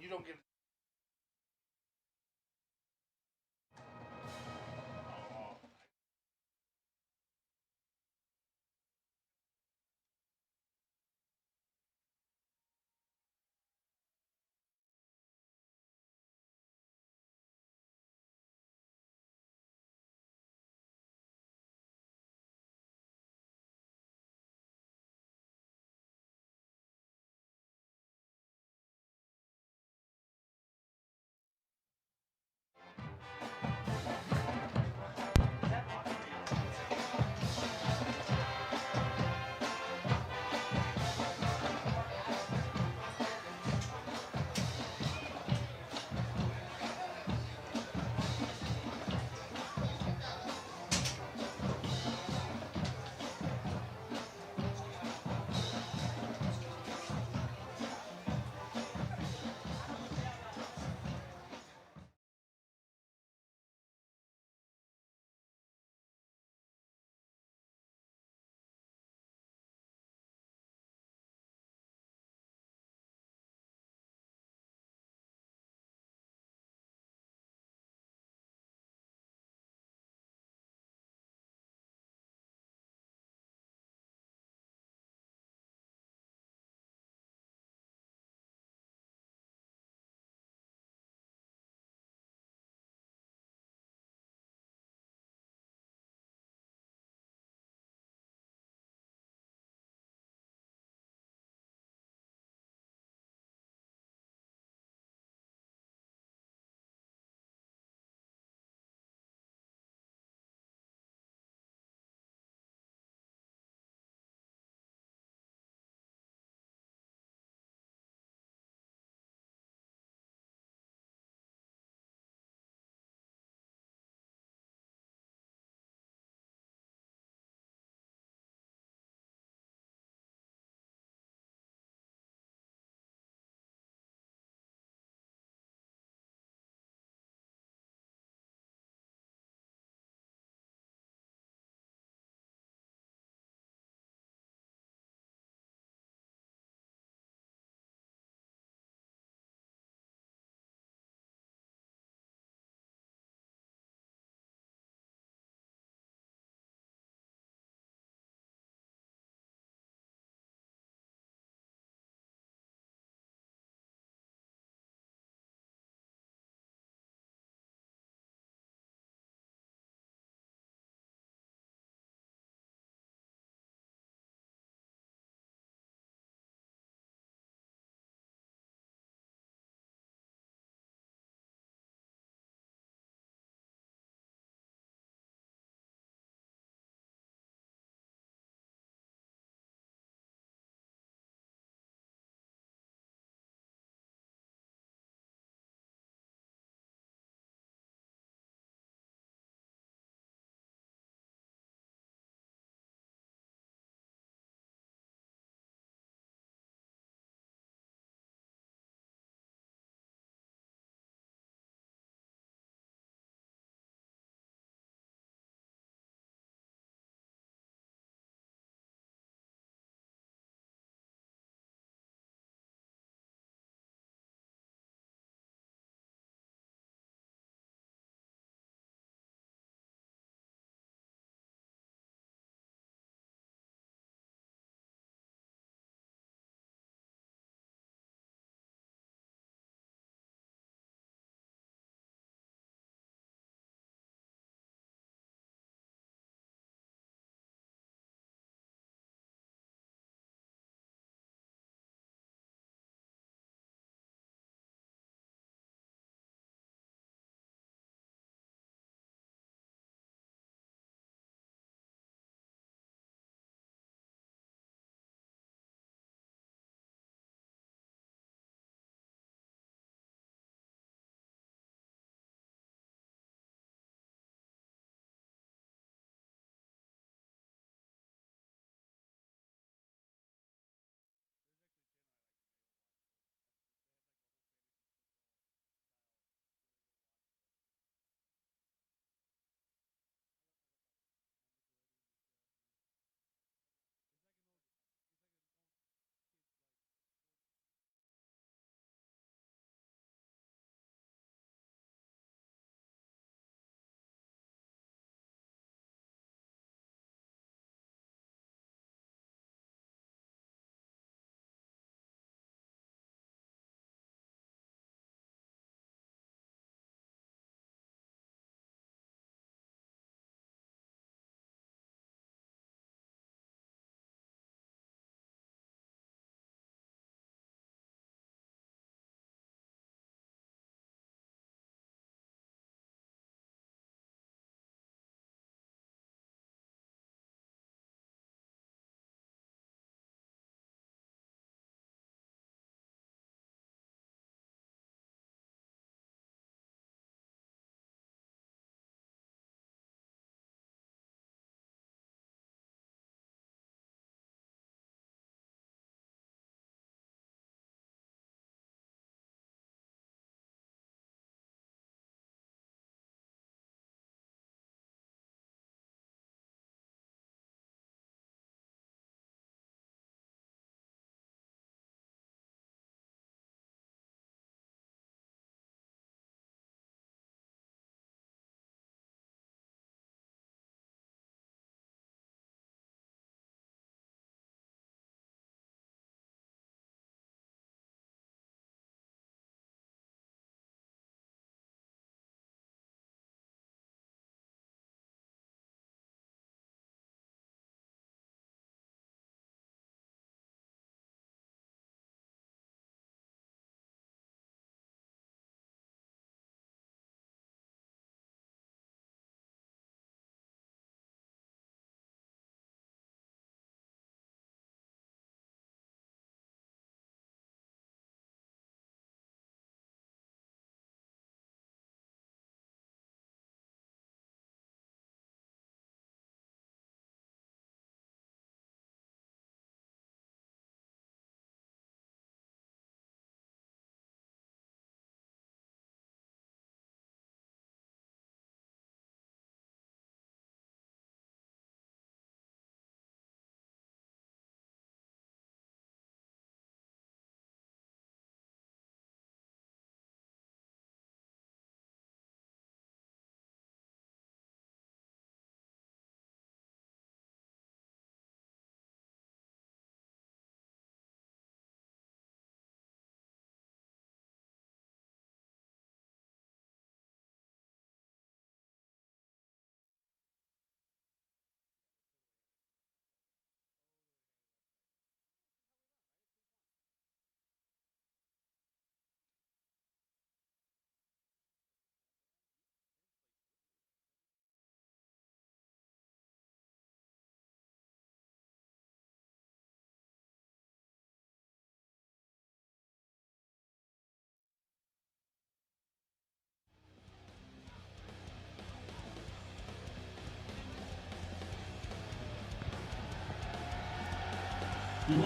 when you don't get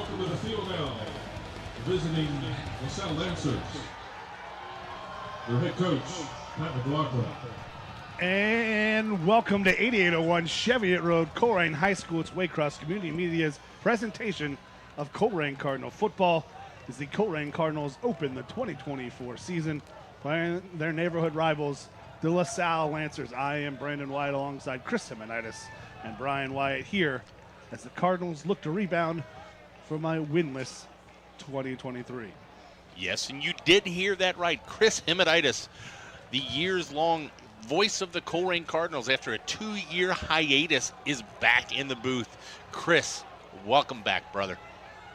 welcome to the field now, visiting LaSalle Lancers, their head coach, Pat McLaughlin. And welcome to 8801 Cheviot Road, Colerain High School. It's Waycross Community Media's presentation of Colerain Cardinal football as the Colerain Cardinals open the 2024 season, playing their neighborhood rivals, the LaSalle Lancers. I am Brandon Wyatt alongside Chris Simonitis and Brian Wyatt here as the Cardinals look to rebound from a winless 2023. Yes, and you did hear that right. Chris Hematitis, the years-long voice of the Colerain Cardinals after a 2-year hiatus, is back in the booth. Chris, welcome back, brother.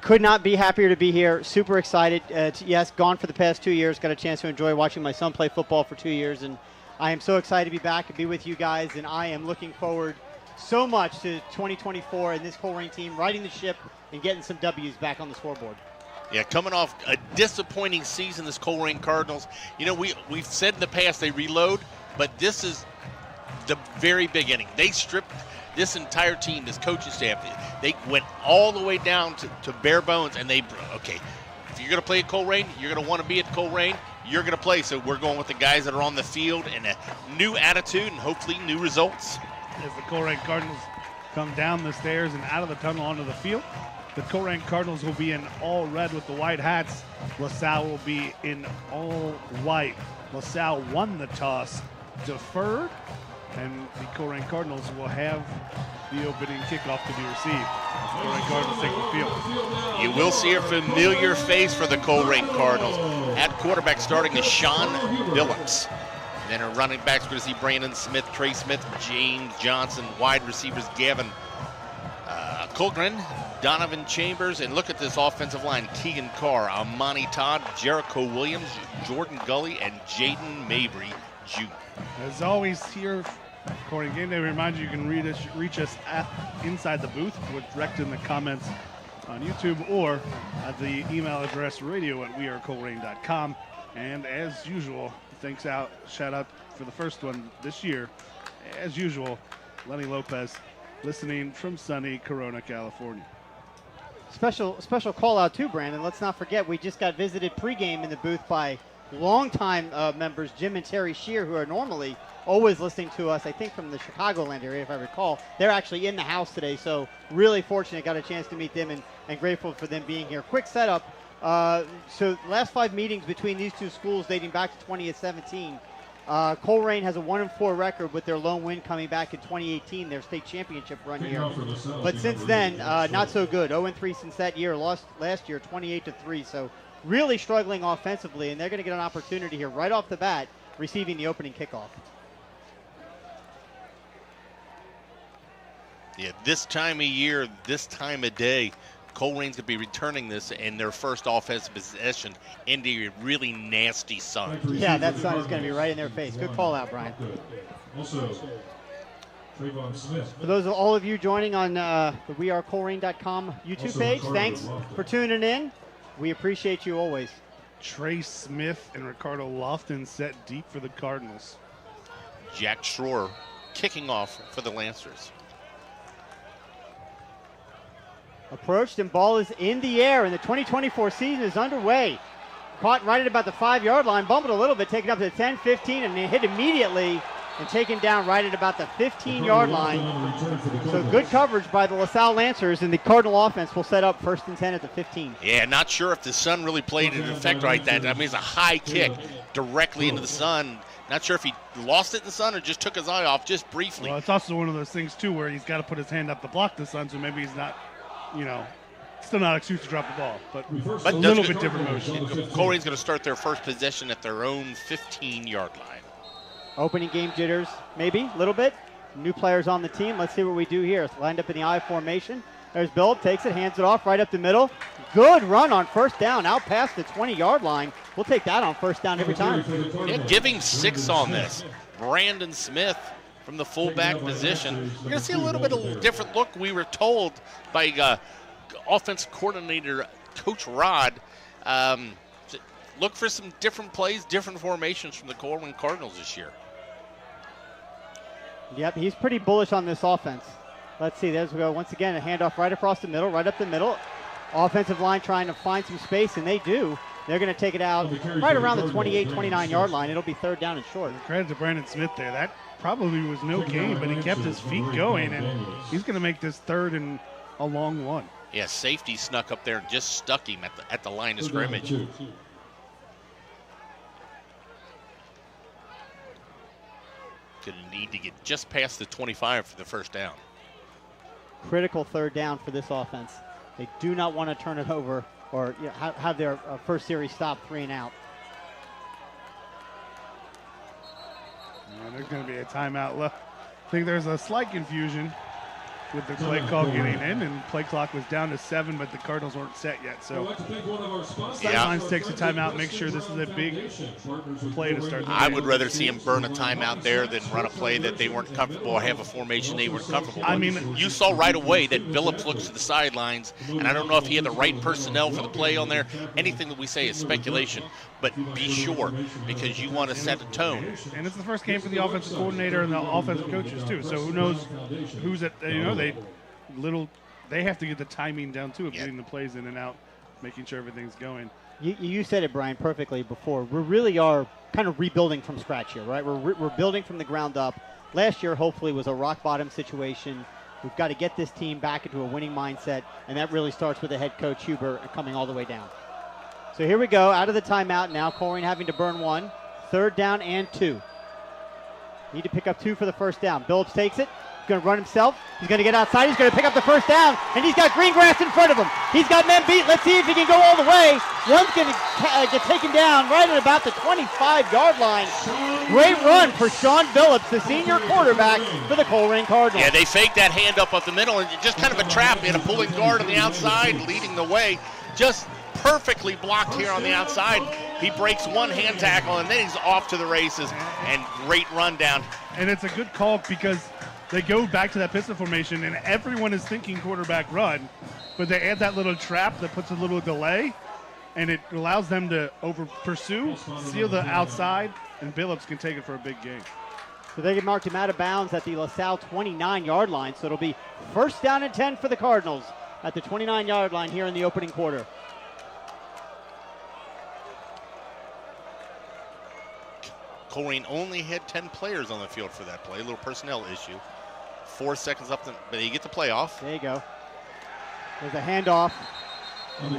Could not be happier to be here. Super excited. Yes, gone for the past 2 years. Got a chance to enjoy watching my son play football for 2 years, and I am so excited to be back and be with you guys, and I am looking forward so much to 2024 and this Colerain team riding the ship and getting some W's back on the scoreboard. Yeah, coming off a disappointing season, this Colerain Cardinals. You know, we've said in the past they reload, but this is the very beginning. They stripped this entire team, this coaching staff. They went all the way down to bare bones, and okay, if you're going to play at Colerain, you're going to want to be at Colerain, you're going to play. So we're going with the guys that are on the field and a new attitude and hopefully new results. As the Colerain Cardinals come down the stairs and out of the tunnel onto the field, the Colerain Cardinals will be in all red with the white hats. LaSalle will be in all white. LaSalle won the toss, deferred, and the Colerain Cardinals will have the opening kickoff to be received. The Colerain Cardinals take the field. You will see a familiar face for the Colerain Cardinals. At quarterback starting is Sean Phillips. Then our running backs, we're going to see Brandon Smith, Trey Smith, James Johnson. Wide receivers, Gavin Colerain, Donovan Chambers. And look at this offensive line. Keegan Carr, Amani Todd, Jericho Williams, Jordan Gully, and Jaden Mabry Jr. As always here, Colerain Game Day, we remind you can reach us inside the booth, direct in the comments on YouTube, or at the email address radio@wearecolerain.com. And as usual, shout out for the first one this year. As usual, Lenny Lopez, listening from sunny Corona, California. Special call out too, Brandon. Let's not forget we just got visited pregame in the booth by longtime members Jim and Terry Shear, who are normally always listening to us, I think from the Chicagoland area, if I recall. They're actually in the house today, so really fortunate. Got a chance to meet them and grateful for them being here. Quick setup. So last 5 meetings between these two schools dating back to 2017. Colerain has a 1-4 record with their lone win coming back in 2018, their state championship run year. But since then, not so good. 0-3 since that year. Lost last year 28-3. So really struggling offensively, and they're going to get an opportunity here right off the bat, receiving the opening kickoff. Yeah, this time of year, this time of day, Colerain's going to be returning this in their first offensive possession into a really nasty sun. Yeah, that sun is going to be right in their face. Good call out, Brian. Also, Trayvon Smith. For those of all of you joining on the wearecolerain.com YouTube page, thanks for tuning in. We appreciate you always. Trey Smith and Ricardo Lofton set deep for the Cardinals. Jack Schroer kicking off for the Lancers. Approached, and ball is in the air, and the 2024 season is underway. Caught right at about the 5-yard line, bumbled a little bit, taken up to the 10, 15, and hit immediately and taken down right at about the 15-yard line. So good coverage by the LaSalle Lancers, and the Cardinal offense will set up 1st and 10 at the 15. Yeah, not sure if the sun really played an effect right that. I mean, it's a high kick directly into the sun. Not sure if he lost it in the sun or just took his eye off just briefly. Well, it's also one of those things, too, where he's got to put his hand up to block the sun, so maybe he's not, still not an excuse to drop the ball, but a little bit different motion. Colerain's going to start their first possession at their own 15-yard line. Opening game jitters, maybe, a little bit. New players on the team. Let's see what we do here. It's lined up in the I formation. There's Bill, takes it, hands it off right up the middle. Good run on 1st down, out past the 20-yard line. We'll take that on 1st down every time. Yeah, giving 6 on this. Brandon Smith from the fullback position. We're going to see a little bit of a different look, we were told by offensive coordinator Coach Rod. Look for some different plays, different formations from the Colerain Cardinals this year. Yep, he's pretty bullish on this offense. Let's see, there's we go. Once again, a handoff right across the middle, right up the middle. Offensive line trying to find some space, and they do. They're going to take it out right around the 28, 29-yard line. It'll be third down and short. Credit to Brandon Smith there. That probably was no gain, but he kept his feet going, and he's going to make this third and a long one. Yeah, safety snuck up there and just stuck him at the line of scrimmage. Going to need to get just past the 25 for the first down. Critical third down for this offense. They do not want to turn it over or have their first series stop 3 and out. There's going to be a timeout left. I think there's a slight confusion with the play call getting in, and play clock was down to 7, but the Cardinals weren't set yet. So sidelines takes a timeout, make sure this is a big play to start the game. I would rather see them burn a timeout there than run a play that they weren't comfortable or have a formation they weren't comfortable with. I mean, you saw right away that Phillips looks to the sidelines, and I don't know if he had the right personnel for the play on there. Anything that we say is speculation, but be sure, because you want to set a tone. And it's the first game for the offensive coordinator and the offensive coaches too. So who knows who's at, they have to get the timing down too of getting the plays in and out, making sure everything's going. You said it, Brian, perfectly before. We really are kind of rebuilding from scratch here, right? We're building from the ground up. Last year, hopefully, was a rock bottom situation. We've got to get this team back into a winning mindset, and that really starts with the head coach Huber coming all the way down. So here we go, out of the timeout now. Colerain having to burn 1. Third down and 2. Need to pick up 2 for the first down. Billups takes it. He's going to run himself. He's going to get outside. He's going to pick up the first down, and he's got green grass in front of him. He's got men beat. Let's see if he can go all the way. One's going to get taken down right at about the 25-yard line. Great run for Sean Billups, the senior quarterback for the Colerain Cardinals. Yeah, they faked that hand up the middle, and just kind of a trap. He had a pulling guard on the outside, leading the way. Just perfectly blocked here on the outside. He breaks one hand tackle, and then he's off to the races, and great run down. And it's a good call because they go back to that pistol formation, and everyone is thinking quarterback run, but they add that little trap that puts a little delay, and it allows them to pursue, seal the outside, and Billups can take it for a big gain. So they get marked him out of bounds at the LaSalle 29-yard line, so it'll be first down and 10 for the Cardinals at the 29-yard line here in the opening quarter. Colerain only had 10 players on the field for that play, a little personnel issue. 4 seconds up, but they get the playoff. There you go. There's a handoff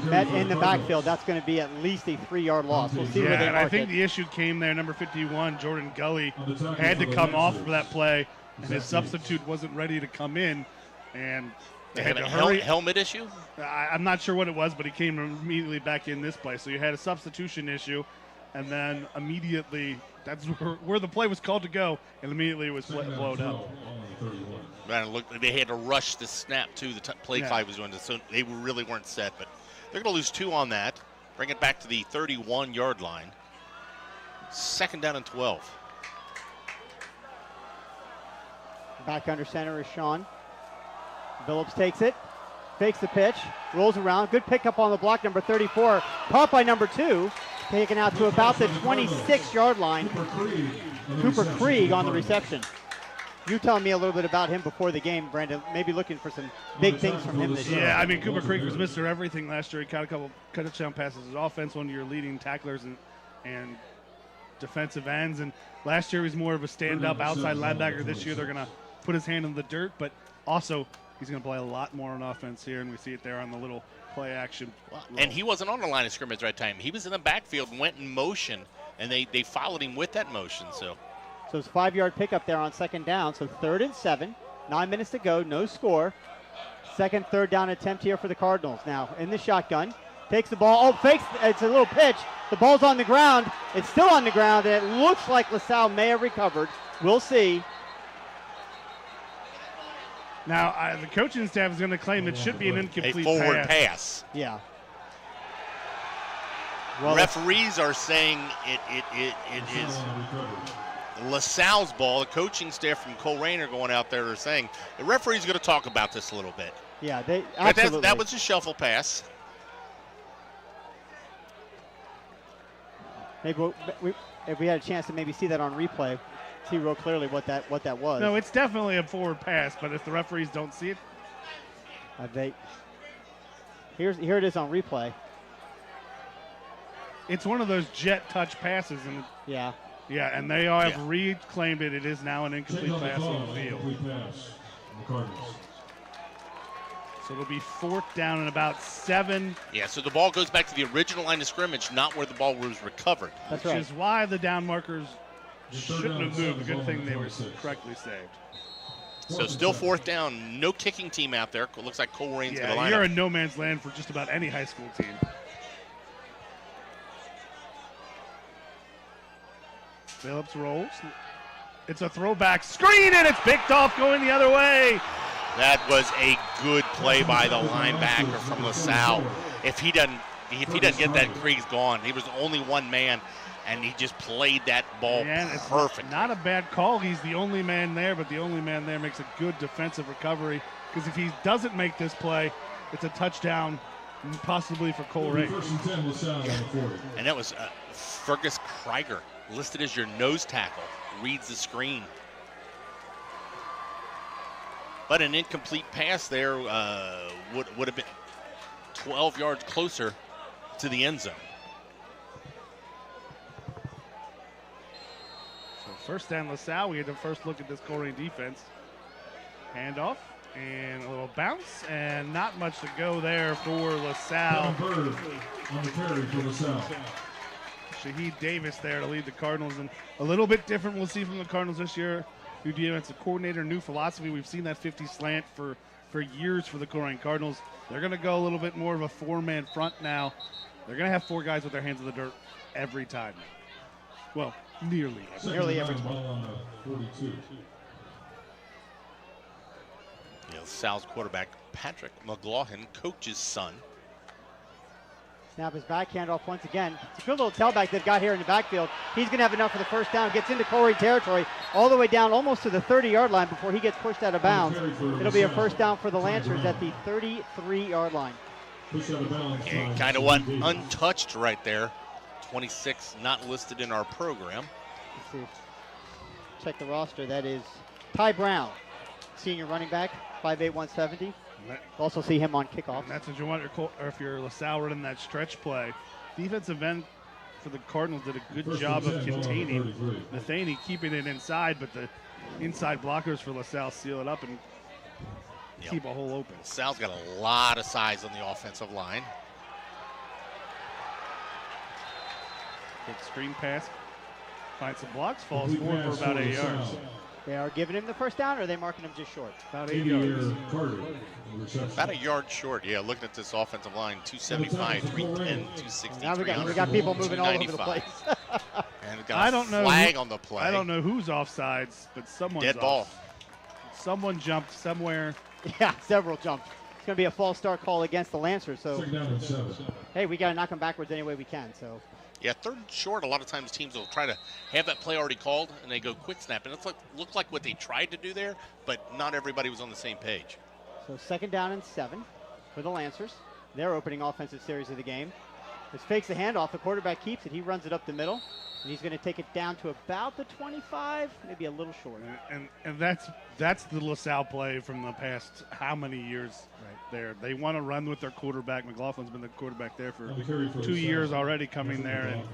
met in the backfield. That's going to be at least a 3-yard loss. We'll see where they and mark I think it. the issue came there. Number 51, Jordan Gully, had to come off for that play, and his substitute wasn't ready to come in, and they had a helmet issue? I'm not sure what it was, but he came immediately back in this play. So you had a substitution issue, and then immediately that's where the play was called to go, and immediately it was blown up. Man, look, they had to rush the snap too. The play clock was doing this, so they really weren't set. But they're going to lose 2 on that. Bring it back to the 31-yard line. Second down and 12. Back under center is Sean. Billups takes it, fakes the pitch, rolls around. Good pickup on the block, number 34. Caught by number 2. Taken out to about the 26-yard line. Cooper Krieg on the reception. You telling me a little bit about him before the game, Brandon. Maybe looking for some big things from him this year. Yeah, I mean, Cooper Krieg was Mr. Everything last year. He caught a couple touchdown passes. His offense, one of your leading tacklers and defensive ends. And last year he was more of a stand-up outside linebacker. This year they're going to put his hand in the dirt, but also he's going to play a lot more on offense here, and we see it there on the little play action. And he wasn't on the line of scrimmage at the right time. He was in the backfield and went in motion, and they followed him with that motion. So it's a 5-yard pickup there on second down. So 3rd and 7, 9 minutes to go, no score. Second, third down attempt here for the Cardinals. Now in the shotgun, takes the ball, fakes, it's a little pitch. The ball's on the ground. It's still on the ground, and it looks like LaSalle may have recovered. We'll see. Now, the coaching staff is going to claim it should be an incomplete a forward pass. Yeah. Well, referees are saying it is LaSalle's ball. The coaching staff from Colerain are going out there and saying the referee's going to talk about this a little bit. Yeah, they absolutely. That was a shuffle pass. Maybe if we had a chance to maybe see that on replay, see real clearly what that was. No, it's definitely a forward pass, but if the referees don't see it, they Here it is on replay. It's one of those jet touch passes, and Yeah. yeah, and they all have reclaimed it. It is now an incomplete pass on the field. Incomplete pass on the Cardinals. So it'll be 4th down and about 7. Yeah, so the ball goes back to the original line of scrimmage, not where the ball was recovered. That's which right. is why the down markers shouldn't have moved. A 7, good thing they were 26. correctly saved. So still 4th down. No kicking team out there. It looks like Colerain's going to Yeah, line you're up. in no man's land for just about any high school team. Phillips rolls. It's a throwback screen, and it's picked off going the other way. That was a good play by the linebacker from LaSalle. If he doesn't get that, Krieg's gone. He was only one man, and he just played that ball perfect. Not a bad call. He's the only man there, but the only man there makes a good defensive recovery, because if he doesn't make this play, it's a touchdown, possibly for Colerain. First and 10, LaSalle on the 40. And that was Fergus Krieger, listed as your nose tackle, reads the screen. But an incomplete pass there would have been 12 yards closer to the end zone. So first down LaSalle. We get the first look at this Colerain defense. Handoff and a little bounce, and not much to go there for LaSalle. Bird on the carry for LaSalle. Shaheed Davis there to lead the Cardinals, and a little bit different we'll see from the Cardinals this year. New defensive coordinator, new philosophy. We've seen that 50 slant for years for the Colerain Cardinals. They're going to go a little bit more of a 4-man front now. They're going to have 4 guys with their hands in the dirt every time. Well, nearly. Nearly every time. Ball on the 42. LaSalle's quarterback, Patrick McLaughlin, coach's son. Snap his back, handoff once again. It's a good little tailback they've got here in the backfield. He's going to have enough for the first down. Gets into Colerain territory all the way down almost to the 30-yard line before he gets pushed out of bounds. It'll be a first down for the Lancers at the 33-yard line. And kind of went untouched right there. 26 not listed in our program. Let's see. Check the roster. That is Ty Brown, senior running back, 5'8", 170. Also see him on kickoff. That's what you want, or if you're LaSalle running that stretch play. Defensive end for the Cardinals did a good job of containing Nathaniel, keeping it inside, but the inside blockers for LaSalle seal it up and keep a hole open. LaSalle's got a lot of size on the offensive line. Good screen pass. Finds some blocks, falls forward for about 8 yards. They are giving him the first down, or are they marking him just short? About 8 yards. About a yard short, yeah, looking at this offensive line, 275, 310, 260, Now we got people moving all over the place. And we've got a flag on the play. I don't know who's offsides, but someone's dead ball. Someone jumped somewhere. Yeah, several jumps. It's going to be a false start call against the Lancers. So, hey, we got to knock them backwards any way we can. So. Yeah, 3rd and short, a lot of times teams will try to have that play already called, and they go quick snap. And it looked like what they tried to do there, but not everybody was on the same page. So 2nd down and 7 for the Lancers. Their opening offensive series of the game. This fakes the handoff. The quarterback keeps it. He runs it up the middle, and he's going to take it down to about the 25, maybe a little short. And that's the LaSalle play from the past how many years there. They want to run with their quarterback. McLaughlin's been the quarterback there for 2 years already coming there, and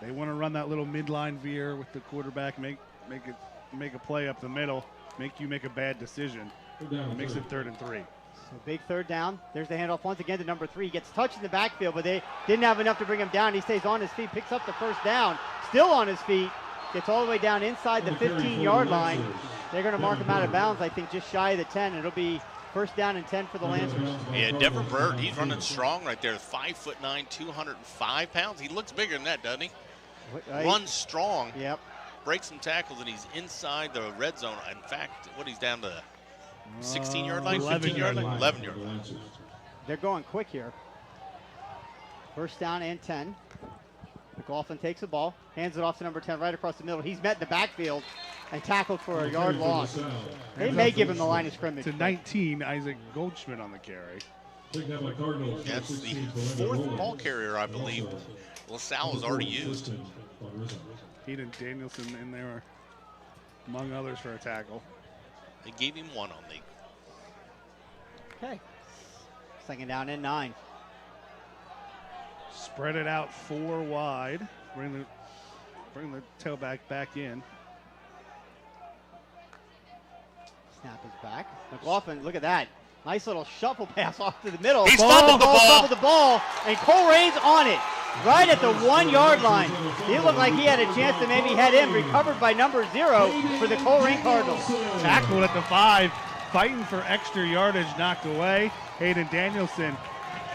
they want to run that little midline veer with the quarterback, make a play up the middle, make you make a bad decision. It makes it 3rd and 3. So big 3rd down. There's the handoff once again to number 3. He gets touched in the backfield, but they didn't have enough to bring him down. He stays on his feet, picks up the first down, still on his feet, gets all the way down inside the 15-yard line. They're going to mark him out of bounds, I think, just shy of the 10. It'll be first down and 10 for the Lancers. Yeah, Denver Bird, he's running strong right there. 5'9", 205 pounds. He looks bigger than that, doesn't he? Runs strong. Yep. Breaks some tackles, and he's inside the red zone. In fact, he's down to 16-yard line, 15-yard line, 11-yard line. They're going quick here. First down and 10. McLaughlin takes the ball, hands it off to number 10 right across the middle. He's met in the backfield and tackled for a yard loss. They may give him the line of scrimmage. To 19, Isaac Goldschmidt on the carry. That's the 4th ball carrier, I believe, LaSalle has already used. Hayden Danielson in there, among others, for a tackle. They gave him 1 on the. Okay. 2nd down and 9. Spread it out 4 wide. Bring the tailback back in. Snap is back. McLaughlin, look at that. Nice little shuffle pass off to the middle. He's fumbled the ball. Fumbled the ball, and Colerain's on it. Right at the 1 yard line. He looked like he had a chance to maybe head in. Recovered by number 0 for the Colerain Cardinals. Tackled at the 5. Fighting for extra yardage, knocked away. Hayden Danielson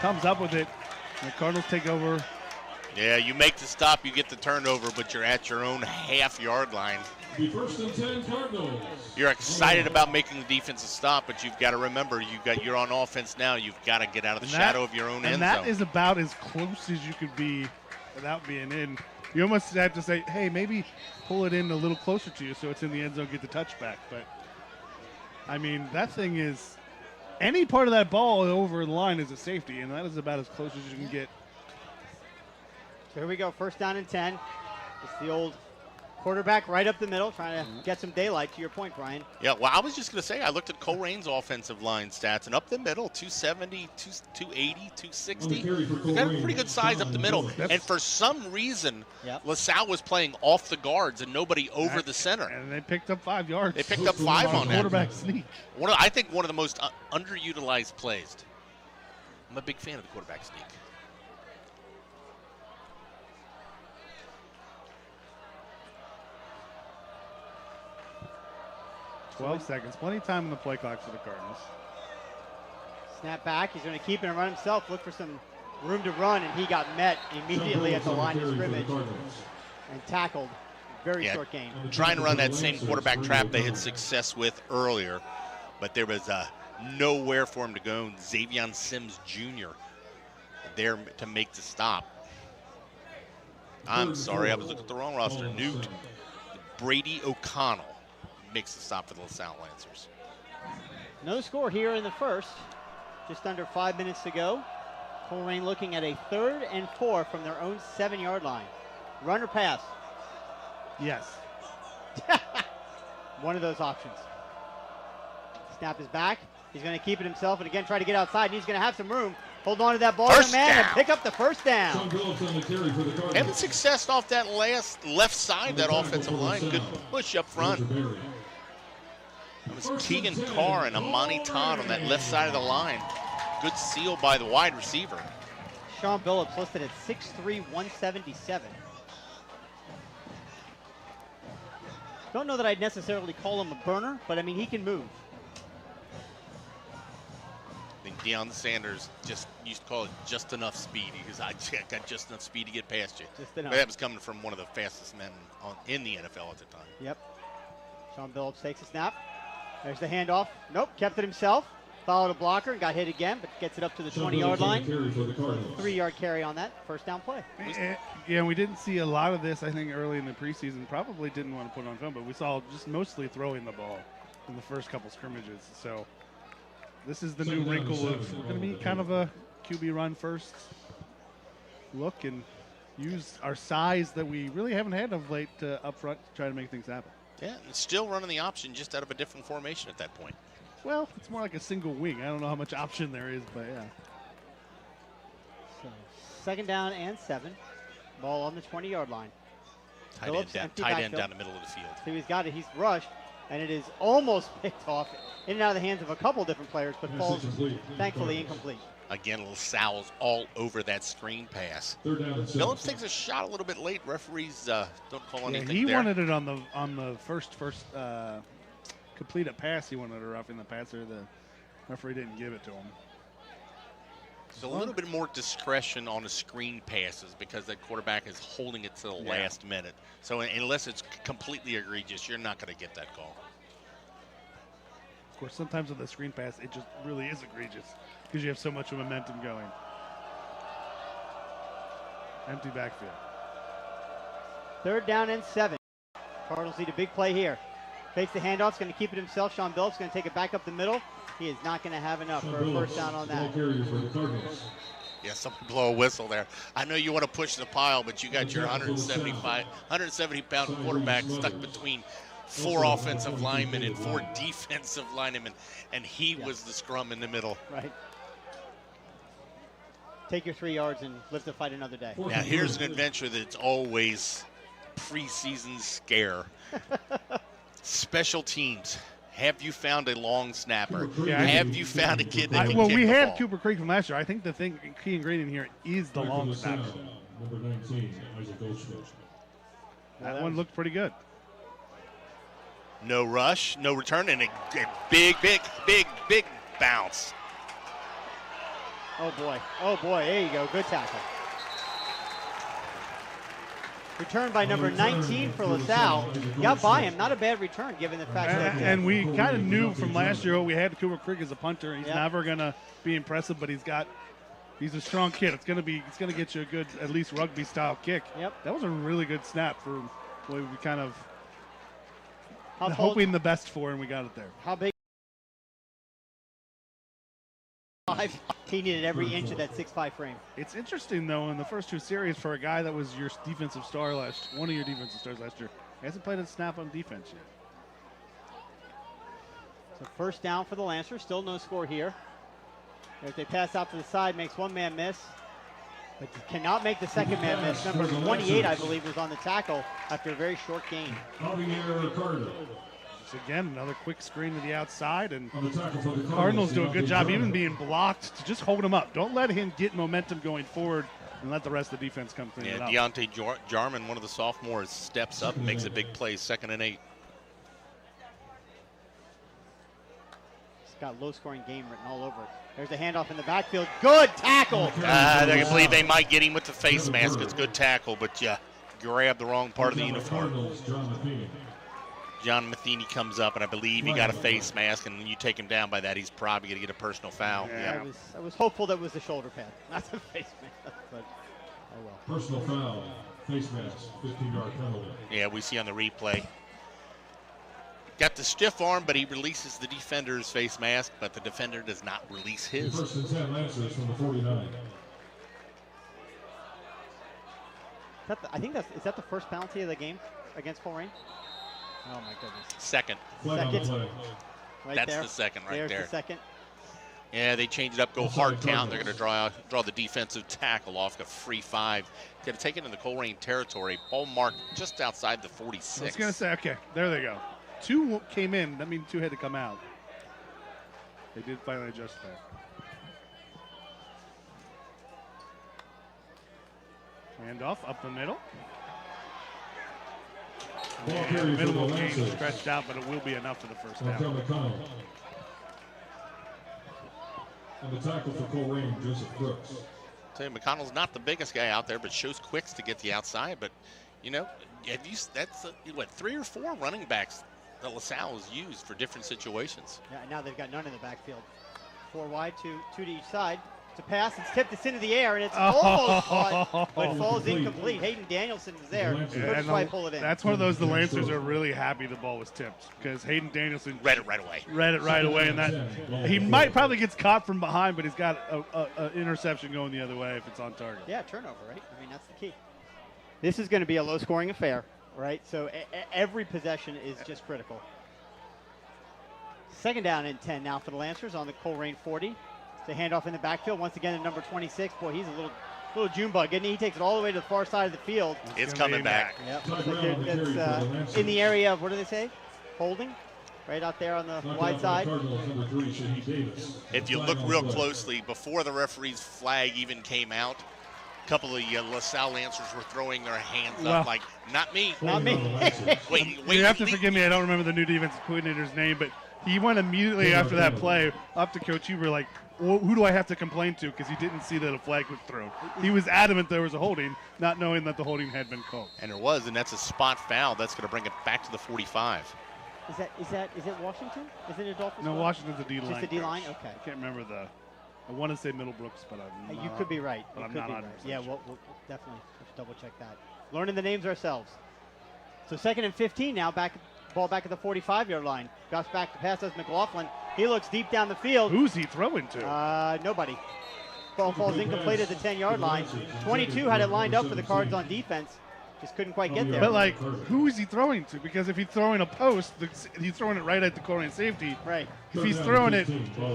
comes up with it. The Cardinals take over. Yeah, you make the stop, you get the turnover, but you're at your own half-yard line. The 1st and 10 Cardinals. You're excited about making the defensive stop, but you've got to remember you're on offense now. You've got to get out of the shadow of your own end zone. And that is about as close as you could be without being in. You almost have to say, hey, maybe pull it in a little closer to you so it's in the end zone, get the touchback. But, I mean, that thing is any part of that ball over the line is a safety, and that is about as close as you can get. So here we go, 1st down and 10. It's the old quarterback right up the middle, trying to get some daylight, to your point, Brian. Yeah, well, I was just going to say, I looked at Colerain's offensive line stats, and up the middle, 270, 280, 260. They've got a pretty good size up the middle. And for some reason, LaSalle was playing off the guards and nobody over the center. And they picked up 5 yards. They picked up 5 on that. Quarterback sneak. I think one of the most underutilized plays. I'm a big fan of the quarterback sneak. 12 seconds. Plenty of time in the play clock for the Cardinals. Snap back. He's going to keep it and run himself. Look for some room to run, and he got met immediately at the line of scrimmage and tackled. Very short gain. Trying to run that same quarterback trap they had success with earlier, but there was nowhere for him to go. Xavier Sims Jr. there to make the stop. I'm sorry, I was looking at the wrong roster. Newt Brady O'Connell makes the stop for the LaSalle Lancers. No score here in the first. Just under 5 minutes to go. Colerain looking at a 3rd and 4 from their own 7-yard line. Run or pass? Yes. One of those options. Snap is back. He's going to keep it himself and again try to get outside. And he's going to have some room. Hold on to that ball, First man, down. and pick up the first down. Having success off that left side, that offensive line. Good push up front. It was Keegan Carr and Amani Todd on that left side of the line. Good seal by the wide receiver. Sean Billups listed at 6'3", 177. Don't know that I'd necessarily call him a burner, but I mean, he can move. I think Deion Sanders just used to call it just enough speed. Because I got just enough speed to get past you. Just enough. But that was coming from one of the fastest men in the NFL at the time. Yep. Sean Billups takes a snap. There's the handoff. Nope, kept it himself. Followed a blocker and got hit again, but gets it up to the 20-yard line. 3-yard carry on that first down play. Yeah, we didn't see a lot of this, I think, early in the preseason. Probably didn't want to put it on film, but we saw just mostly throwing the ball in the first couple scrimmages. So this is the new wrinkle of going to be kind of a QB run first look and use our size that we really haven't had of late up front to try to make things happen. Yeah, and still running the option just out of a different formation at that point. Well, it's more like a single wing. I don't know how much option there is, but yeah. So 2nd down and 7. Ball on the 20-yard line. Tight end down the middle of the field. So he's got it. He's rushed, and it is almost picked off in and out of the hands of a couple different players, but falls thankfully incomplete. Again, LaSalle's all over that screen pass. Phillips takes a shot a little bit late. Referees don't call anything he there. wanted it on the first complete a pass. He wanted a roughing the passer. The referee didn't give it to him. So a little bit more discretion on the screen passes because that quarterback is holding it to the last minute. So unless it's completely egregious, you're not going to get that call. Of course, sometimes with the screen pass, it just really is egregious because you have so much momentum going. Empty backfield. 3rd down and 7. Cardinals need a big play here. Fakes the handoff, is going to keep it himself. Sean Billups going to take it back up the middle. He is not going to have enough for a first down on that. Yeah, somebody blow a whistle there. I know you want to push the pile, but you got your 170-pound quarterback stuck between 4 offensive linemen and 4 defensive linemen, and he was the scrum in the middle. Right. Take your 3 yards and live to fight another day. Now here's an adventure that's always preseason scare. Special teams. Have you found a long snapper? Yeah, Have you found a kid that can well, kick we the had ball? Cooper Creek from last year. I think the key ingredient here is the long LaSalle, snapper. number 19, Isaac Goldschmidt. That one looked pretty good. No rush, no return, and a big bounce. Oh boy, there you go, good tackle. Return by number 19 for LaSalle. Got by him, not a bad return given the fact that. And we kind of knew from last year, we had Cooper Creek as a punter. He's never going to be impressive, but he's a strong kid. It's going to get you a good, at least rugby style kick. Yep. That was a really good snap for what we kind of How hoping the best for, and we got it there. How big? He needed every inch of that 6'5" frame. It's interesting though, in the first 2 series, for a guy that was your defensive star one of your defensive stars last year, he hasn't played a snap on defense yet. So first down for the Lancers. Still no score here. As they pass out to the side, makes one man miss, but cannot make the second man miss. Number 28, I believe, was on the tackle after a very short gain. Again, another quick screen to the outside, and On the tackle for the Cardinals do a good job Jarman. even being blocked to just hold him up. Don't let him get momentum going forward and let the rest of the defense come clean it up. Deontay Jarman, one of the sophomores, steps up and makes a big play, 2nd and 8. It's got low-scoring game written all over it. There's a handoff in the backfield. Good tackle. I believe they might get him with the face mask. It's good tackle, but you grab the wrong part of the uniform. John Matheny comes up, and I believe he got a face mask, and when you take him down by that, he's probably going to get a personal foul. Yeah. I was hopeful that was the shoulder pad, not the face mask, but oh well. Personal foul, face mask, 15-yard penalty. Yeah, we see on the replay. Got the stiff arm, but he releases the defender's face mask, but the defender does not release his. First and 10 Lancers from the 49. Is that the first penalty of the game against Colerain? Oh my goodness. Second. Flag on the Second. play. Right That's there. the second right There's there. the second. Yeah, they changed it up, go hard count. They're going to draw the defensive tackle off a free 5. Going to take it in the Colerain territory. Ball marked just outside the 46. I was going to say, okay, there they go. 2 came in. That means 2 had to come out. They did finally adjust that. Handoff up the middle. Ball Yeah, carried for the middle game Lancers. stretched out, but it will be enough for the first Markel down. McConnell. And the tackle for Colerain, Joseph Brooks. Tell you, McConnell's not the biggest guy out there, but shows quicks to get the outside. But, you know, that's 3 or 4 running backs that LaSalle has used for different situations. Yeah, now they've got none in the backfield. 4 wide, two to each side. It's a pass. It's tipped. It's into the air, and it's almost caught, but falls incomplete. Hayden Danielson was there. Couldn't quite pull it in. That's one of those the Lancers are really happy the ball was tipped because Hayden Danielson Read it right away. read it right away, and that he might probably gets caught from behind, but he's got an interception going the other way if it's on target. Yeah, turnover, right? I mean, that's the key. This is going to be a low-scoring affair, right? So every possession is just critical. 2nd down and 10 now for the Lancers on the Colerain 40. The handoff in the backfield once again to number 26. Boy, he's a little June bug, isn't he? He takes it all the way to the far side of the field. It's coming back. Yep. That's in the area of, what do they say? Holding, right out there on the wide side. If you look real closely, before the referee's flag even came out, a couple of LaSalle Lancers were throwing their hands up like, not me. Not me. Wait, You have to forgive me. I don't remember the new defensive coordinator's name, but he went immediately after that play up to Coach Huber like, who do I have to complain to? Because he didn't see that a flag was thrown. He was adamant there was a holding, not knowing that the holding had been called. And there was, and that's a spot foul. That's going to bring it back to the 45. Is it Washington? Is it a Dolphins? No, flag? Washington's a D-line. Just a D-line? Okay. I can't remember I want to say Middlebrooks, but I'm not. You could be right. But You I'm could not be 100% right. Yeah, sure. we'll definitely have to double check that. Learning the names ourselves. So 2nd and 15 now, ball back at the 45-yard line. Drops back to pass as McLaughlin. He looks deep down the field. Who's he throwing to? Nobody. Ball falls incomplete at the 10-yard line. 22 had it lined up for the Cards on defense. Just couldn't quite get there. But, like, who is he throwing to? Because if he's throwing a post, he's throwing it right at the Colerain safety. Right. If he's throwing it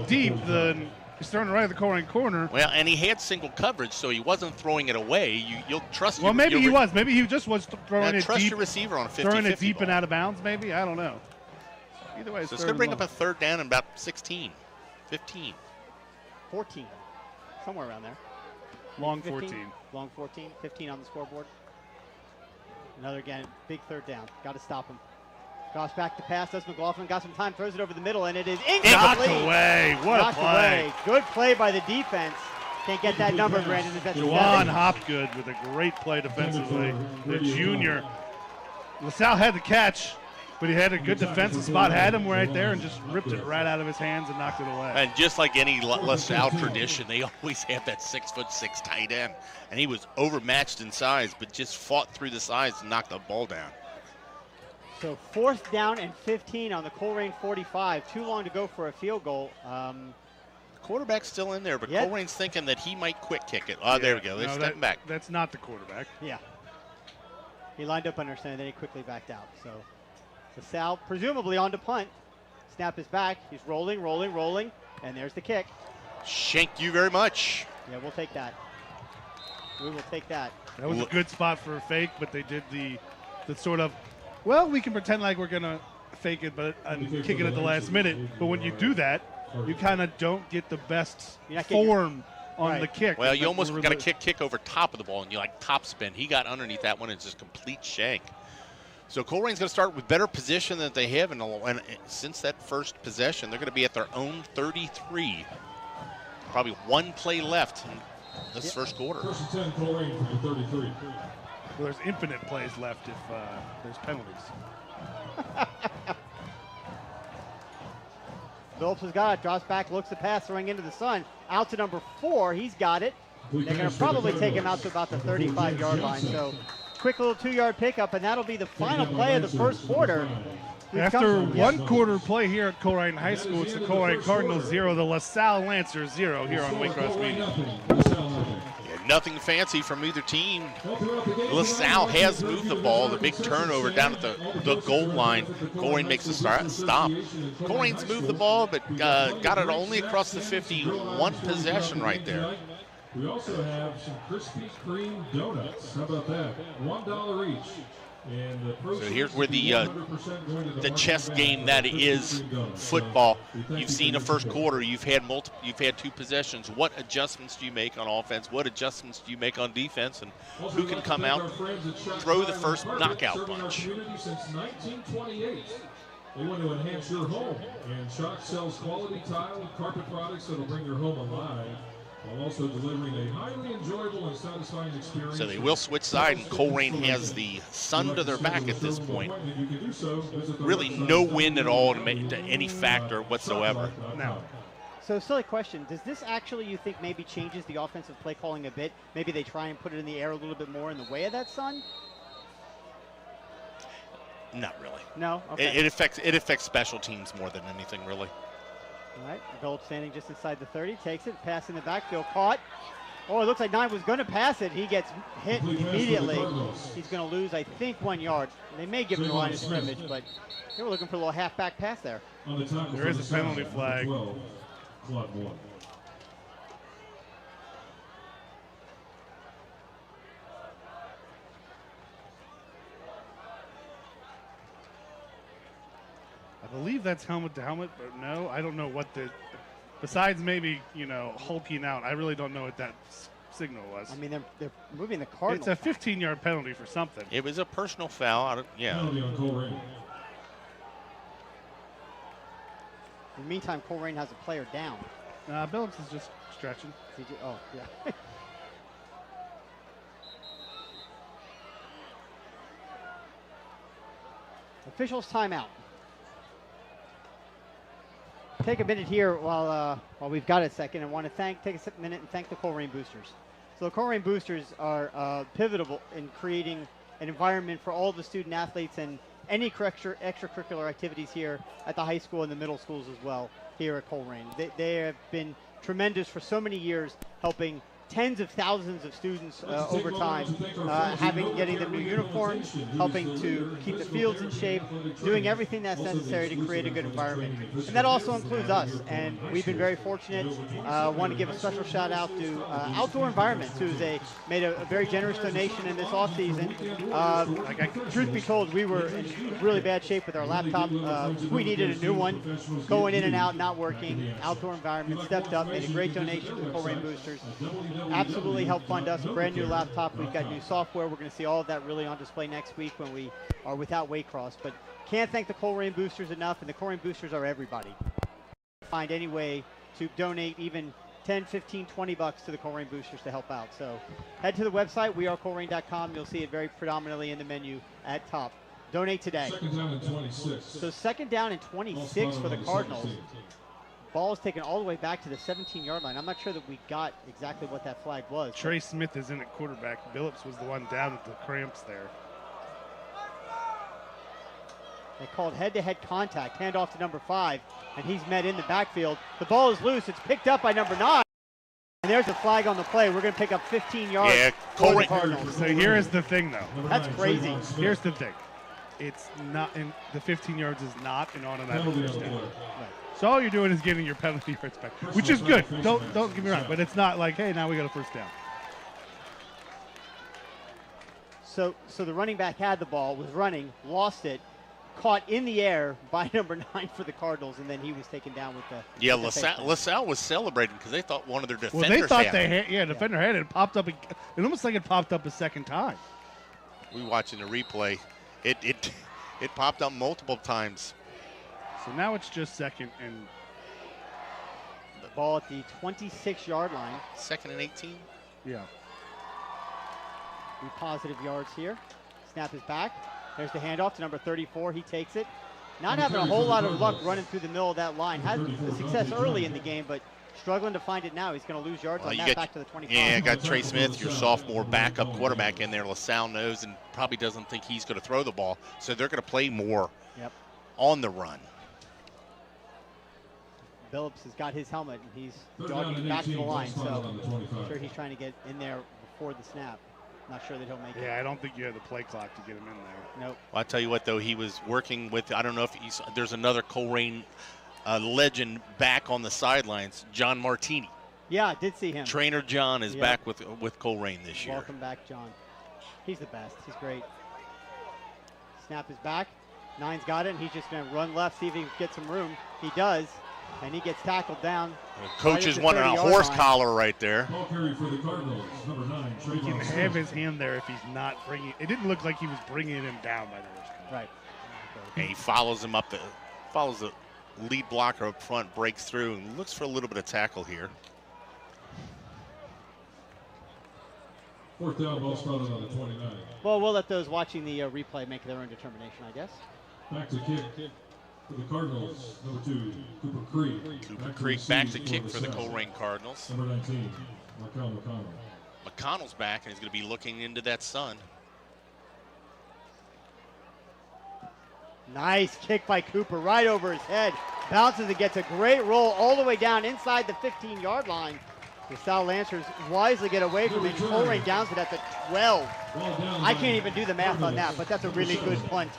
deep, then He's throwing it right at the Colerain corner. Well, and he had single coverage, so he wasn't throwing it away. You'll trust. Well, maybe he was. Maybe he just was throwing it trust deep. Your receiver on a 50-50 throwing it deep ball. and out of bounds. Maybe, I don't know. Either way, So it's going to bring up a third down in about 16, 15. 14, somewhere around there. Long 15, 14. Long 14, 15 on the scoreboard. Another, again, big third down. Got to stop him. Goes back to pass. Does McLaughlin. Got some time. Throws it over the middle, and it is incomplete. Knocked away. What Knocked a play. away. Good play by the defense. Can't get that number, Brandon. Is that Juwan 7? Hopgood with a great play defensively. The junior. LaSalle had the catch, but he had a good defensive spot. Had him right there and just ripped it right out of his hands and knocked it away. And just like any LaSalle tradition, they always have that 6'6" tight end. And he was overmatched in size, but just fought through the size and knocked the ball down. So 4th down and 15 on the Colerain 45. Too long to go for a field goal. Quarterback's still in there, but Yep. Colerain's thinking that he might quick kick it. Oh, there we go. They're stepping back. That's not the quarterback. Yeah. He lined up under center, then he quickly backed out. So LaSalle presumably on to punt. Snap is back. He's rolling, and there's the kick. Thank you very much. Yeah, we'll take that. We will take that. That was a good spot for a fake, but they did the sort of, well, we can pretend like we're going to fake it and kick it at the last minute. But when you do that, you kind of don't get the best form on the kick. Well, you almost got a kick over top of the ball, and you like top spin. He got underneath that one and just complete shank. So Colerain's going to start with better position than they have, and since that first possession, they're going to be at their own 33. Probably one play left in this first quarter. First and 10, Colerain from the 33. Well, there's infinite plays left if there's penalties. Phillips has got it. Drops back, looks the pass, throwing into the sun. Out to number 4. He's got it. They're going to probably take him out to about the 35-yard line. So quick little 2-yard pickup, and that'll be the final play of the first quarter. After one quarter play here at Colerain High School, it's the Colerain Cardinals 0, the LaSalle Lancers 0 here on Waycross Media. Nothing fancy from either team. LaSalle has moved the ball. The big turnover down at the goal line. Colerain makes a stop. Colerain's moved the ball, but got it only across the 50. One possession right there. We also have some Krispy Kreme donuts. How about that? $1 each. So here's where the chess game that is football. You've seen a first quarter. You've had 2 possessions. What adjustments do you make on offense? What adjustments do you make on defense? And who can come out, throw the first knockout punch? Since 1928. They want to enhance your home, and Shock sells quality tile and carpet products that will bring your home alive, while also delivering a highly enjoyable and satisfying experience. So they will switch side, and Colerain has the sun to their back at this point. Really no wind at all to make to any factor whatsoever. Now, so silly question. Does this actually, you think, maybe changes the offensive play calling a bit? Maybe they try and put it in the air a little bit more in the way of that sun? Not really. No? Okay. It affects special teams more than anything, really. All right, Phillips standing just inside the 30, takes it, pass in the backfield, caught. Oh, it looks like Nye was going to pass it. He gets hit immediately. He's going to lose, I think, 1 yard. They may give him the line of scrimmage, but they were looking for a little halfback pass there. there is a penalty flag. I believe that's helmet to helmet, but no, I don't know what besides maybe, hulking out, I really don't know what that signal was. I mean, they're moving the Cardinals. It's a 15-yard penalty for something. It was a personal foul. Yeah. Penalty on Colerain. In the meantime, Colerain has a player down. Billups is just stretching. Oh, yeah. Officials timeout. Take a minute here while we've got a second, and want to take a minute and thank the Colerain Boosters. So the Colerain Boosters are pivotal in creating an environment for all the student athletes and any extracurricular activities here at the high school and the middle schools as well here at Colerain. They have been tremendous for so many years, helping tens of thousands of students over time, getting them new uniforms, helping to keep the fields in shape, doing everything that's necessary to create a good environment. And that also includes us. And we've been very fortunate. Want to give a special shout out to Outdoor Environments, who's made a very generous donation in this off season. Truth be told, we were in really bad shape with our laptop. We needed a new one, going in and out, not working. Outdoor Environment stepped up, made a great donation to the Colerain Boosters. Absolutely helped fund us a brand new laptop. We've got new software. We're going to see all of that really on display next week when we are without Waycross. But can't thank the Colerain Boosters enough, and the Colerain Boosters are everybody. Find any way to donate even 10, 15, 20 bucks to the Colerain Boosters to help out. So head to the website, wearecolerain.com. You'll see it very predominantly in the menu at top. Donate today. Second down and 26. So second down and 26 for the Cardinals. Ball is taken all the way back to the 17-yard line. I'm not sure that we got exactly what that flag was. Trey Smith is in at quarterback. Billups was the one down with the cramps there. They called head-to-head contact, handoff to number 5, and he's met in the backfield. The ball is loose. It's picked up by number 9. And there's a flag on the play. We're going to pick up 15 yards for the Cardinals. So here is the thing, though. That's crazy. Here's the thing. It's not in the 15 yards is not an automatic first down. Right. So all you're doing is getting your penalty yards back, which is good. Don't get me wrong, but it's not like, hey, now we got a first down. So the running back had the ball, was running, lost it, caught in the air by number 9 for the Cardinals, and then he was taken down with the. Yeah, LaSalle was celebrating because they thought one of their defenders. Well, they thought defender had it. It popped up. It almost like it popped up a second time. We watching the replay. It popped up multiple times. So now it's just second and. The ball at the 26-yard line. Second and 18. Yeah. Be positive yards here. Snap is back. There's the handoff to number 34. He takes it. Not having a whole lot of luck running through the middle of that line. Had success early in the game, but struggling to find it now. He's going to lose yards on that back to the 25. Yeah, got Trey Smith, your sophomore backup quarterback in there. LaSalle knows and probably doesn't think he's going to throw the ball, so they're going to play more on the run. Billups has got his helmet, and he's jogging back to the line, so I'm sure he's trying to get in there before the snap. Not sure that he'll make it. Yeah, I don't think you have the play clock to get him in there. Nope. Well, I'll tell you what, though, he was working with, I don't know if there's another Colerain legend back on the sidelines, John Martini. Yeah, I did see him. Trainer John is back with Colerain this year. Welcome back, John. He's the best. He's great. Snap is back. 9's got it, and he's just going to run left, see if he can get some room. He does, and he gets tackled down. Coach is wanting a horse collar right there. Ball carry for the Cardinals, number 9. He can have his hand there if he's not bringing. It didn't look like he was bringing him down by the horse collar. Right. And he follows him up follows the lead blocker up front, breaks through, and looks for a little bit of tackle here. Fourth down, ball spotted on the 29. Well, we'll let those watching the replay make their own determination, I guess. Back to kick for the Cardinals, number 2, Cooper Creek. Cooper Creek back to kick for the Colerain Cardinals. Number 19, Markel McConnell. McConnell's back, and he's going to be looking into that sun. Nice kick by Cooper right over his head. Bounces and gets a great roll all the way down inside the 15-yard line. The Salle Lancers wisely get away from it. Colerain downs it at the 12. I can't even do the math on that, but that's a really good punt.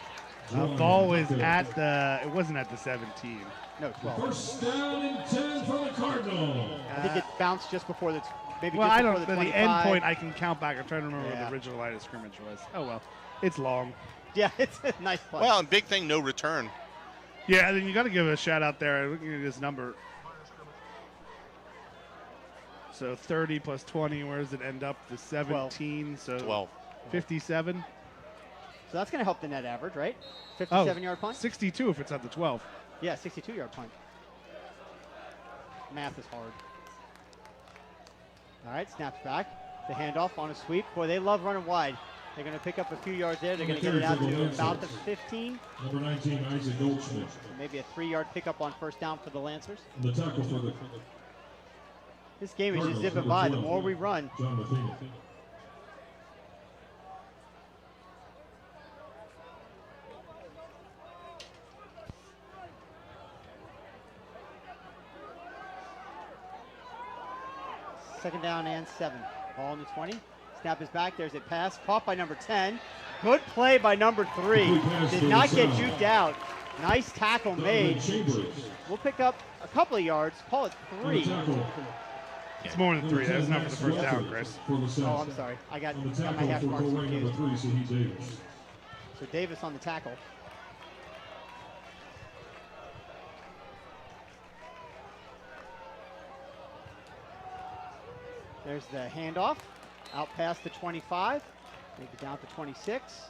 The ball was at the, it wasn't at the 17. No, 12. First down and 10 for the Cardinals. I think it bounced just before the, maybe well, just I before don't, the 25. the end point I can count back. I'm trying to remember what the original line of scrimmage was. Oh, well, it's long. Yeah, it's a nice play. Well, and big thing, no return. Yeah, and then you got to give a shout out there. Looking at this number. So 30 plus 20, where does it end up? The 17, 12. So 12. 57. So that's going to help the net average, right? 57-yard punt? 62 if it's at the 12. Yeah, 62-yard punt. Math is hard. All right, snaps back. The handoff on a sweep. Boy, they love running wide. They're going to pick up a few yards there. They're going to get it out to about the 15. Number 19, Isaac Goldschmidt. Maybe a 3-yard pickup on first down for the Lancers. The tackle for the This game is just zipping by. The more we run. John Matheny. Second down and 7. Ball in the 20. Snap is back. There's a pass. Caught by number 10. Good play by number 3. Did not get juked out. Nice tackle made. We'll pick up a couple of yards. Call it 3. It's more than 3. That was not for the first down, Chris. Oh, I'm sorry. I got my hash marks confused. So Davis on the tackle. There's the handoff. Out past the 25. Maybe down to 26.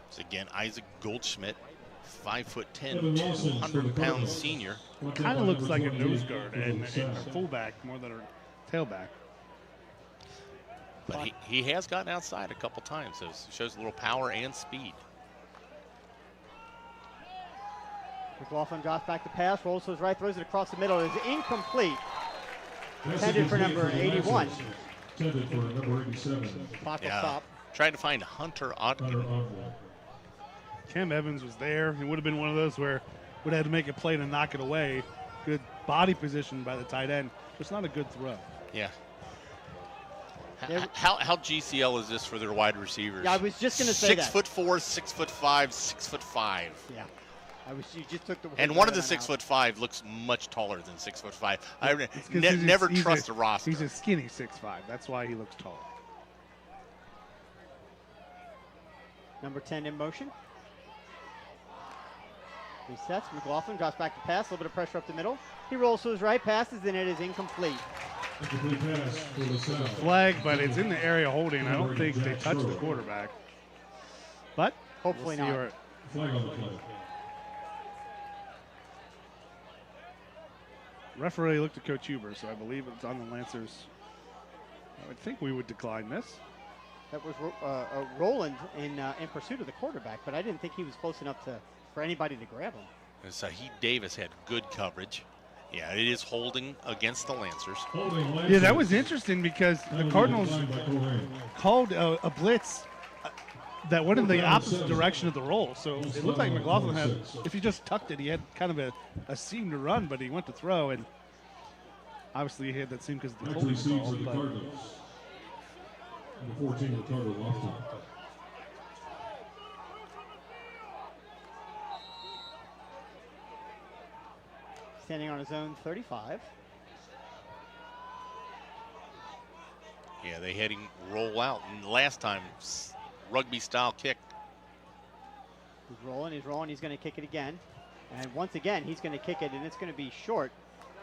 So again, Isaac Goldschmidt, 5'10", 200-pound senior. Kind of looks like a nose guard and a fullback more than a tailback. But he has gotten outside a couple times, so it shows a little power and speed. McLaughlin drops back the pass, rolls to his right, throws it across the middle. It is incomplete. Intended for number 81. Intended for number 87. Clock will stop. Trying to find Hunter Otkin. Cam Evans was there. It would have been one of those where would have had to make a play to knock it away. Good body position by the tight end. It's not a good throw. Yeah. How GCL is this for their wide receivers? Yeah, I was just going to say that. 6'4", 6'5", 6'5". Yeah. You just took the and one of the 6'5" looks much taller than 6'5". I never trust a roster. He's a skinny 6'5". That's why he looks tall. Number 10 in motion. Resets. McLaughlin drops back to pass. A little bit of pressure up the middle. He rolls to his right, passes, and it is incomplete. Flag, but it's in the area holding. I don't think they touched the quarterback. But hopefully not. Flag on the play. Referee looked at Coach Huber, so I believe it's on the Lancers. I would think we would decline this. That was Roland in pursuit of the quarterback, but I didn't think he was close enough for anybody to grab him. And Saheed Davis had good coverage. Yeah, it is holding against the Lancers. Yeah, that was interesting because the Cardinals called a blitz that went in the opposite direction of the roll. So it looked like McLaughlin had, if he just tucked it, he had kind of a seam to run, but he went to throw, and obviously he had that seam because of the holding call. The Cardinals. The 14 recovered Lofton. Standing on his own 35. Yeah, they had him roll out, and last time, rugby-style kick. He's rolling, he's going to kick it again. And once again, he's going to kick it, and it's going to be short.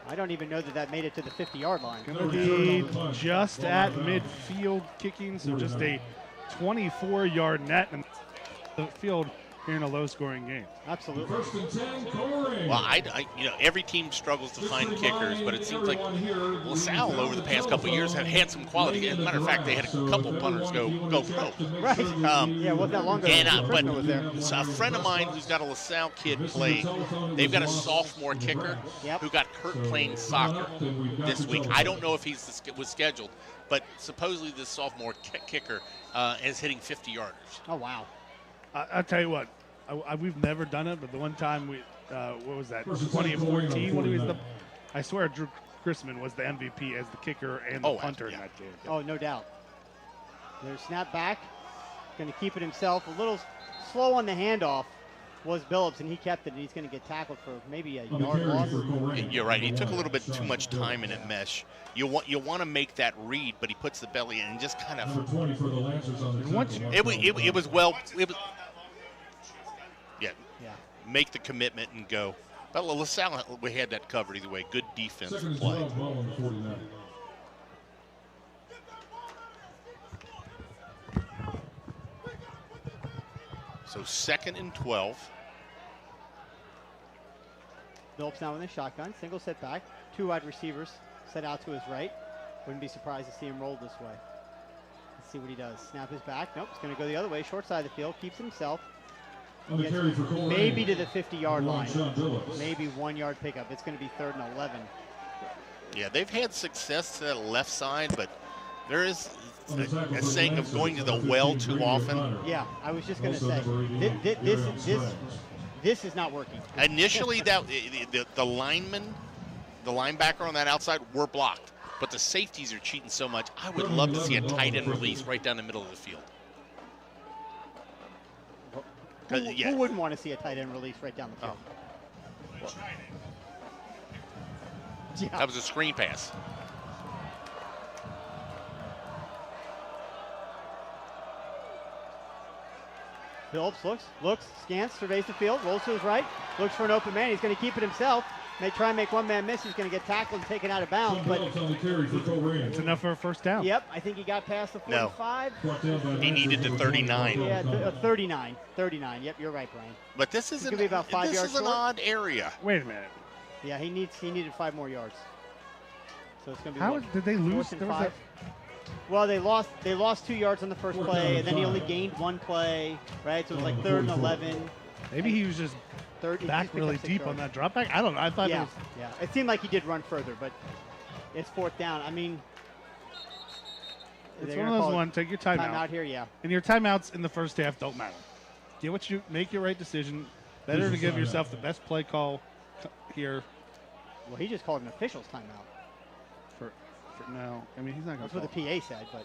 I don't even know that made it to the 50-yard line. Going to be just at midfield kicking, so just a 24-yard net in the field here in a low-scoring game. Absolutely. First and 10, Colerain. Well, every team struggles to find kickers, but it seems like LaSalle over the past couple of years have had some quality. As a matter of fact, they had a couple punters go pro. Right. Yeah, it wasn't that long ago. And, but a friend of mine who's got a LaSalle kid play, they've got a sophomore kicker who got hurt playing soccer this week. I don't know if he was scheduled, but supposedly this sophomore kicker is hitting 50-yarders. Oh, wow. I'll tell you what, we've never done it, but the one time what was that, 2014 when he was I swear Drew Chrisman was the MVP as the kicker and the punter in that game. Oh, no doubt. There's snap back, going to keep it himself. A little slow on the handoff was Billups, and he kept it, and he's going to get tackled for maybe a yard loss. You're right. He took a little bit too much time in that mesh. You want to make that read, but he puts the belly in and just kind of. It was well. Yeah. Make the commitment and go. But LaSalle, we had that covered either way. Good defensive play. So 2nd and 12. Billups now in the shotgun. Single set back. 2 wide receivers set out to his right. Wouldn't be surprised to see him roll this way. Let's see what he does. Snap is back. Nope, he's going to go the other way. Short side of the field. Keeps himself. Maybe to the 50-yard line. Maybe 1 yard pickup. It's going to be 3rd and 11. Yeah, they've had success to that left side, but there is a saying of going to the well too often. Yeah, I was just going to say, this is not working. Initially, the lineman the linebacker on that outside were blocked. But the safeties are cheating so much. I would love to see a tight end release right down the middle of the field. Who wouldn't want to see a tight end release right down the field? Yeah. That was a screen pass. Phillips looks, scans, surveys the field, rolls to his right, looks for an open man. He's going to keep it himself. May try and make one man miss. He's going to get tackled and taken out of bounds. But it's enough for a first down. Yep, I think he got past the 45. No. He needed the 39. Yeah, 39. 39. Yep, you're right, Brian. But this is be about 5 yards an short. odd area. Wait a minute. Yeah, he needed 5 more yards. So it's going to be. How did they lose? 4th and 5. Well, they lost 2 yards on the first play, and then he only gained 1 play, right? So it was like 3rd and 11. Maybe he was just back really deep on that drop back. I don't know. I thought it was. Yeah, it seemed like he did run further, but it's 4th down. I mean, it's one of those ones. Take your timeout. Timeout here, yeah. And your timeouts in the first half don't matter. Make your right decision. Better to give yourself the best play call here. Well, he just called an official's timeout. No, I mean, he's not going to. That's what the PA said, but.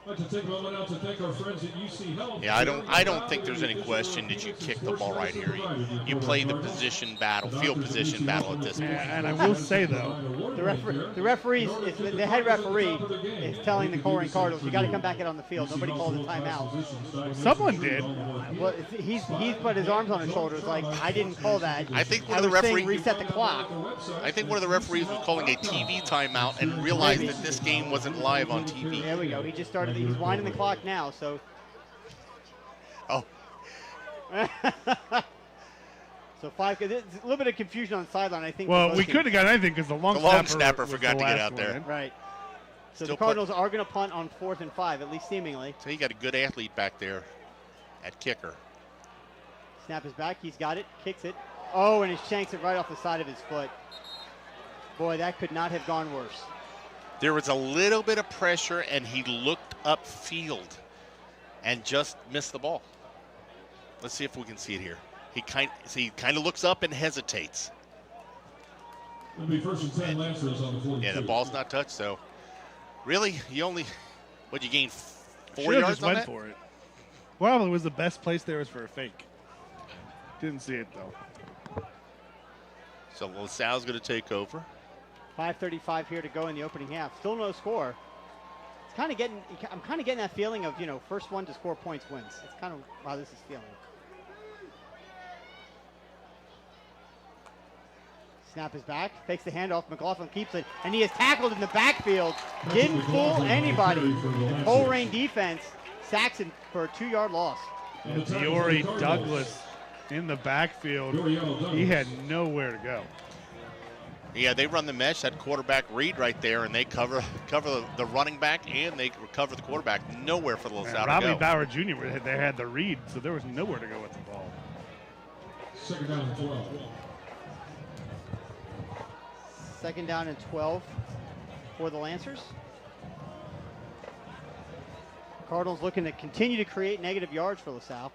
I'd like to take a moment now to thank our friends at UC Health. Yeah, I don't think there's any question that you kick the ball right here. You play the position battle, field position battle at this point. And I will say, though, the referees, the head referee is telling the Colerain Cardinals, you got to come back out on the field. Nobody called a timeout. Someone did. Well, he's put his arms on his shoulders like, I didn't call that. I think one of the referees reset the clock. I think one of the referees was calling a TV timeout and realized that this game wasn't live on TV. There we go. He just started. He's winding the clock now. So. Oh. So 5. There's a little bit of confusion on the sideline, I think. Well, we couldn't have got anything because the long snapper forgot to get out there. Right. So the Cardinals are going to punt on 4th and 5, at least seemingly. So you got a good athlete back there at kicker. Snap is back. He's got it. Kicks it. Oh, and he shanks it right off the side of his foot. Boy, that could not have gone worse. There was a little bit of pressure, and he looked upfield and just missed the ball. Let's see if we can see it here. He kind of looks up and hesitates. It'll be 1st and 10 Lancers on the 42. Yeah, the ball's not touched, so really, you gained 4 yards yards just on went that? for it. Well, it was the best place there was for a fake. Didn't see it, though. So LaSalle's going to take over. 5:35 here to go in the opening half. Still no score. I'm kind of getting that feeling of, first one to score points wins. It's kind of how this is feeling. Snap is back, fakes the handoff, McLaughlin keeps it, and he is tackled in the backfield. Didn't fool anybody. The Colerain defense sacks him for a 2-yard loss. Diori Douglas in the backfield. He had nowhere to go. Yeah, they run the mesh, that quarterback read right there, and they cover the running back, and they cover the quarterback. Nowhere for the LaSalle to go. Robbie Bauer Jr., they had the read, so there was nowhere to go with the ball. 2nd down and 12. 2nd down and 12 for the Lancers. Cardinals looking to continue to create negative yards for LaSalle.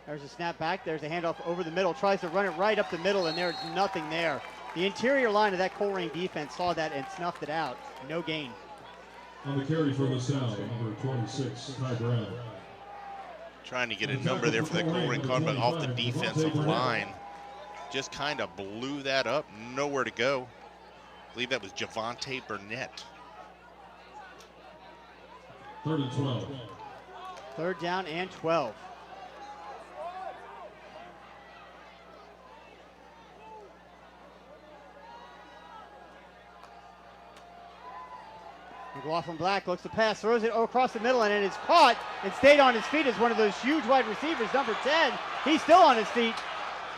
There's a snap back. There's a handoff over the middle. Tries to run it right up the middle, and there's nothing there. The interior line of that Colerain defense saw that and snuffed it out. No gain. On the carry for LaSalle, number 26, Ty Brown. Trying to get a number there for the Colerain Cardinals off the defensive line. Just kind of blew that up. Nowhere to go. I believe that was Javante Burnett. 3rd and 12. 3rd down and 12. McLaughlin Black looks to pass, throws it across the middle, and it's caught and stayed on his feet as one of those huge wide receivers, number 10. He's still on his feet.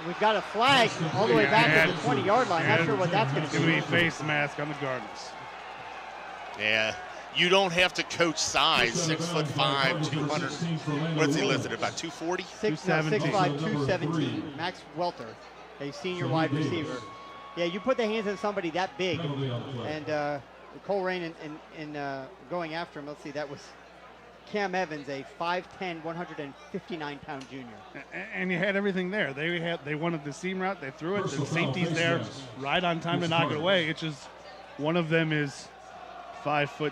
We've got a flag all the way back to the 20-yard line. Not sure what that's going to be. It's going to be face mask on the Cardinals. Yeah, you don't have to coach size. 6'5", 200. What's he listed at, about 240? 6'5", 217. Max Welter, a senior wide receiver. Yeah, you put the hands on somebody that big, and Colerain in going after him. Let's see, that was Cam Evans, a 5'10", 159-pound junior. And you had everything there. They wanted the seam route. They threw it. The safety's there right on time to knock it away. It's just one of them is 5'10",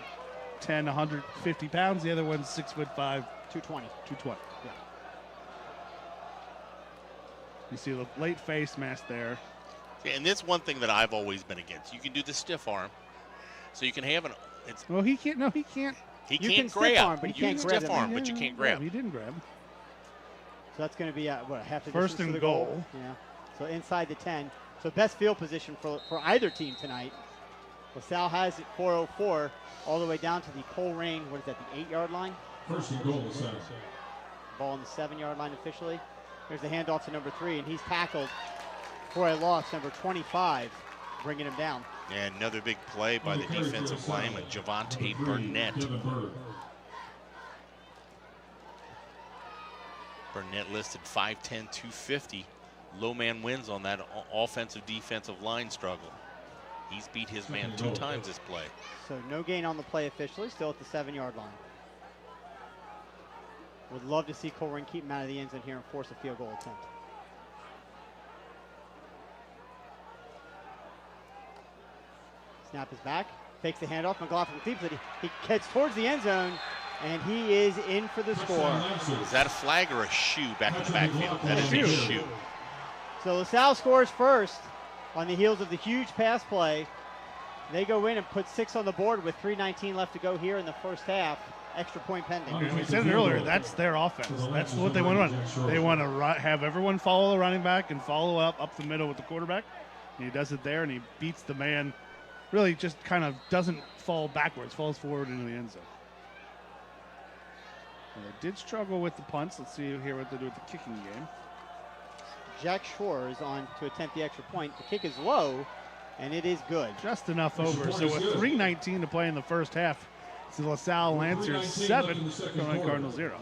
150 pounds. The other one's 6'5", 220. 220. Yeah. You see the late face mask there. Yeah, and that's one thing that I've always been against. You can do the stiff arm, so you can have an. Well, he can't. No, he can't. He You can't can grab. stiff arm, but you can't grab stiff him. arm, but you can't grab. He didn't grab. So that's going to be half the First distance to and the goal. Yeah. So inside the 10. So best field position for either team tonight. LaSalle has it 4:04 all the way down to the Colerain. What is that? The 8-yard line. First and goal, LaSalle. Ball on the 7-yard line officially. There's the handoff to number 3, and he's tackled for a loss. Number 25, bringing him down. And another big play by the defensive lineman, Javante Burnett. Burnett listed 5'10", 250. Low man wins on that offensive-defensive line struggle. He's beat his man 2 times this play. So no gain on the play officially, still at the 7-yard line. Would love to see Colerain keep him out of the end zone here and force a field goal attempt. Snap is back, fakes the handoff. McLaughlin keeps it. He gets towards the end zone, and he is in for the score. Is that a flag or a shoe back in the backfield? That is a shoe. So LaSalle scores first on the heels of the huge pass play. They go in and put 6 on the board with 3:19 left to go here in the first half. Extra point pending. We said it earlier, that's their offense. That's what they want to run. They want to have everyone follow the running back and follow up the middle with the quarterback. And he does it there, and he beats the man. Really just kind of doesn't fall backwards, falls forward into the end zone. And they did struggle with the punts. Let's see here what they do with the kicking game. Jack Shore is on to attempt the extra point. The kick is low, and it is good. Just enough over. So with 3:19 to play in the first half, it's LaSalle Lancers 7, Cardinals 0.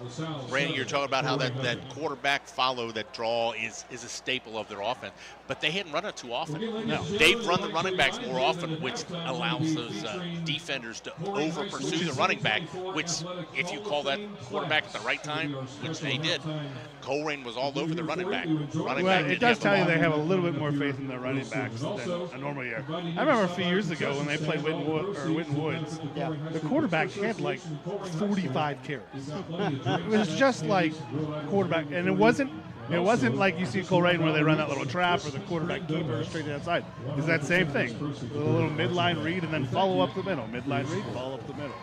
Randy, you're talking about how that quarterback follow, that draw is a staple of their offense, but they hadn't run it too often. No. They've run the running backs more often, which allows those defenders to over-pursue the running back, which if you call that quarterback at the right time, which they did, Colerain was all over the running back. Well, it does tell you they have a little bit more faith in their running backs than a normal year. I remember a few years ago when they played Winton Woods, the quarterback had like 45 carries. It was just like quarterback, and it wasn't like you see Colerain where they run that little trap or the quarterback keeper straight to the outside. It's that same thing. A little midline read and then follow up the middle. Midline read, follow up the middle.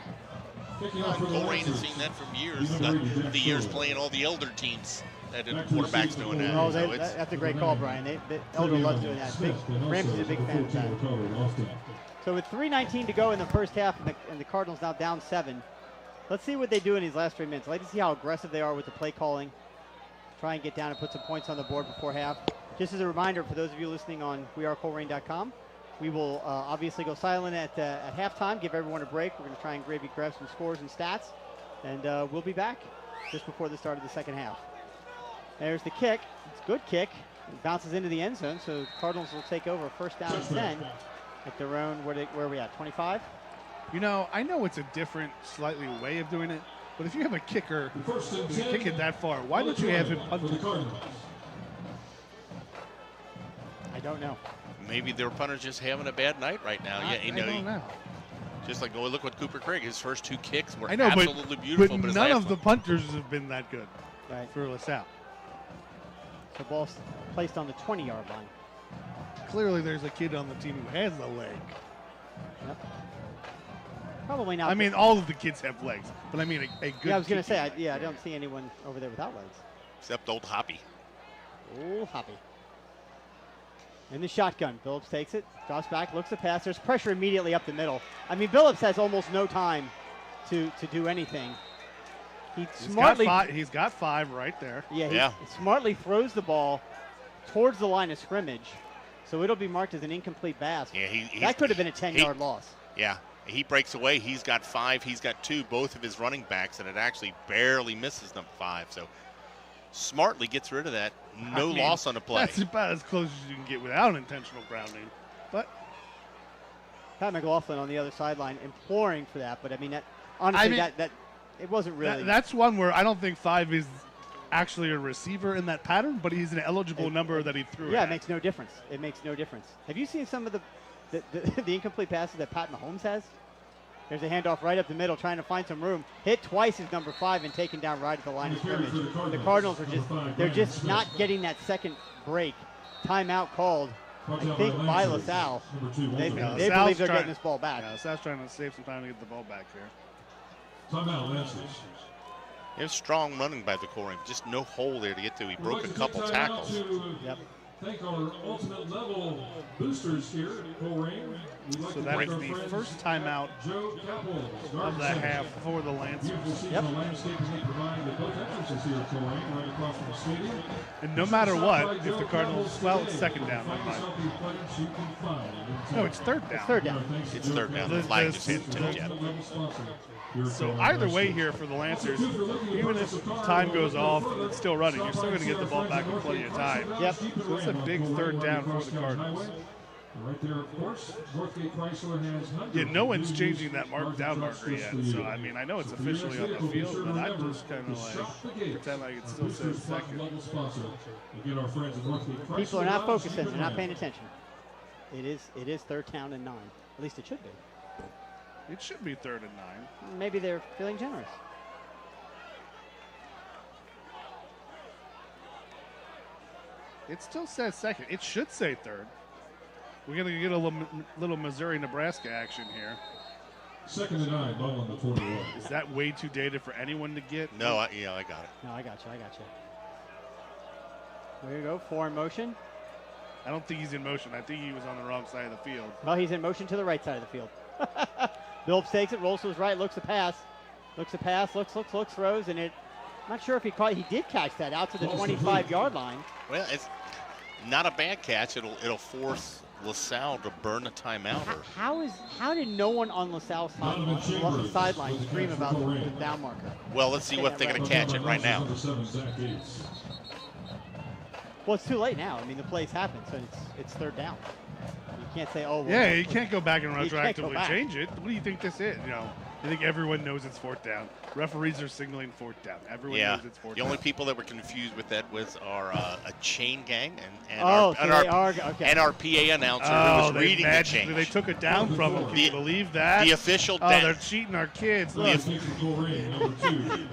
Colerain has seen that from years. The years playing all the elder teams. That the quarterback's doing that. Oh, that's a great call, Brian. The Elder loves doing that. Ramsey's a big fan of that. So with 3:19 to go in the first half, and the Cardinals now down 7. Let's see what they do in these last 3 minutes. I'd like to see how aggressive they are with the play calling. Try and get down and put some points on the board before half. Just as a reminder for those of you listening on wearecolerain.com, we will obviously go silent at halftime, give everyone a break. We're going to try and grab some scores and stats, and we'll be back just before the start of the second half. There's the kick. It's a good kick. It bounces into the end zone, so Cardinals will take over first down and 10 at their own, where are we at, 25? You know, I know it's a different, slightly way of doing it, but if you have a kicker who can kick it that far, why don't you have him punt it? I don't know. Maybe their punter's just having a bad night right now. I don't know. Just like, oh, look what Cooper Craig, his first 2 kicks were I know, absolutely beautiful. But none of the punters have been that good for LaSalle. So ball placed on the 20-yard line. Clearly there's a kid on the team who has a leg. Yep. Probably not. I mean, all of the kids have legs, but I mean a good. Yeah, I was going to say, I don't see anyone over there without legs. Except old Hoppy. Old Hoppy. In the shotgun, Billups takes it, drops back, looks to pass. There's pressure immediately up the middle. I mean, Billups has almost no time to do anything. He's got 5 right there. Yeah, he smartly throws the ball towards the line of scrimmage, so it'll be marked as an incomplete pass. Yeah, that could have been a 10-yard loss. Yeah, he breaks away. He's got 5. He's got 2, both of his running backs, and it actually barely misses them 5. So smartly gets rid of that. No loss on the play. That's about as close as you can get without intentional grounding. But Pat McLaughlin on the other sideline imploring for that, but I mean, honestly, that It wasn't really. That's one where I don't think 5 is actually a receiver in that pattern, but he's an eligible number that he threw. Yeah, it makes no difference. It makes no difference. Have you seen some of the incomplete passes that Pat Mahomes has? There's a handoff right up the middle, trying to find some room. Hit twice is number 5 and taken down right at the line of scrimmage. The Cardinals are just not getting that second break. Timeout called, I think, by LaSalle. They believe they're getting this ball back. Yeah, LaSalle's trying to save some time to get the ball back here. Timeout, Lancers. It was strong running by the Colerain. Just no hole there to get to. He broke a couple tackles. Yep. Thank our ultimate level boosters here at Colerain. So that is the first timeout of the half for the Lancers. Yep. And no matter what, if the Cardinals, well, it's second down. No, it's third down. It's third down. It's third down. The flag just hadn't tipped yet. So either way here for the Lancers, even if time goes off and it's still running, you're still going to get the ball back with plenty of time. Yep. So it's a big third down for the Cardinals. Right there, of course, Northgate Chrysler has hundreds. Yeah, no one's changing that down marker yet. So, I mean, I know it's officially on the field, but I'm just kind of like, pretend like it still says second. People are not focusing. They're not paying attention. It is third down and 9. At least it should be. It should be third and 9. Maybe they're feeling generous. It still says second. It should say third. We're going to get a little Missouri-Nebraska action here. Second and 9, ball on the 41. Is that way too dated for anyone to get? No, I got it. No, I got you. There you go. 4 in motion. I don't think he's in motion. I think he was on the wrong side of the field. Well, he's in motion to the right side of the field. Billups takes it, rolls to his right, looks a pass, looks, throws, and it. I'm not sure if he caught. He did catch that out to the 25-yard line. Well, it's not a bad catch. It'll force LaSalle to burn a timeout. How did no one on LaSalle's sideline scream about the down marker? Well, let's see what they're going to catch it right now. Well, it's too late now. I mean, the play's happened, so it's third down. You can't say, oh, well, yeah, you can't go back and retroactively back. change it. What do you think this is? I think everyone knows it's fourth down. Referees are signaling fourth down. Everyone knows it's fourth down. The only people that were confused with that was our a chain gang and our PA announcer who was reading the change. They took it down from him. Can you believe that? The official down. Oh, they're cheating our kids. The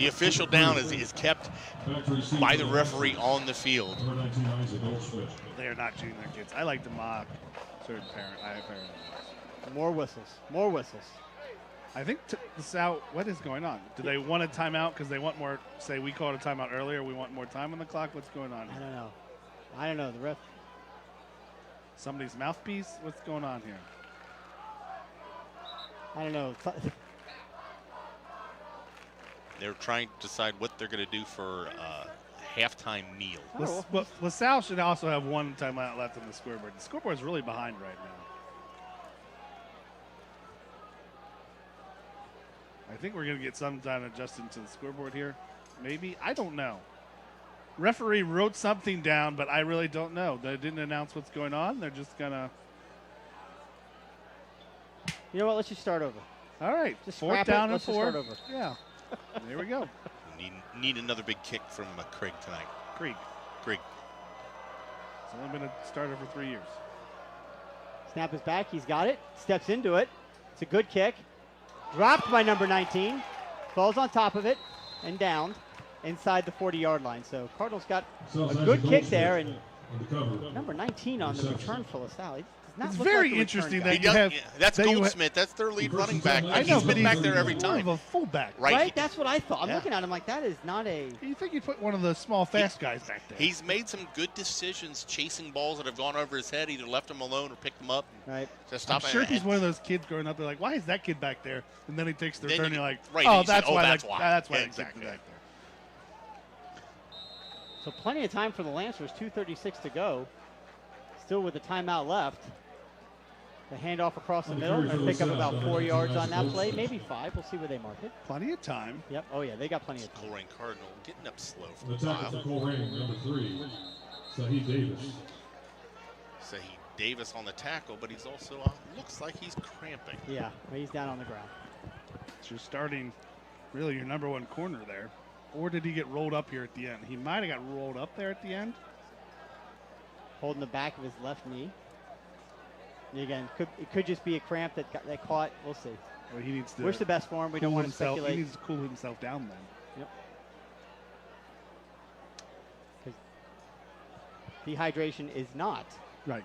official down is kept by the referee on the field. They are not cheating their kids. I like to mock certain parent. I have parents. More whistles. I think the South, what is going on? Do they want a timeout because they want more, say we called a timeout earlier, we want more time on the clock? What's going on here? I don't know. The ref. Somebody's mouthpiece? What's going on here? I don't know. They're trying to decide what they're going to do for halftime meal. But LaSalle should also have one timeout left on the scoreboard. The scoreboard is really behind right now. I think we're going to get some time adjusting to the scoreboard here. Maybe. I don't know. Referee wrote something down, but I really don't know. They didn't announce what's going on. They're just going to. You know what? Let's just start over. All right. Just fourth down and 4. Start over. Yeah. There we go. Need another big kick from Craig tonight. Krieg. It's only been a starter for 3 years. Snap is back. He's got it. Steps into it. It's a good kick. Dropped by number 19. Falls on top of it and downed inside the 40-yard line. So Cardinals got a good kick there, and number 19 on the return for LaSalle. It's very interesting that you have. That's Goldsmith. That's their lead running back. I know, he's been back there every time. More of a fullback, right? That's what I thought. I'm looking at him like that is not a. You think you'd put one of the small, fast guys back there? He's made some good decisions chasing balls that have gone over his head. Either left him alone or picked them up. Right. Just stop. I'm sure he's one of those kids growing up. They're like, "Why is that kid back there?" And then he takes their turn. And you're like, right, "Oh, that's why. That's why exactly back there." So plenty of time for the Lancers. 2:36 to go. Still with the timeout left. The handoff across the middle. They'll pick up about 4 yards on that play, maybe 5. We'll see where they mark it. Plenty of time. Yep. Oh, yeah, they got plenty of time. Colerain Cardinal getting up slow for the a while. tackle for Colerain, number 3, Saheed Davis. Saheed Davis on the tackle, but he's also looks like he's cramping. Yeah, he's down on the ground. It's your starting really your number one corner there. Or did he get rolled up here at the end? He might have got rolled up there at the end. Holding the back of his left knee. And again, it could just be a cramp that caught. We'll see. Well, he needs to wish the best for him. We don't want to speculate. He needs to cool himself down then. Yep. Dehydration is not. Right.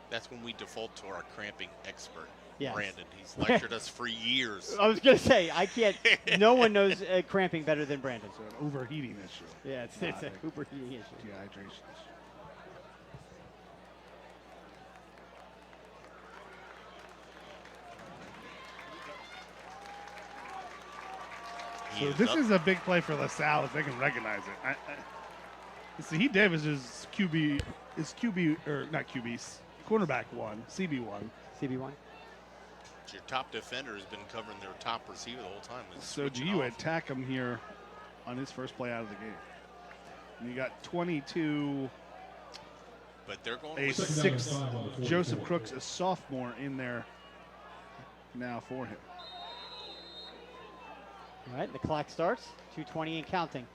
That's when we default to our cramping expert, Yes. Brandon. He's lectured us for years. I was going to say, I can't. No one knows cramping better than Brandon. So an overheating issue. Yeah, it's an overheating issue. Dehydration issue. So this is a big play for LaSalle if they can recognize it. See, Davis' QB, or not QB, cornerback one, CB1. CB1. Your top defender has been covering their top receiver the whole time. So do you attack him here on his first play out of the game? And you got 22. But they're going a sixth. Joseph Crooks, a sophomore, in there now for him. All right, the clock starts. 2:20 and counting.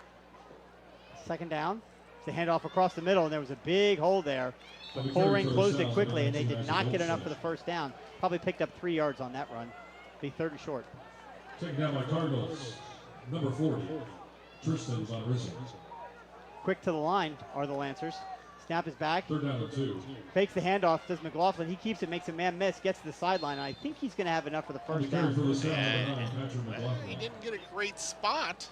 Second down. The handoff across the middle, and there was a big hole there. But Colerain closed it quickly, and they did not get enough for the first down. Probably picked up 3 yards on that run. Be third and short. Taken down by Cardinals, number 40, Tristan Von Rissen. Quick to the line are the Lancers. Snap is back. Third down and 2. Fakes the handoff, does McLaughlin. He keeps it, makes a man miss, gets to the sideline. I think he's going to have enough for the first down. He didn't get a great spot.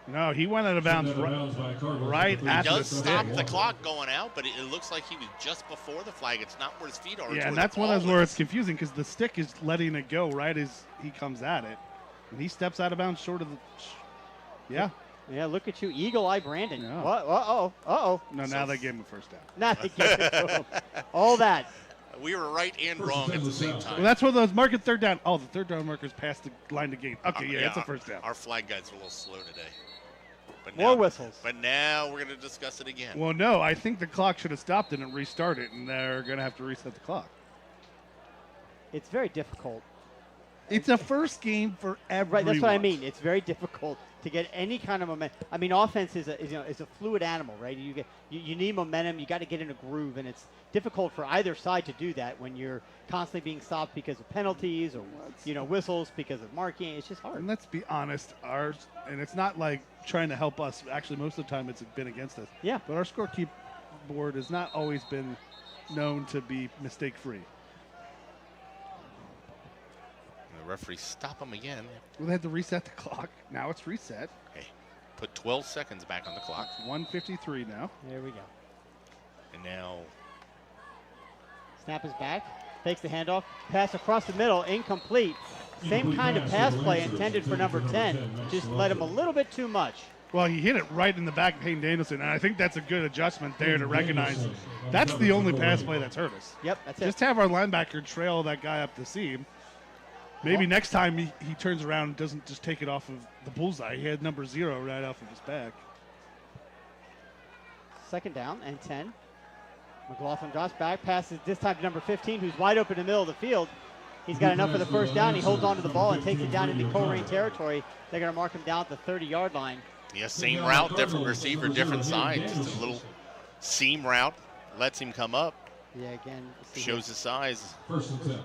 No, he went out of bounds right at the does stop the clock going out, but it looks like he was just before the flag. It's not where his feet are. Yeah, and that's one of those where it's confusing because the stick is letting it go right as he comes at it. And he steps out of bounds short of the... Yeah. Yeah, look at you. Eagle eye Brandon. Yeah. What? Uh-oh. Uh-oh. No, now they gave him a first down. Now they gave it to him. All that. We were right and wrong at the same time. Well, that's one of those market third down. Oh, the third down markers past the line to gain. Okay, yeah, it's a first down. Our flag guys are a little slow today. But More whistles. But now we're going to discuss it again. Well, no, I think the clock should have stopped and restart it, and they're going to have to reset the clock. It's very difficult. It's a first game for everyone. Right, that's what I mean. It's very difficult to get any kind of momentum. I mean, offense is a fluid animal, right? You need momentum. You got to get in a groove, and it's difficult for either side to do that when you're constantly being stopped because of penalties or whistles because of marking. It's just hard. And let's be honest, and it's not like trying to help us. Actually, most of the time it's been against us. Yeah. But our scorekeep board has not always been known to be mistake-free. The referees stop him again. Well, they had to reset the clock. Now it's reset. Okay. Put 12 seconds back on the clock. It's 1:53 now. There we go. And now... Snap is back. Takes the handoff. Pass across the middle. Incomplete. Same kind of pass play intended for number 10. Just let him a little bit too much. Well, he hit it right in the back of Payne Danielson, and I think that's a good adjustment there to recognize that's the only pass play that's hurt us. Yep, that's it. Just have our linebacker trail that guy up the seam. Maybe next time he turns around and doesn't just take it off of the bullseye. He had number 0 right off of his back. Second down and 10. McLaughlin drops back, passes this time to number 15, who's wide open in the middle of the field. He's got enough for the first down. He holds on to the ball and takes it down into Colerain territory. They're going to mark him down at the 30-yard line. Yeah, same route, different receiver, different side. Just a little seam route. Lets him come up. Yeah, again. Shows his size. First and 10.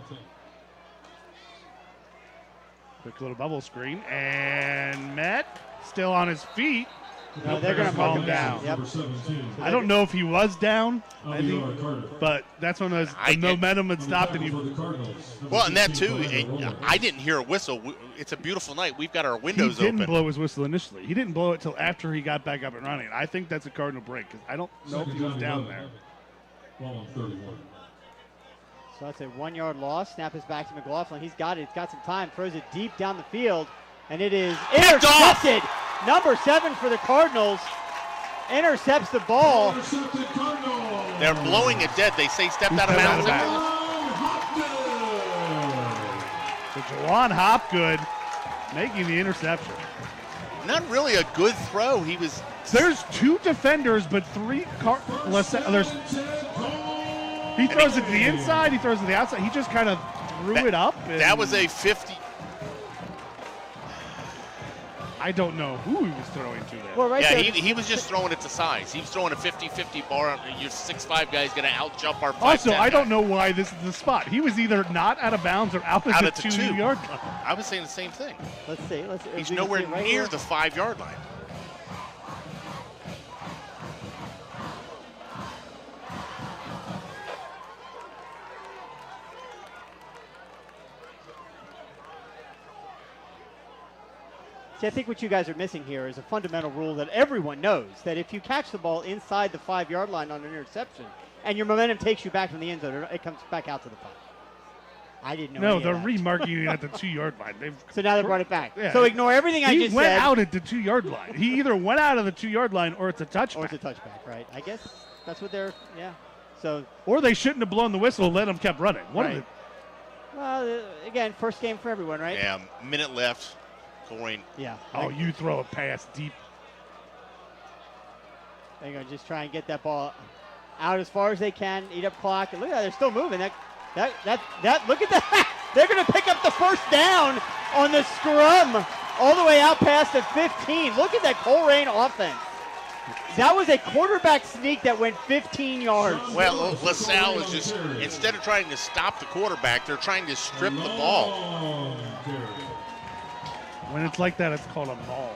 Quick little bubble screen, and Matt still on his feet. No, they're going to mark him down. Yep. I don't know if he was down, but that's when the momentum had stopped. Well, and that too, I didn't hear a whistle. It's a beautiful night. We've got our windows open. He didn't blow his whistle initially. He didn't blow it till after he got back up and running. I think that's a Cardinal break because I don't know if he was down there. So that's a 1-yard loss. Snap is back to McLaughlin. He's got it. He's got some time. Throws it deep down the field, and it is intercepted. Number 7 for the Cardinals intercepts the ball. They're blowing it dead. They say stepped out of bounds. So Jawan Hopgood making the interception. Not really a good throw. There's 2 defenders, but 3 He throws it to the inside. He throws it to the outside. He just kind of threw it up. That was a 50. I don't know who he was throwing to there. Well, right Yeah, there. he was just throwing it to size. He was throwing a 50-50 bar. Your 6'5" guy's going to out-jump our 5'10" Also, I don't guy. know why this is the spot. He was either not out of bounds or out Out at at the the 2 2. yard line. I was saying the same thing. Let's see. He's we can nowhere see it right near here. the 5-yard line. See, I think what you guys are missing here is a fundamental rule that everyone knows, that if you catch the ball inside the 5-yard line on an interception and your momentum takes you back from the end zone, it comes back out to the 5. I didn't know. No, any they're of that. remarking it at the 2 yard line. So now they brought it back. Yeah. So ignore everything I He just went said. out at the 2 yard line. He either went out of the 2 yard line or it's a touchback. Or it's a touchback, right? I guess that's what they're, yeah. So, Or they shouldn't have blown the whistle and let him kept running. One of Right. the, well, again, first game for everyone, right? Yeah, minute left. Colerain. Yeah. oh, you throw a pass deep. They're going to just try and get that ball out as far as they can, eat up clock. And look at that, they're still moving. Look at that. They're going to pick up the first down on the scrum all the way out past the 15. Look at that Colerain offense. That was a quarterback sneak that went 15 yards. Well, LaSalle is just, instead of trying to stop the quarterback, they're trying to strip the ball. When it's like that, it's called a maul.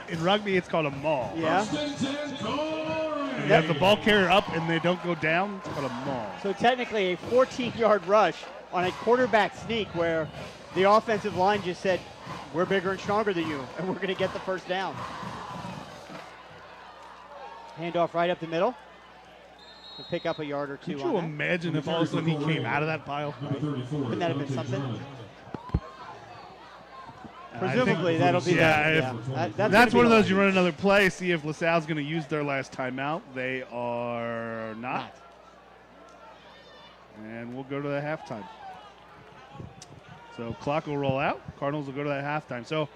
In rugby, it's called a maul. Yeah. You have the ball carrier up and they don't go down, it's called a maul. So technically a 14-yard rush on a quarterback sneak where the offensive line just said, we're bigger and stronger than you, and we're going to get the first down. Handoff right up the middle. And pick up a yard or two Could on you that. imagine if all of a sudden he came out of that pile? Wouldn't that have been something? And I Presumably think- that'll be yeah, that. if- Yeah. That's gonna one of be those you run another play, see if LaSalle's going to use their last timeout. They are not. not. And we'll go to the halftime. So clock will roll out. Cardinals will go to that halftime. So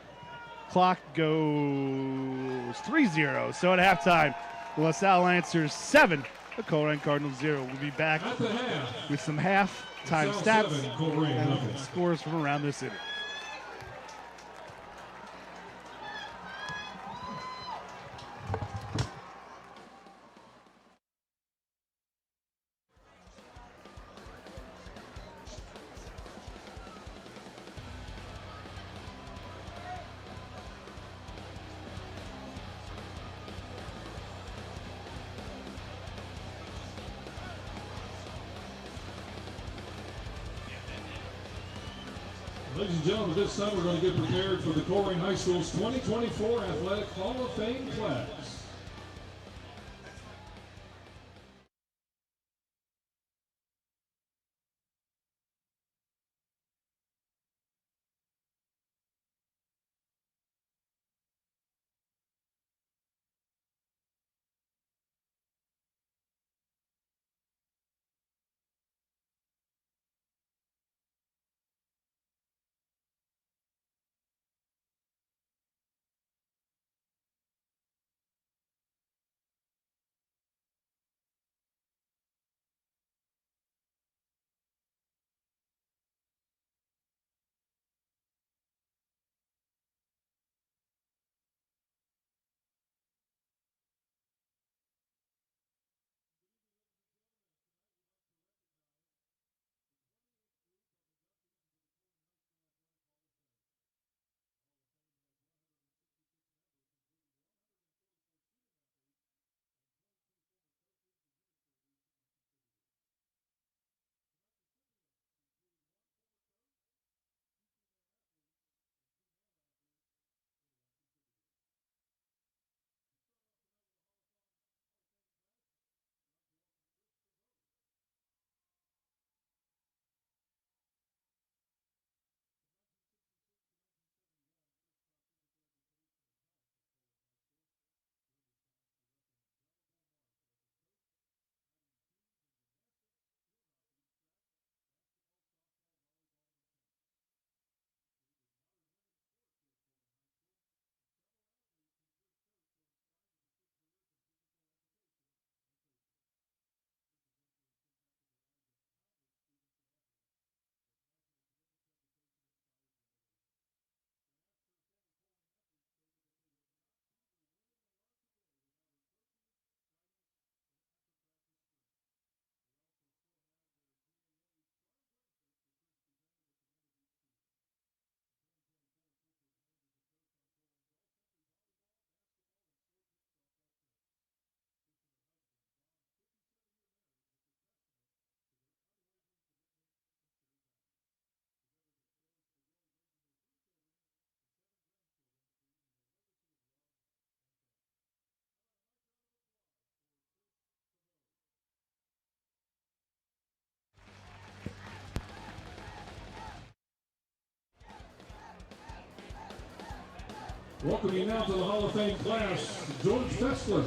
clock goes 3-0. So at halftime, LaSalle answers 7. The Colerain Cardinals 0. We'll be back At the half, with some halftime LaSalle stats 7, Colerain and nothing. scores from around the city. Ladies and gentlemen, this time we're going to get prepared for the Colerain High School's 2024 Athletic Hall of Fame class. Welcoming now to the Hall of Fame class, George Fessler.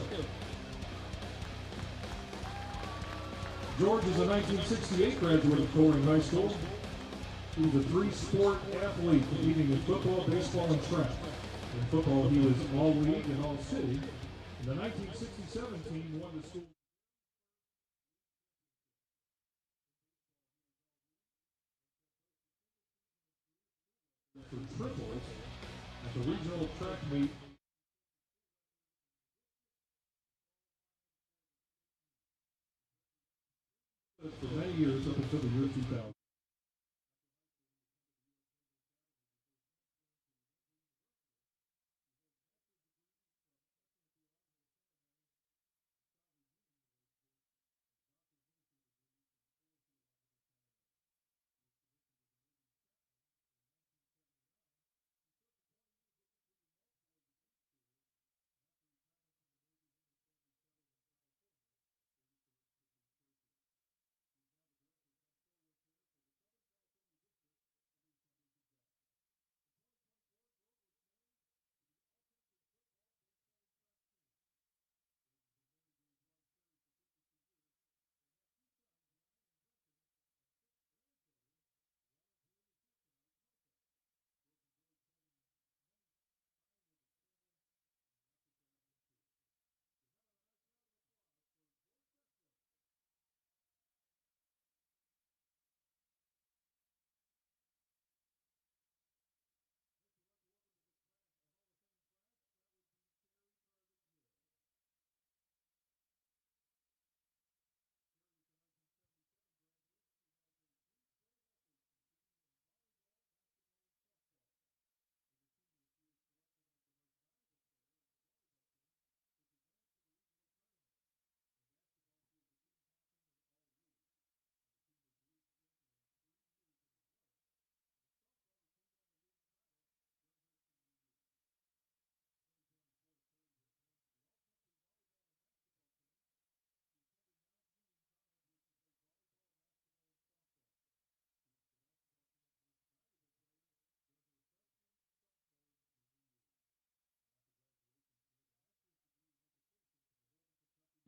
George is a 1968 graduate of Colerain High School. He was a three-sport athlete, competing in football, baseball, and track. In football, he was all-league and all-city. And the 1967 team won the school. For triples at the regional track meet. For many years up until the year 2000.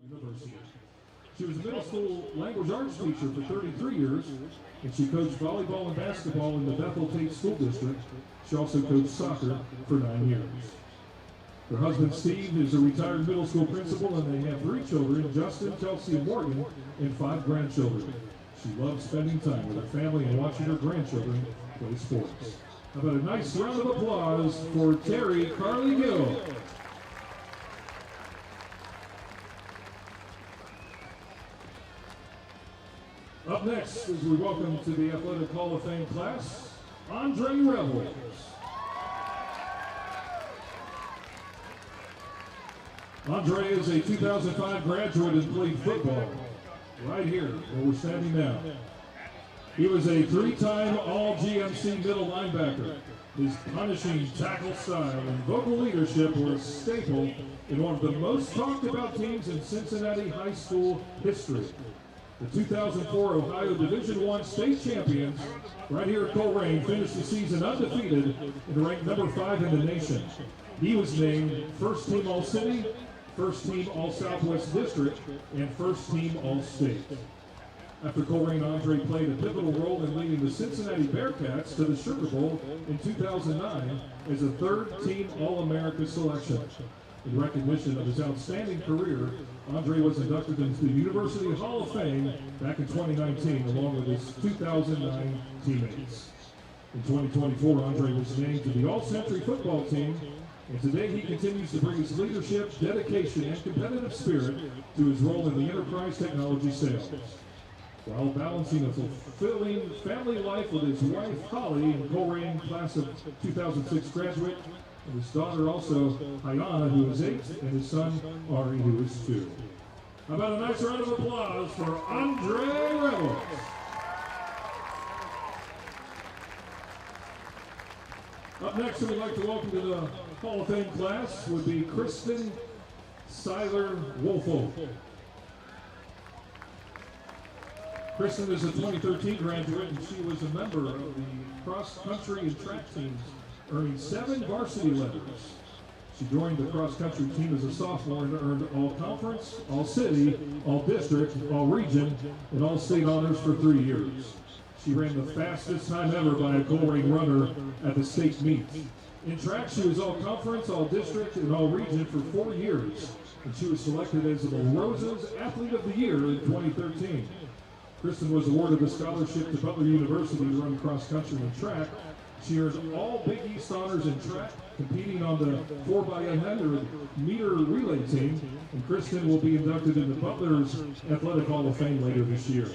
University. She was a middle school language arts teacher for 33 years, and she coached volleyball and basketball in the Bethel Tate School District. She also coached soccer for 9 years. Her husband Steve is a retired middle school principal, and they have 3 children, Justin, Kelsey, and Morgan, and 5 grandchildren. She loves spending time with her family and watching her grandchildren play sports. How about a nice round of applause for Terry Carly Gill. Up next, as we welcome to the Athletic Hall of Fame class, Andre Rebels. Andre is a 2005 graduate and played football right here where we're standing now. He was a 3-time All-GMC middle linebacker. His punishing tackle style and vocal leadership were a staple in one of the most talked about teams in Cincinnati high school history. The 2004 Ohio Division I state champions, right here at Colerain, finished the season undefeated and ranked number 5 in the nation. He was named First Team All-City, First Team All-Southwest District, and First Team All-State. After Colerain, Andre played a pivotal role in leading the Cincinnati Bearcats to the Sugar Bowl in 2009 as a third-team All-America selection. In recognition of his outstanding career, Andre was inducted into the University Hall of Fame back in 2019, along with his 2009 teammates. In 2024, Andre was named to the All-Century football team, and today he continues to bring his leadership, dedication, and competitive spirit to his role in the enterprise technology sales. While balancing a fulfilling family life with his wife, Holly, and Colerain class of 2006 graduate, and his daughter also, Hayana, who is 8, and his son, Ari, who is 2. How about a nice round of applause for Andre Rebels? Up next, we'd like to welcome to the Hall of Fame class would be Kristen Seiler Wolfo. Kristen is a 2013 graduate, and she was a member of the cross-country and track teams, earning 7 varsity letters. She joined the cross-country team as a sophomore and earned all-conference, all-city, all-district, all-region, and all-state honors for 3 years. She ran the fastest time ever by a Colerain runner at the state meet. In track, she was all-conference, all-district, and all-region for 4 years, and she was selected as the Roses Athlete of the Year in 2013. Kristen was awarded a scholarship to Butler University to run cross-country and track. She earned all Big East honors in track, competing on the 4x100 meter relay team, and Kristen will be inducted into Butler's Athletic Hall of Fame later this year.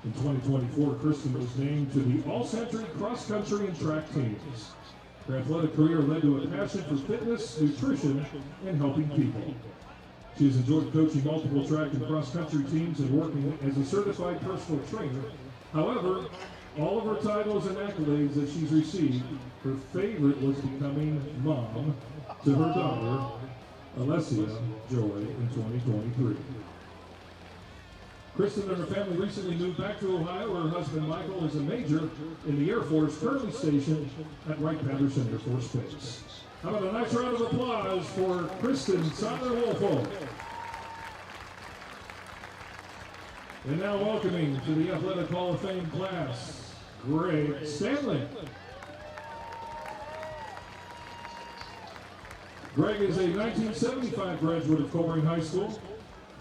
In 2024, Kristen was named to the All-Century cross-country and track teams. Her athletic career led to a passion for fitness, nutrition, and helping people. She has enjoyed coaching multiple track and cross-country teams and working as a certified personal trainer. However, all of her titles and accolades that she's received, her favorite was becoming mom to her daughter, Alessia Joy, in 2023. Kristen and her family recently moved back to Ohio, where her husband Michael is a major in the Air Force, currently stationed at Wright-Patterson Air Force Base. How about a nice round of applause for Kristen Sander-Wolfold. And now welcoming to the Athletic Hall of Fame class, Greg Stanley. Greg is a 1975 graduate of Colerain High School.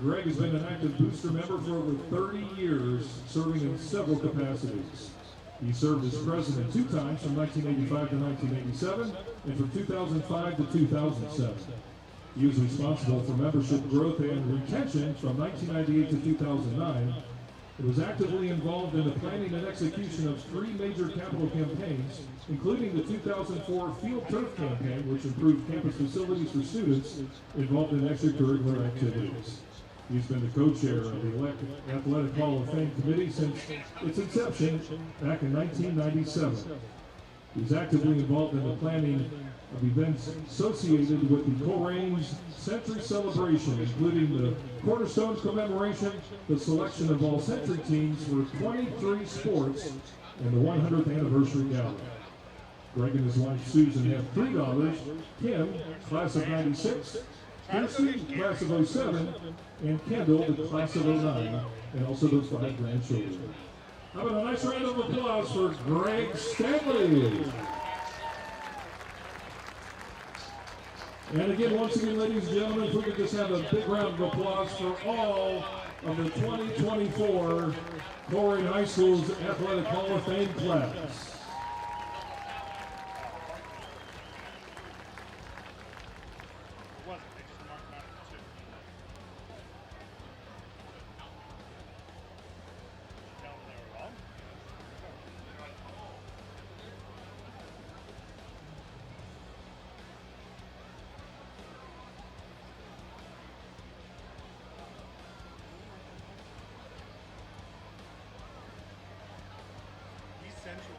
Greg has been an active booster member for over 30 years, serving in several capacities. He served as president 2 times, from 1985 to 1987, and from 2005 to 2007. He was responsible for membership growth and retention from 1998 to 2009. He was actively involved in the planning and execution of 3 major capital campaigns, including the 2004 Field Turf Campaign, which improved campus facilities for students involved in extracurricular activities. He's been the co-chair of the Athletic Hall of Fame Committee since its inception back in 1997. He's actively involved in the planning of events associated with the Colerain's Century Celebration, including the Cornerstone Commemoration, the selection of all Century teams for 23 sports, and the 100th Anniversary Gala. Greg and his wife Susan have 3 daughters, Kim, class of 96, Kirsten, class of 07, and Kendall, the class of 09, and also those 5 grandchildren. How about a nice round of applause for Greg Stanley? And again, once again, ladies and gentlemen, if we could just have a big round of applause for all of the 2024 Colerain High School's Athletic Hall of Fame class. Central.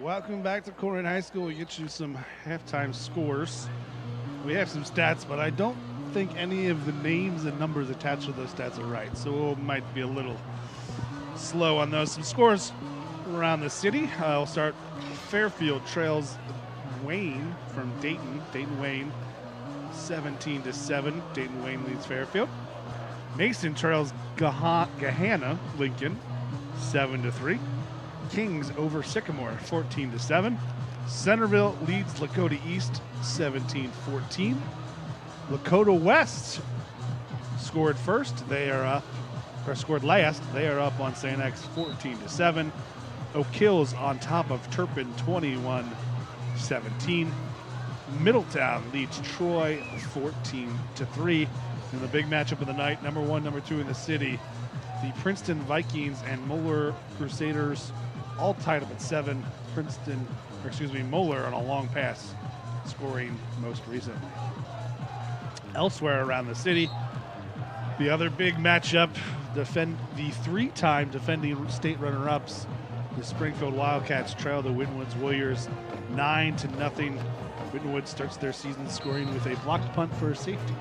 Welcome back to Colerain High School. We get you some halftime scores. We have some stats, but I don't think any of the names and numbers attached to those stats are right, so we might be a little slow on those. Some scores around the city. I'll start. Fairfield trails Wayne from Dayton. Dayton-Wayne 17-7. Dayton-Wayne leads Fairfield. Mason trails Gahanna Lincoln 7-3. Kings over Sycamore 14-7. Centerville leads Lakota East 17-14. Lakota West scored first. They are up, or scored last. They are up on St. X 14-7. Oak Hills on top of Turpin 21-17. Middletown leads Troy 14-3. In the big matchup of the night, number 1, number 2 in the city, the Princeton Vikings and Moeller Crusaders all tied up at 7. Moeller on a long pass, scoring most recently. Elsewhere around the city, the other big matchup, the 3-time defending state runner-ups, the Springfield Wildcats trail the Wittenwoods Warriors 9-0. Wittenwood starts their season scoring with a blocked punt for a safety.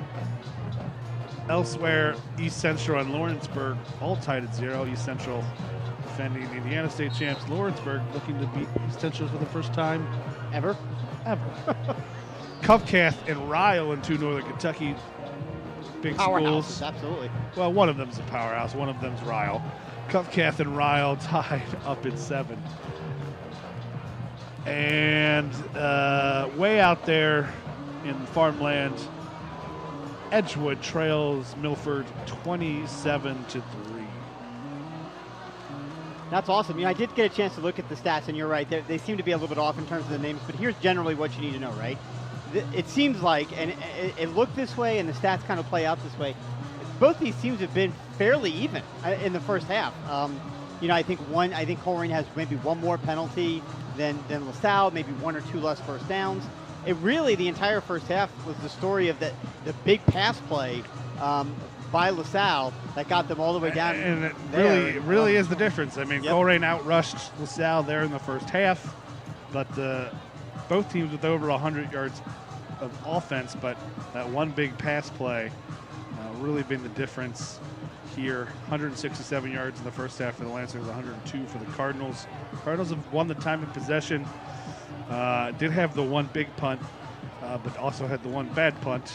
Elsewhere, East Central and Lawrenceburg all tied at 0. East Central defending Indiana State champs. Lawrenceburg looking to beat East Central for the first time Ever? Covcath and Ryle in 2 Northern Kentucky big Powerhouses, schools. absolutely. Well, one of them's a powerhouse. One of them's Ryle. Covcath and Ryle tied up at 7. And way out there in farmland, Edgewood trails Milford 27-3. That's awesome. I did get a chance to look at the stats, and you're right. They seem to be a little bit off in terms of the names, but here's generally what you need to know, right? It seems like, and it looked this way, and the stats kind of play out this way, both these teams have been fairly even in the first half. I think Colerain has maybe one more penalty than LaSalle, maybe 1 or 2 less first downs. It really, the entire first half was the story of the big pass play by LaSalle that got them all the way down. And it really is the difference. I mean, Colerain outrushed LaSalle there in the first half, but both teams with over 100 yards of offense, but that one big pass play really been the difference here. 167 yards in the first half for the Lancers, 102 for the Cardinals. Cardinals have won the time of possession. Did have the one big punt, but also had the one bad punt.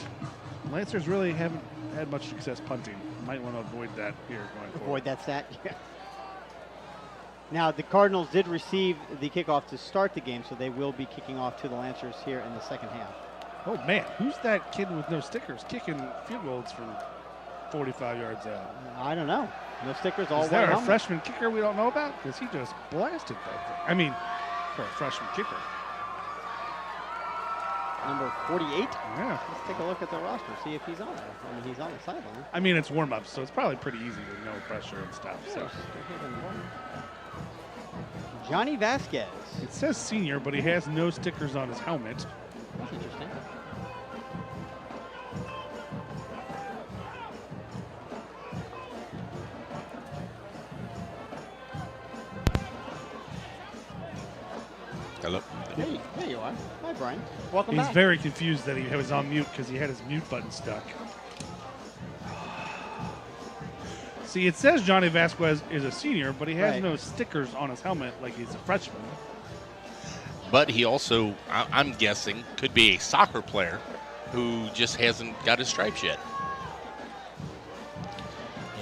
Lancers really haven't had much success punting. Might want to avoid that here going forward. Avoid that stat. Yeah. Now, the Cardinals did receive the kickoff to start the game, so they will be kicking off to the Lancers here in the second half. Oh, man. Who's that kid with no stickers kicking field goals from 45 yards out? I don't know. No stickers, all Is there white a helmet. freshman kicker we don't know about? Because he just blasted that thing. I mean, for a freshman kicker. Number 48. Yeah. Let's take a look at the roster, see if he's on there. I mean, he's on the sideline. I mean, it's warm-up, so it's probably pretty easy with no pressure and stuff. So Johnny Vasquez. it says senior, but he has no stickers on his helmet. That's interesting. Hello. Hey, there you are. Hi, Brian. Welcome He's back. very confused that he was on mute because he had his mute button stuck. See, it says Johnny Vasquez is a senior, but he has Right. no stickers on his helmet like he's a freshman. But he also, I'm guessing, could be a soccer player who just hasn't got his stripes yet.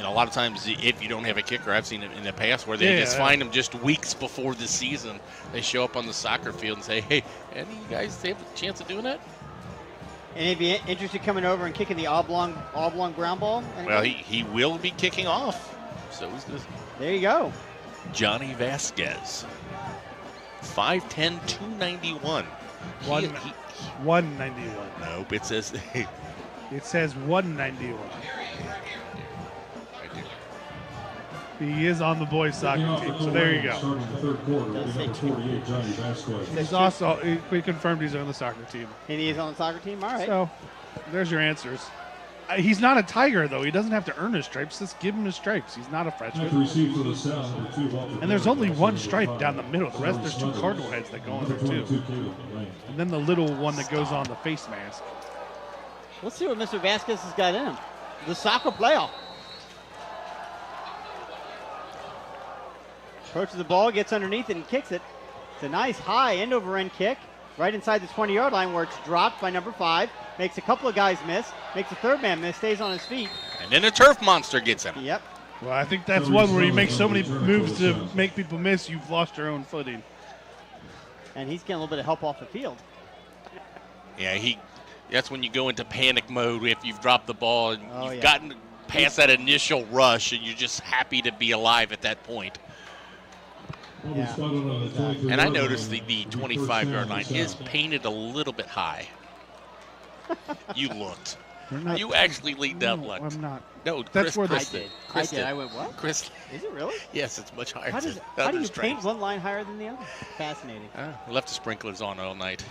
A lot of times, if you don't have a kicker, I've seen it in the past where they just find them just weeks before the season. They show up on the soccer field and say, "Hey, any of you guys have a chance of doing that?" And if you're interested kicking over and kicking the oblong ground ball? Well, he will be kicking off. So is this There you go. Johnny Vasquez. 5'10", 291. 191. Nope, it says It says 191. He is on the boys soccer team, so there you go. Starting the third quarter, we have number 48, Johnny Vasquez. He's also, we confirmed he's on the soccer team. And he is on the soccer team? All right. So there's your answers. He's not a Tiger, though. He doesn't have to earn his stripes. Just give him his stripes. He's not a freshman. And there's only one stripe down the middle. The rest, there's 2 Cardinal heads that go on there, too. And then the little one that goes on the face mask. Let's see what Mr. Vasquez has got in him. The soccer player. Approaches the ball, gets underneath it, and kicks it. It's a nice high end-over-end kick right inside the 20-yard line where it's dropped by number 5. Makes a couple of guys miss. Makes a third man miss. Stays on his feet. And then the turf monster gets him. Yep. Well, I think that's one where you make so many moves to make people miss, you've lost your own footing. And he's getting a little bit of help off the field. Yeah, that's when you go into panic mode if you've dropped the ball and you've gotten past that initial rush and you're just happy to be alive at that point. Yeah. And I noticed the 25-yard line is painted a little bit high. You looked. You actually leaned up. No, I'm not. No, That's where Chris I did. Chris I did. I went, what? Chris. Is it really? Yes, it's much higher. How do you paint one line higher than the other? Fascinating. Left the sprinklers on all night.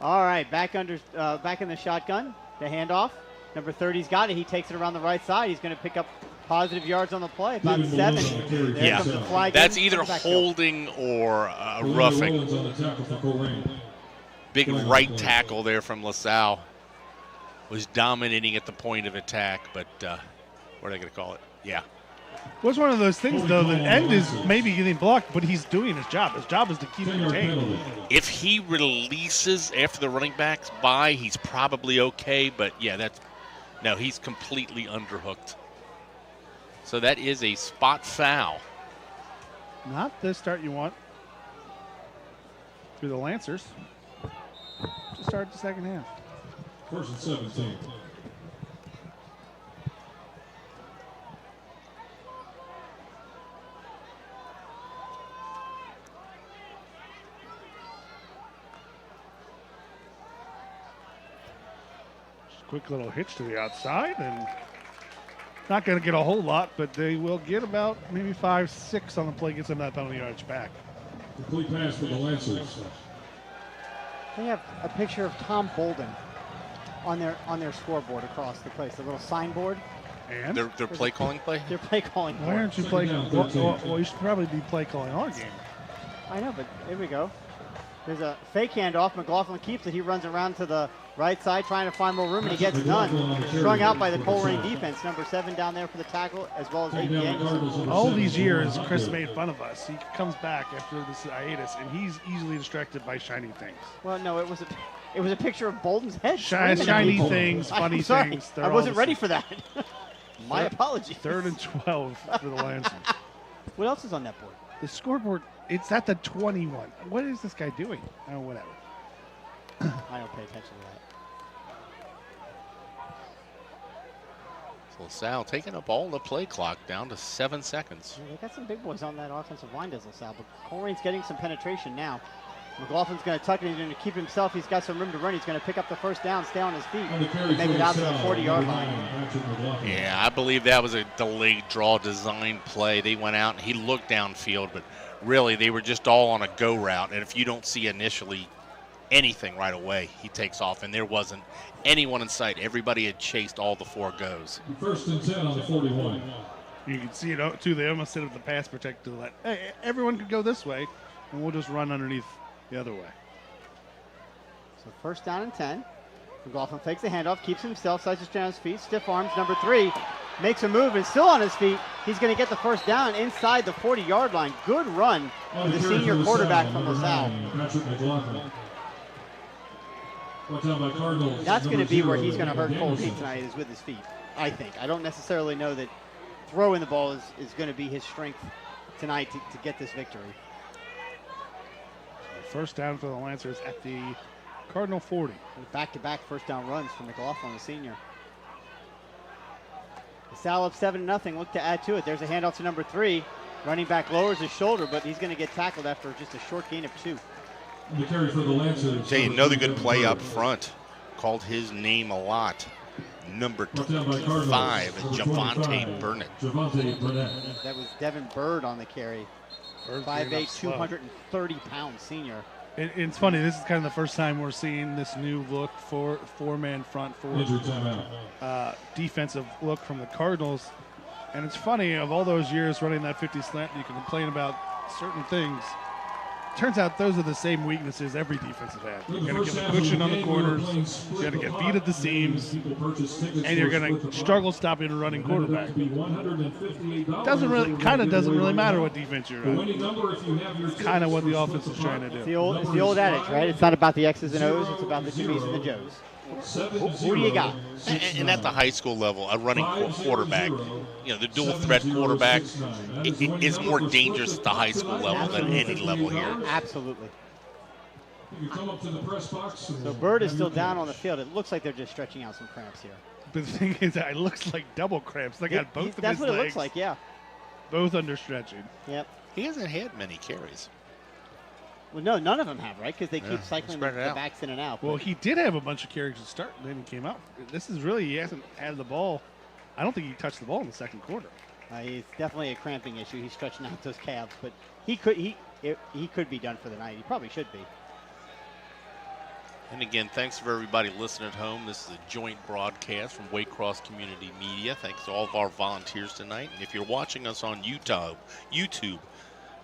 All right, back in the shotgun. The handoff. Number 30's got it. He takes it around the right side. He's going to pick up positive yards on the play. About 7. There comes the flag. That's either holding or roughing. Big right tackle there from LaSalle. Was dominating at the point of attack, but what are they going to call it? Yeah. Well, it's one of those things, though. The end is maybe getting blocked, but he's doing his job. His job is to keep it contained. If he releases after the running back's by, he's probably okay, but yeah, he's completely underhooked. So that is a spot foul. Not the start you want. Through the Lancers. To start the second half. 1st and 17. Just a quick little hitch to the outside, and not going to get a whole lot, but they will get about maybe 5-6 on the play, gets them that penalty yards back. Complete pass for the Lancers. They have a picture of Tom Bolden on their scoreboard across the place, the little signboard. And their play calling play? Their play calling. Why aren't you play? Well, you should probably be play calling our game. I know, but here we go. There's a fake handoff. McLaughlin keeps it. He runs around to the right side trying to find more room, and he gets none. Strung out by the Colerain defense. Number 7 down there for the tackle, as well as 8 Daniels. All these years, Chris made fun of us. He comes back after this hiatus, and he's easily distracted by shiny things. Well, no, it was a picture of Bolden's head. Shiny things, funny things. I wasn't ready for that. My apologies. 3rd and 12 for the Lancers. What else is on that board? The scoreboard, it's at the 21. What is this guy doing? Oh, whatever. I don't pay attention to that. So LaSalle taking up all the play clock down to 7 seconds. Yeah, they got some big boys on that offensive line, does LaSalle, but Colerain's getting some penetration now. McLaughlin's going to tuck it. He's going to keep himself. He's got some room to run. He's going to pick up the first down, stay on his feet, and make it out to the 40-yard line. Yeah, I believe that was a delayed draw design play. They went out and he looked downfield, but really they were just all on a go route. And if you don't see initially anything right away, he takes off. And there wasn't anyone in sight. Everybody had chased all the 4 goes. 1st and 10 on the 41. You can see it too. They almost set up the pass protector. That hey, everyone could go this way, and we'll just run underneath the other way. So 1st down and 10. McLaughlin fakes the handoff, keeps himself, slides down his feet, stiff arms. Number 3 makes a move and still on his feet. He's going to get the first down inside the 40-yard line. Good run for the senior quarterback from LaSalle. That's going to be where he's going to hurt Colerain tonight, is with his feet, I think. I don't necessarily know that throwing the ball is going to be his strength tonight to get this victory. First down for the Lancers at the Cardinal 40. Back-to-back first down runs for McLaughlin, the senior. Salle up 7-0. Look to add to it. There's a handoff to number 3. Running back lowers his shoulder, but he's going to get tackled after just a short gain of 2. The carry for the Lancers. Jay, another good play up front. Called his name a lot. Number 25, Javante Burnett. That was Devin Bird on the carry. 5'8", 230-pound senior. It's funny. This is kind of the first time we're seeing this new look for four-man front defensive look from the Cardinals. And it's funny, of all those years running that 50 slant, you can complain about certain things. Turns out those are the same weaknesses every defensive has. You're going to get cushion on the corners, you're going to get beat at the seams, and you're going to struggle stopping a running quarterback. Doesn't really matter what defense you're running. It's kind of what the offense is trying to do. It's the old adage, right? It's not about the X's and O's, it's about the Jimmys and the Joes. Who do you got? And at the high school level, a running quarterback, the dual threat quarterback is more dangerous at the high school level than any level here. Absolutely. So Bird is still down on the field. It looks like they're just stretching out some cramps here. But the thing is, it looks like double cramps. They got both of his legs. That's what it looks like, yeah. Both under stretching. Yep. He hasn't had many carries. Well, no, none of them have, right? Because they keep cycling the backs in and out. Well, he did have a bunch of carries to start, and then he came out. He hasn't had the ball. I don't think he touched the ball in the second quarter. It's definitely a cramping issue. He's stretching out those calves, but he could be done for the night. He probably should be. And again, thanks for everybody listening at home. This is a joint broadcast from Waycross Community Media. Thanks to all of our volunteers tonight. And if you're watching us on YouTube,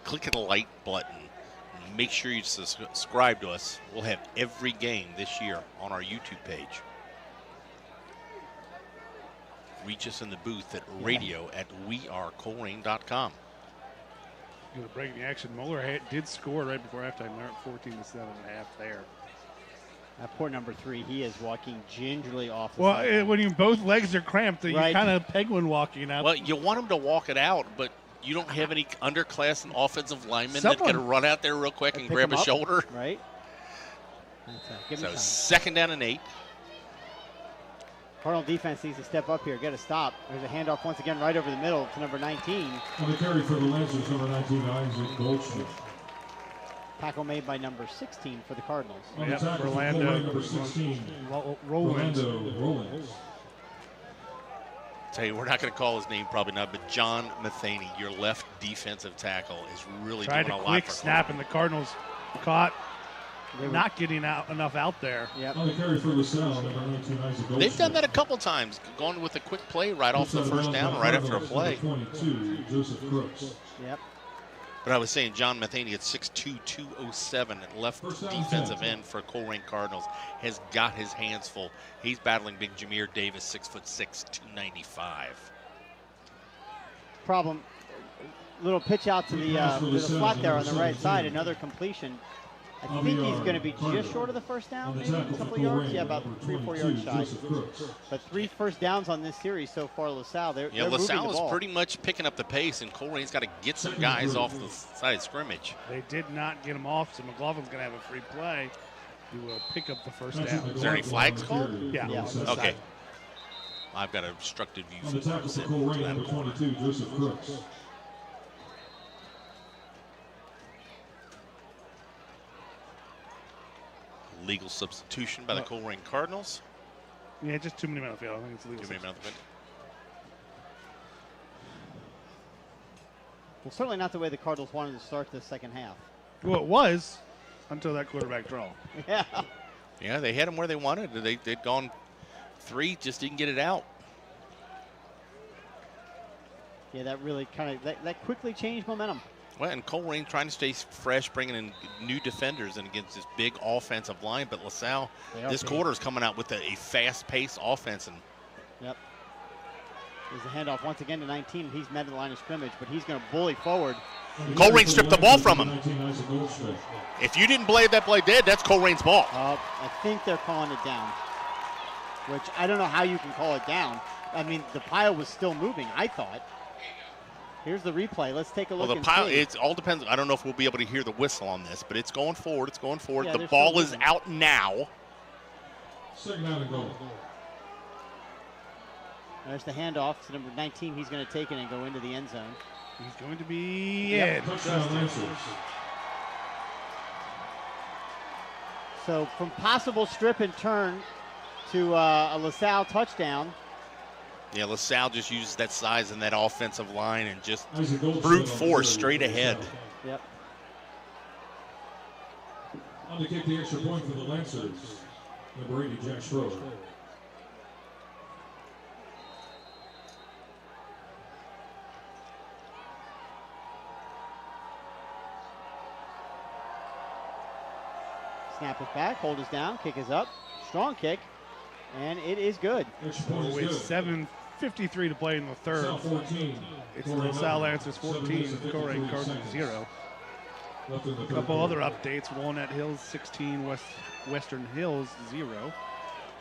click the like button. Make sure you subscribe to us. We'll have every game this year on our YouTube page. Reach us in the booth at radio@wearecolerain.com. Going to break the action. Moeller did score right before halftime. They're at 14-7.5 there. That poor number 3, he is walking gingerly off the Well, sideline. when both legs are cramped, you kind of penguin walking out. Well, you want him to walk it out, but you don't have any underclass and offensive linemen that can run out there real quick and grab a shoulder. Right. So 2nd down and 8. Cardinal defense needs to step up here, get a stop. There's a handoff once again right over the middle to number 19. On the carry for the Lancers, number 19, Isaac Goldschmidt. Tackle made by number 16 for the Cardinals. Rolando, number 16, Rollins. Tell you, we're not going to call his name, probably not, but John Matheny, your left defensive tackle, is really doing a lot. Tried a quick snap, and the Cardinals caught. Not getting enough out there. Yep. On the carry for LaSalle, number 19, Isaac Goldschmidt. They've done that a couple times, gone with a quick play right off the first down, right after a play. 22, Joseph Crooks. Yep. But I was saying, John Matheny at 6'2", 207 at left defensive end for Colerain Cardinals has got his hands full. He's battling big Jameer Davis, 6'6", 295. Problem, little pitch out to the flat there on the right side, another completion. I think he's going to be just short of the first down, maybe a couple of yards. Yeah, about 3 or 4 yards shy. But 3 first downs on this series so far, LaSalle. They're LaSalle is pretty much picking up the pace, and Colerain's got to get some guys off the side of scrimmage. They did not get him off, so McLaughlin's going to have a free play. He will pick up the first down. Is there any flags called? Yeah. Okay. I've got an obstructed view. On the tackle for Colerain, number 22, Joseph Crooks. Legal substitution by the Colerain Cardinals. Yeah, just too many men on the field. I think it's legal. Too many men on the field. Well, certainly not the way the Cardinals wanted to start the second half. Well, it was until that quarterback draw. Yeah. Yeah, they had them where they wanted. They'd gone 3, just didn't get it out. Yeah, that really that quickly changed momentum. Well, and Colerain trying to stay fresh, bringing in new defenders and against this big offensive line. But LaSalle, this quarter is coming out with a fast-paced offense. And yep. There's a handoff once again to 19. He's met the line of scrimmage, but he's going to bully forward. Colerain stripped the ball from him. If you didn't play that play dead, that's Colerain's ball. I think they're calling it down, which I don't know how you can call it down. I mean, the pile was still moving, I thought. Here's the replay. Let's take a look. Well, the pile, it all depends. I don't know if we'll be able to hear the whistle on this, but it's going forward. It's going forward. Yeah, the ball is out now. Second down and goal. There's the handoff to number 19. He's going to take it and go into the end zone. He's going to be in. So from possible strip and turn to a LaSalle touchdown. Yeah, LaSalle just uses that size and that offensive line and just brute force straight ahead. Yep. On to kick the extra point for the Lancers. Number 80, Jack Schroeder. Snap is back, hold is down, kick is up. Strong kick, and it is good. With 7:53 to play in the third. 14. It's LaSalle Lancers 14, Colerain Cardinals 0. A couple other updates. Walnut Hills 16, Western Hills 0.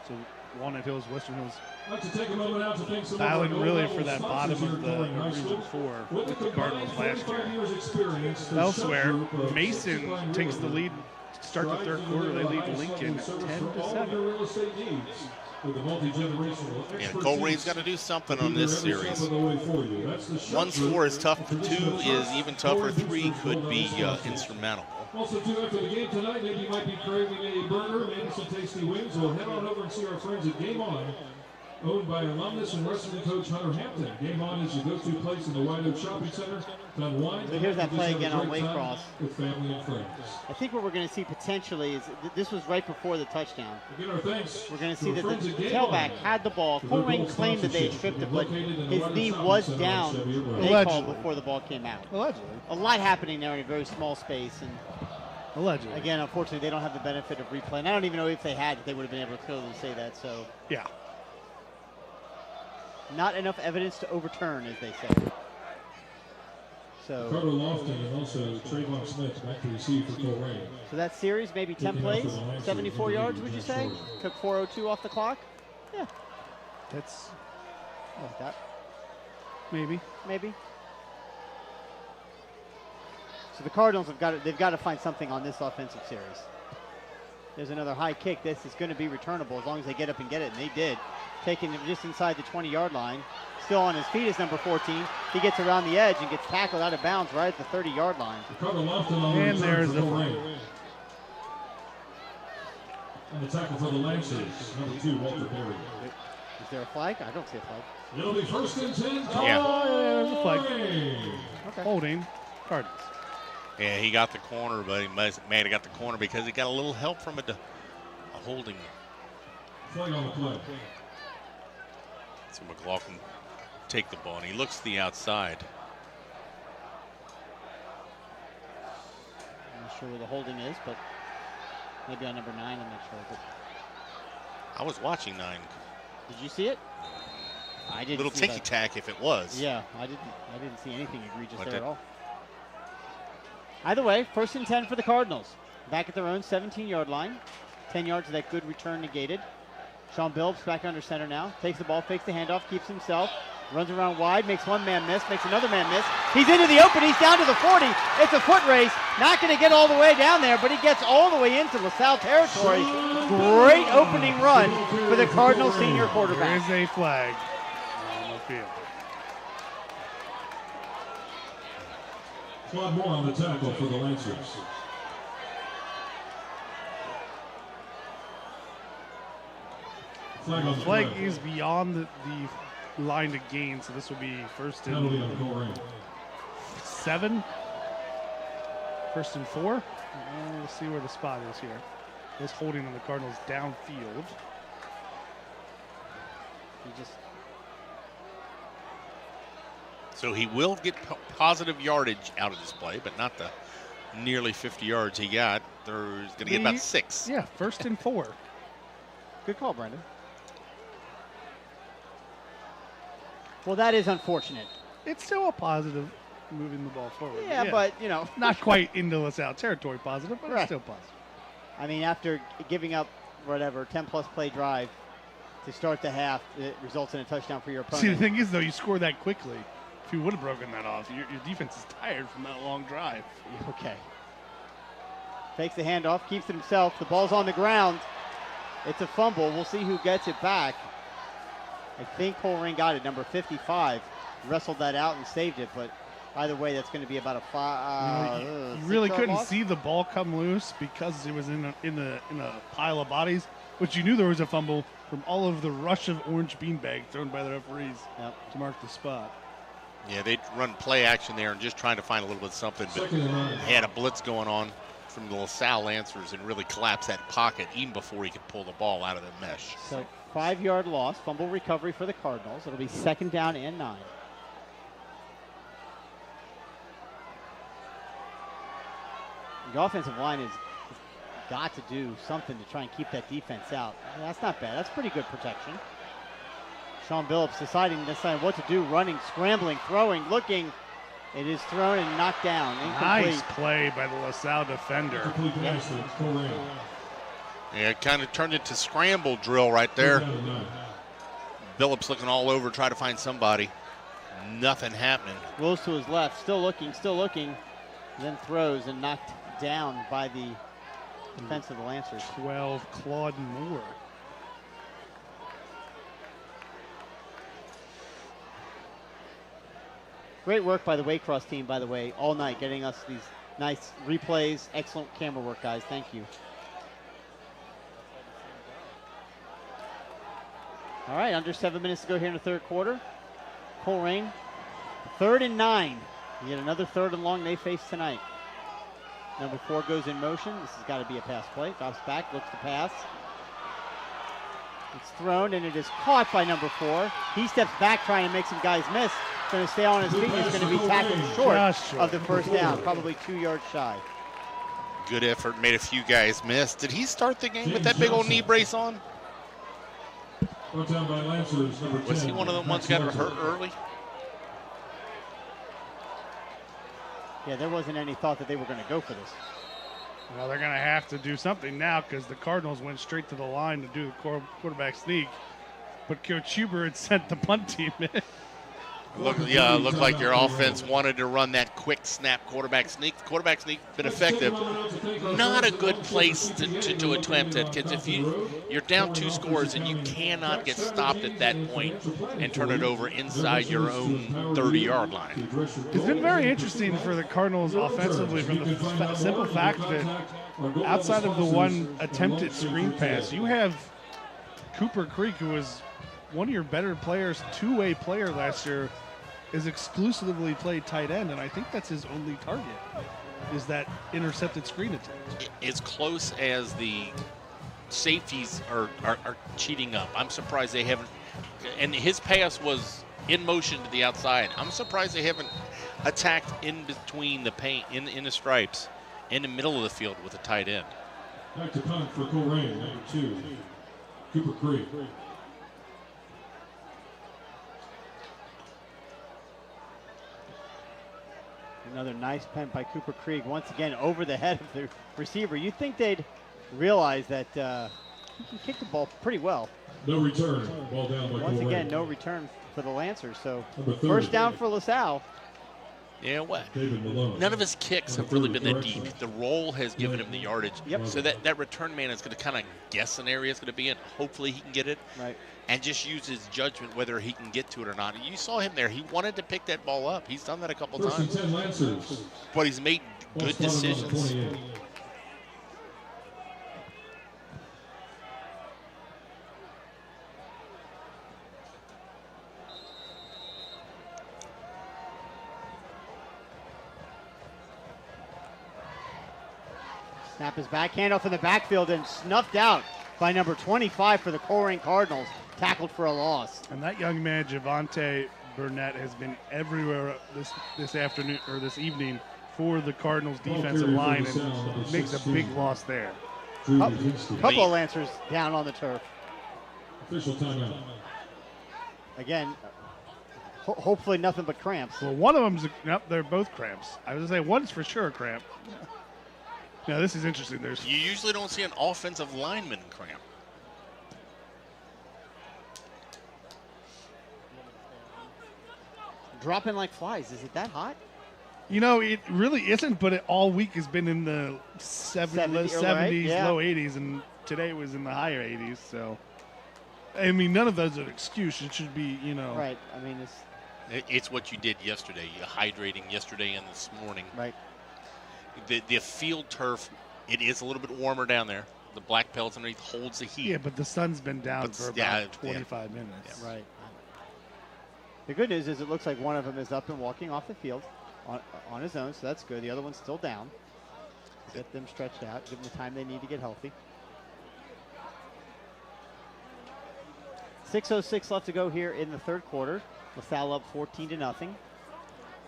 So Walnut Hills, Western Hills battling really for that bottom of the Region 4 with the Cardinals last year. Elsewhere, Mason takes the lead to start the third quarter. They lead Lincoln 10-7. And Colerain's got to do something on this series. One score is tough, but two is even tougher. Three could be insurmountable. Also, too, after the game tonight, maybe you might be craving a burger, maybe some tasty wings. Well, head on over and see our friends at Game On, owned by alumnus and wrestling coach Hunter Hampton. Game On is your go-to place in the White Oak Shopping Center to unwind. So here's that play again on Waycross. With family and friends. I think what we're going to see potentially is this was right before the touchdown. Again, our thanks. We're going to see that the tailback had the ball. Colerain claimed that they had stripped it, but his knee was down. They called before the ball came out. Allegedly. A lot happening there in a very small space. And allegedly. again, unfortunately, they don't have the benefit of replay. And I don't even know if they had, they would have been able to clearly say that. So yeah. Not enough evidence to overturn, as they say. So Carter Lofton and also Trayvon Smith back to receive for Colerain. So that series, maybe 10 plays, 74 yards, would you say? Took 4:02 off the clock? Yeah. That's like that. Maybe. So the Cardinals they've got to find something on this offensive series. There's another high kick. This is going to be returnable as long as they get up and get it, and they did. Taking him just inside the 20-yard line. Still on his feet is number 14. He gets around the edge and gets tackled out of bounds right at the 30-yard line. And there's the flag. And the tackle for the Lancers, number 2, Walter Berry. Is there a flag? I don't see a flag. It'll be 1st and 10. Yeah, there's a flag. Okay. Holding Cardinals. Yeah, he got the corner, but he may have got the corner because he got a little help from a holding. Flag on the play. So McLaughlin take the ball, and he looks to the outside. I'm not sure where the holding is, but maybe on number 9, I'm not sure. But I was watching 9. did you see it? I didn't. Little see ticky tack if it was. Yeah, I didn't see anything egregious there at all. Either way, 1st and 10 for the Cardinals. Back at their own 17-yard line. 10 yards of that good return negated. Sean Bilbs back under center now. Takes the ball, fakes the handoff, keeps himself. Runs around wide, makes one man miss, makes another man miss. He's into the open, he's down to the 40. It's a foot race. Not going to get all the way down there, but he gets all the way into LaSalle territory. Great opening run for the Cardinals senior quarterback. There's a flag on the field. Claude Moore on the tackle for the Lancers. The flag is beyond the line to gain, so this will be 1st and 7. 1st and 4. And we'll see where the spot is here. He's holding on the Cardinals downfield. So he will get positive yardage out of this play, but not the nearly 50 yards he got. There's going to get about 6. Yeah, 1st and 4. Good call, Brandon. Well, that is unfortunate. It's still a positive moving the ball forward. Yeah, but, you know. Not quite into LaSalle territory positive, but it's still positive. I mean, after giving up, 10-plus play drive to start the half, it results in a touchdown for your opponent. See, the thing is, though, you score that quickly. If you would have broken that off, your defense is tired from that long drive. Okay. Takes the handoff, keeps it himself. The ball's on the ground. It's a fumble. We'll see who gets it back. I think Colerain got it, number 55. Wrestled that out and saved it, but either way, that's going to be about a 5. You really couldn't see the ball come loose because it was in a pile of bodies, but you knew there was a fumble from all of the rush of orange beanbags thrown by the referees to mark the spot. Yeah, they'd run play action there and just trying to find a little bit of something, but they had a blitz going on from the LaSalle Lancers and really collapse that pocket even before he could pull the ball out of the mesh. So 5-yard loss, fumble recovery for the Cardinals. It'll be 2nd down and 9. The offensive line has got to do something to try and keep that defense out. That's not bad. That's pretty good protection. Sean Billups deciding this time what to do, running, scrambling, throwing, looking. It is thrown and knocked down. Incomplete. Nice play by the LaSalle defender. Yeah, it kind of turned into scramble drill right there. Billups looking all over, trying to find somebody. Nothing happening. Rolls to his left, still looking, then throws and knocked down by the defense of the Lancers. 12, Claude Moore. Great work by the Waycross team, by the way, all night, getting us these nice replays. Excellent camera work, guys. Thank you. All right, under 7 minutes to go here in the 3rd quarter. Colerain, 3rd and 9. Yet another 3rd and long they face tonight. Number 4 goes in motion. This has got to be a pass play. Drops back, looks to pass. It's thrown, and it is caught by number 4. He steps back trying to make some guys miss. Going to stay on his feet. He's going to be tackled short of the 1st down, probably 2 yards shy. Good effort, made a few guys miss. Did he start the game with that big old knee brace on? Was he one of the ones that got hurt early? Yeah, there wasn't any thought that they were going to go for this. Well, they're going to have to do something now because the Cardinals went straight to the line to do the quarterback sneak. But Coach Huber had sent the punt team in. Looked like your offense wanted to run that quick snap quarterback sneak. The quarterback sneak been effective. Not a good place to attempt it, because if you're down 2 scores and you cannot get stopped at that point and turn it over inside your own 30-yard line. It's been very interesting for the Cardinals offensively from the simple fact that outside of the one attempted screen pass, you have Cooper Creek, who was one of your better players, 2-way player last year, is exclusively played tight end, and I think that's his only target, is that intercepted screen attempt. As close as the safeties are cheating up. I'm surprised they haven't, and his pass was in motion to the outside. I'm surprised they haven't attacked in between the paint, in the stripes, in the middle of the field with a tight end. Back to punt for Colerain, number 2, Cooper Creek. Another nice punt by Cooper Krieg, once again over the head of the receiver. You'd think they'd realize that he can kick the ball pretty well. No return. Ball down by Once Colerain. again, no return for the Lancers. So Number 30. 1st down for LaSalle. Yeah, what? David Malone. None of his kicks have really been that deep. The roll has given him the yardage. Yep. So that return man is going to kind of guess an area it's going to be in. Hopefully he can get it. Right. And just use his judgment whether he can get to it or not. You saw him there. He wanted to pick that ball up. He's done that a couple 1st and times. 10 Lancers. But he's made good Ball spotted on the decisions. 28. Snap is back, handoff in the backfield, and snuffed out by number 25 for the Colerain Cardinals. Tackled for a loss. And that young man, Javante Burnett, has been everywhere this afternoon or this evening for the Cardinals defensive line, and makes a big loss there. Couple of Lancers down on the turf. Official timeout. Again, hopefully nothing but cramps. Well, one of them's they're both cramps. I was gonna say one's for sure a cramp. Now this is interesting. You usually don't see an offensive lineman cramp. Dropping like flies. Is it that hot? You know, it really isn't, but all week has been in the 70s, low 80s, and today it was in the higher 80s. So, I mean, none of those are an excuse. It should be, Right. I mean, It's what you did yesterday. You're hydrating yesterday and this morning. Right. The field turf, it is a little bit warmer down there. The black pellets underneath holds the heat. Yeah, but the sun's been down for about 25 minutes. Yeah. Right. The good news is it looks like one of them is up and walking off the field on his own, so that's good. The other one's still down. Get them stretched out, give them the time they need to get healthy. 6:06 left to go here in the third quarter. LaSalle up 14-0.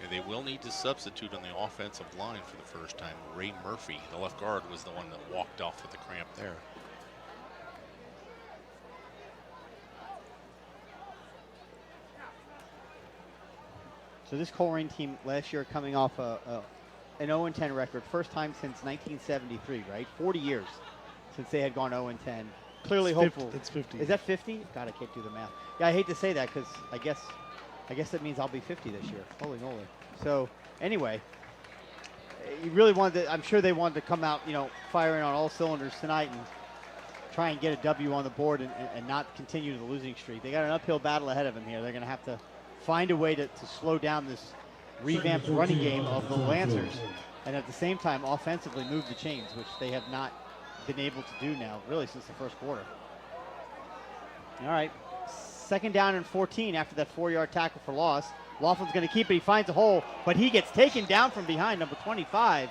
Yeah, they will need to substitute on the offensive line for the first time. Ray Murphy, the left guard, was the one that walked off with the cramp there. So this Colerain team last year coming off an 0-10 record, first time since 1973, right? 40 years since they had gone 0-10. Clearly hopeful. It's 50. Is that 50? God, I can't do the math. Yeah, I hate to say that because I guess that means I'll be 50 this year. Holy moly. So anyway, you really wanted to, I'm sure they wanted to come out, firing on all cylinders tonight and try and get a W on the board and not continue the losing streak. They got an uphill battle ahead of them here. They're going to have to find a way to slow down this revamped running game of the Lancers and at the same time offensively move the chains, which they have not been able to do now really since the first quarter. All right, 2nd down and 14 after that 4-yard tackle for loss. Laughlin's going to keep it. He finds a hole, but he gets taken down from behind, number 25.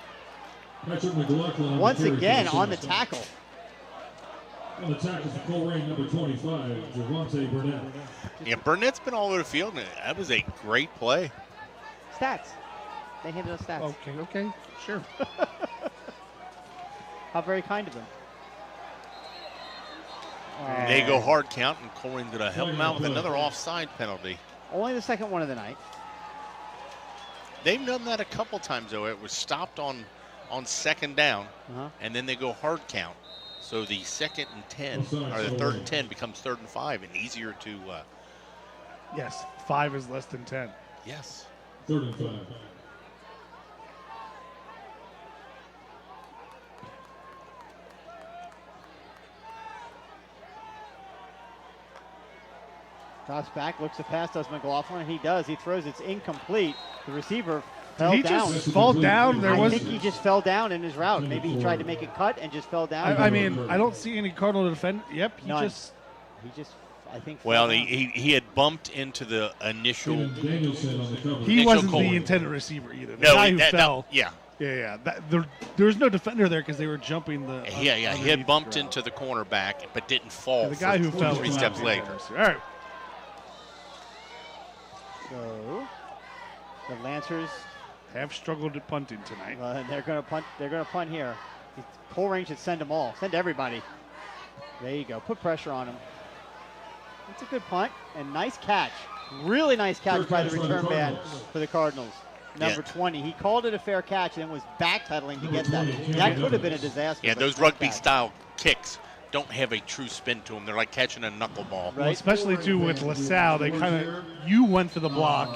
Once again on the tackle. On the tackle for Colerain, number 25, Javante Burnett. Yeah, Burnett's been all over the field, and that was a great play. Stats. They handed us stats. Okay, sure. How very kind of them. They go hard count, and Colerain's going to help them out with another offside penalty. Only the second one of the night. They've done that a couple times, though. It was stopped on 2nd down, and then they go hard count. So the 2nd and 10, or the 3rd and 10 becomes 3rd and 5, and easier to. Yes, 5 is less than 10. Yes. 3rd and 5. Drops back, looks to pass, does McLaughlin, and he does. He throws, it's incomplete. The receiver fell Did he down. just fall down? I think he just fell down in his route. Maybe he tried to make a cut and just fell down. I mean, I don't see any Cardinal defend. Yep, he just, I think. Well, he had bumped into the initial. He wasn't the intended receiver either. The No, guy who fell. Yeah. Yeah. There's no defender there because they were jumping the. He had bumped into the cornerback, but didn't fall. Yeah, the guy who fell 3 steps later. All right. So the Lancers have struggled at punting tonight. They're going to punt. They're going to punt here. Colerain should send them all. Send everybody. There you go. Put pressure on them. It's a good punt and nice catch. Really nice catch by the return man for the Cardinals. Number 20. He called it a fair catch and then was backpedaling to get that. That could have been a disaster. Yeah, those rugby-style kicks don't have a true spin to them. They're like catching a knuckleball. Right? Well, especially, too, with LaSalle. They you went for the block.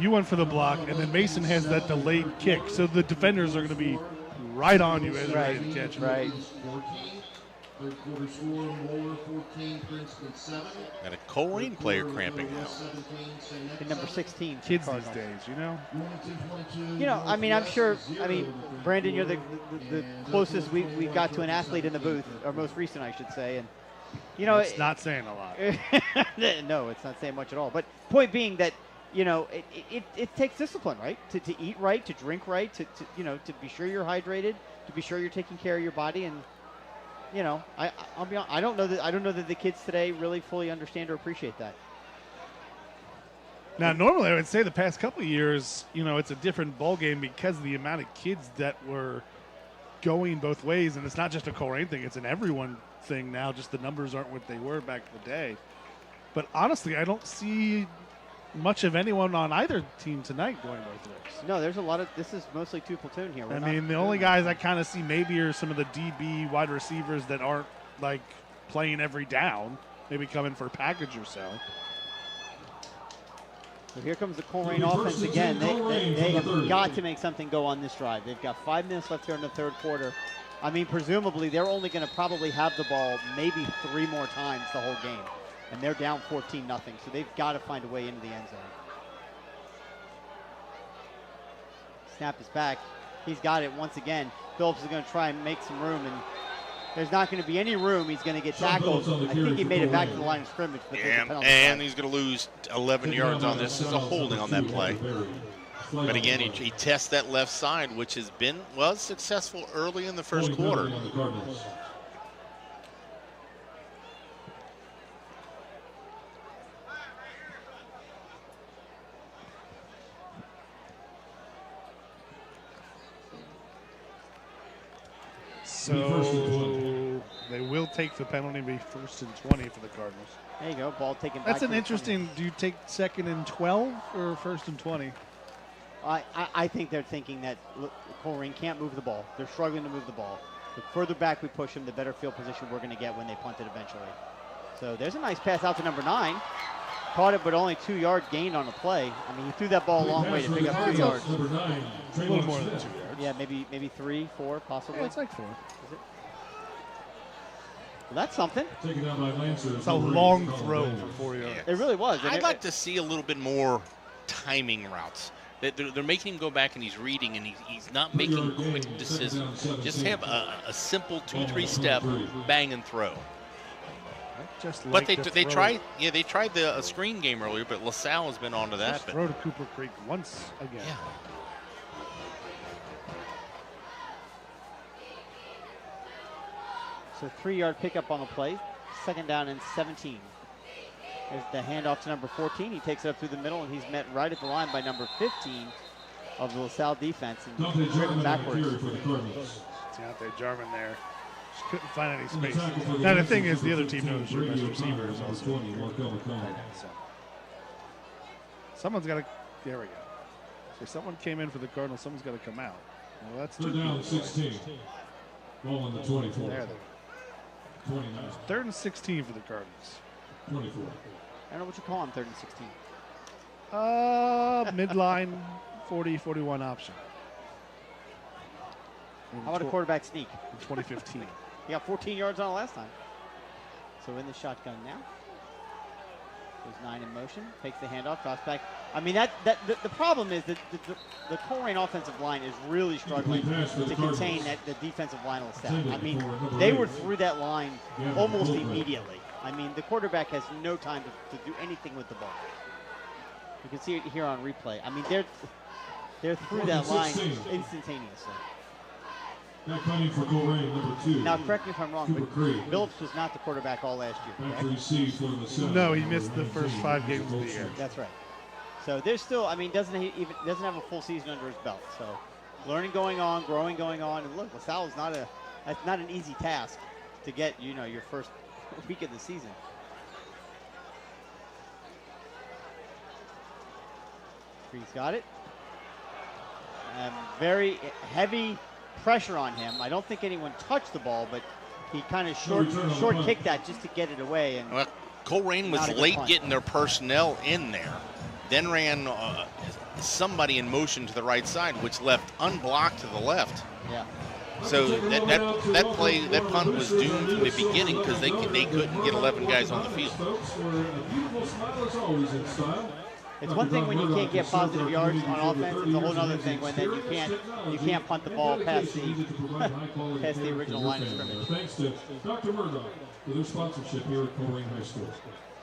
You went for the block, and then Mason has that delayed kick. So the defenders are going to be right on you as they're ready to catch. Right. Third quarter score, Moeller 14, Princeton 7. And a Colerain player cramping now. And number 16. Kids these days, I mean, I'm sure, Brandon, you're the closest we've got to an athlete in the booth, or most recent, I should say. And, it's not saying a lot. No, it's not saying much at all. But point being that, it takes discipline, right? To eat right, to drink right, to be sure you're hydrated, to be sure you're taking care of your body. And, I'll be honest, I don't know that the kids today really fully understand or appreciate that. Now, normally I would say the past couple of years, it's a different ball game because of the amount of kids that were going both ways, and it's not just a Colerain thing; it's an everyone thing now. Just the numbers aren't what they were back in the day. But honestly, I don't see much of anyone on either team tonight going both ways. No, there's a lot of. This is mostly 2 platoon here. The only guys I kind of see maybe are some of the DB wide receivers that aren't like playing every down, maybe coming for a package or so. So here comes the Colerain offense again. They have got to make something go on this drive. They've got 5 minutes left here in the third quarter. Presumably they're only going to probably have the ball maybe 3 more times the whole game. And they're down 14-0, so they've got to find a way into the end zone. Snap is back. He's got it once again. Phillips is going to try and make some room, and there's not going to be any room. He's going to get tackled. I think he made it back to the line of scrimmage. But and he's going to lose 11 yards on this. This is a holding on that play. But again, he tests that left side, which was successful early in the first quarter. So they will take the penalty, be 1st and 20 for the Cardinals. There you go, ball taken back. That's to an the interesting, do you take 2nd and 12 or 1st and 20? I think they're thinking that Colerain can't move the ball. They're struggling to move the ball. The further back we push them, the better field position we're going to get when they punt it eventually. So there's a nice pass out to number 9. Caught it, but only 2-yard gain on the play. I mean, he threw that ball a long way to pick up 2 yards. A little more than 2 yards. Yeah, maybe 3, 4, possibly. Yeah, it's like 4. Is it? Well, that's something. It's a long throw for 4 yards. Yeah. It really was. I'd like to see a little bit more timing routes. They're making him go back and he's reading and he's not making quick decisions. Just have a simple 2-3 step bang and throw. But they tried the screen game earlier, but LaSalle has been onto that. Throw to Cooper Creek once again. Yeah. So 3-yard pickup on the play. 2nd down and 17. There's the handoff to number 14. He takes it up through the middle, and he's met right at the line by number 15 of the LaSalle defense. And driven backwards. Deontay Jarman there. Just couldn't find any space. Now the thing is, the other team knows your best receiver is also someone's got to. There we go. So someone came in for the Cardinals. Someone's got to come out. Well, that's 2 down 16. Ball on the 24. There. 29. 3rd and 16 for the Cardinals. 24. I don't know what you call him, 3rd and 16. Midline 40-41 option. How about a quarterback sneak? In 2015. He got 14 yards on it last time. So in the shotgun now. Goes 9 in motion, takes the handoff, drops back. I mean, the problem is that the Colerain offensive line is really struggling to contain the defensive line of LaSalle. I mean, they were through that line almost immediately. I mean, the quarterback has no time to do anything with the ball. You can see it here on replay. I mean, they're through that line instantaneously. Now coming for Colerain, number 2. Now, correct me if I'm wrong, but Phillips was not the quarterback all last year, correct? No, he missed the first 5 games of the year. That's right. So there's still, I mean, doesn't have a full season under his belt. So learning going on, growing going on, and look, LaSalle is that's not an easy task to get, your first week of the season. He's got it. Very heavy pressure on him. I don't think anyone touched the ball, but he kind of short kicked that just to get it away. And well, Colerain was late getting their personnel in there, then ran somebody in motion to the right side, which left unblocked to the left. Yeah. So that punt was doomed from the beginning because they couldn't get 11 guys on the field. It's one thing when you can't get positive yards on offense. It's a whole other thing when then you can't punt the ball past the original line of scrimmage. Thanks to Dr. Murdoch for their sponsorship here at Colerain High School.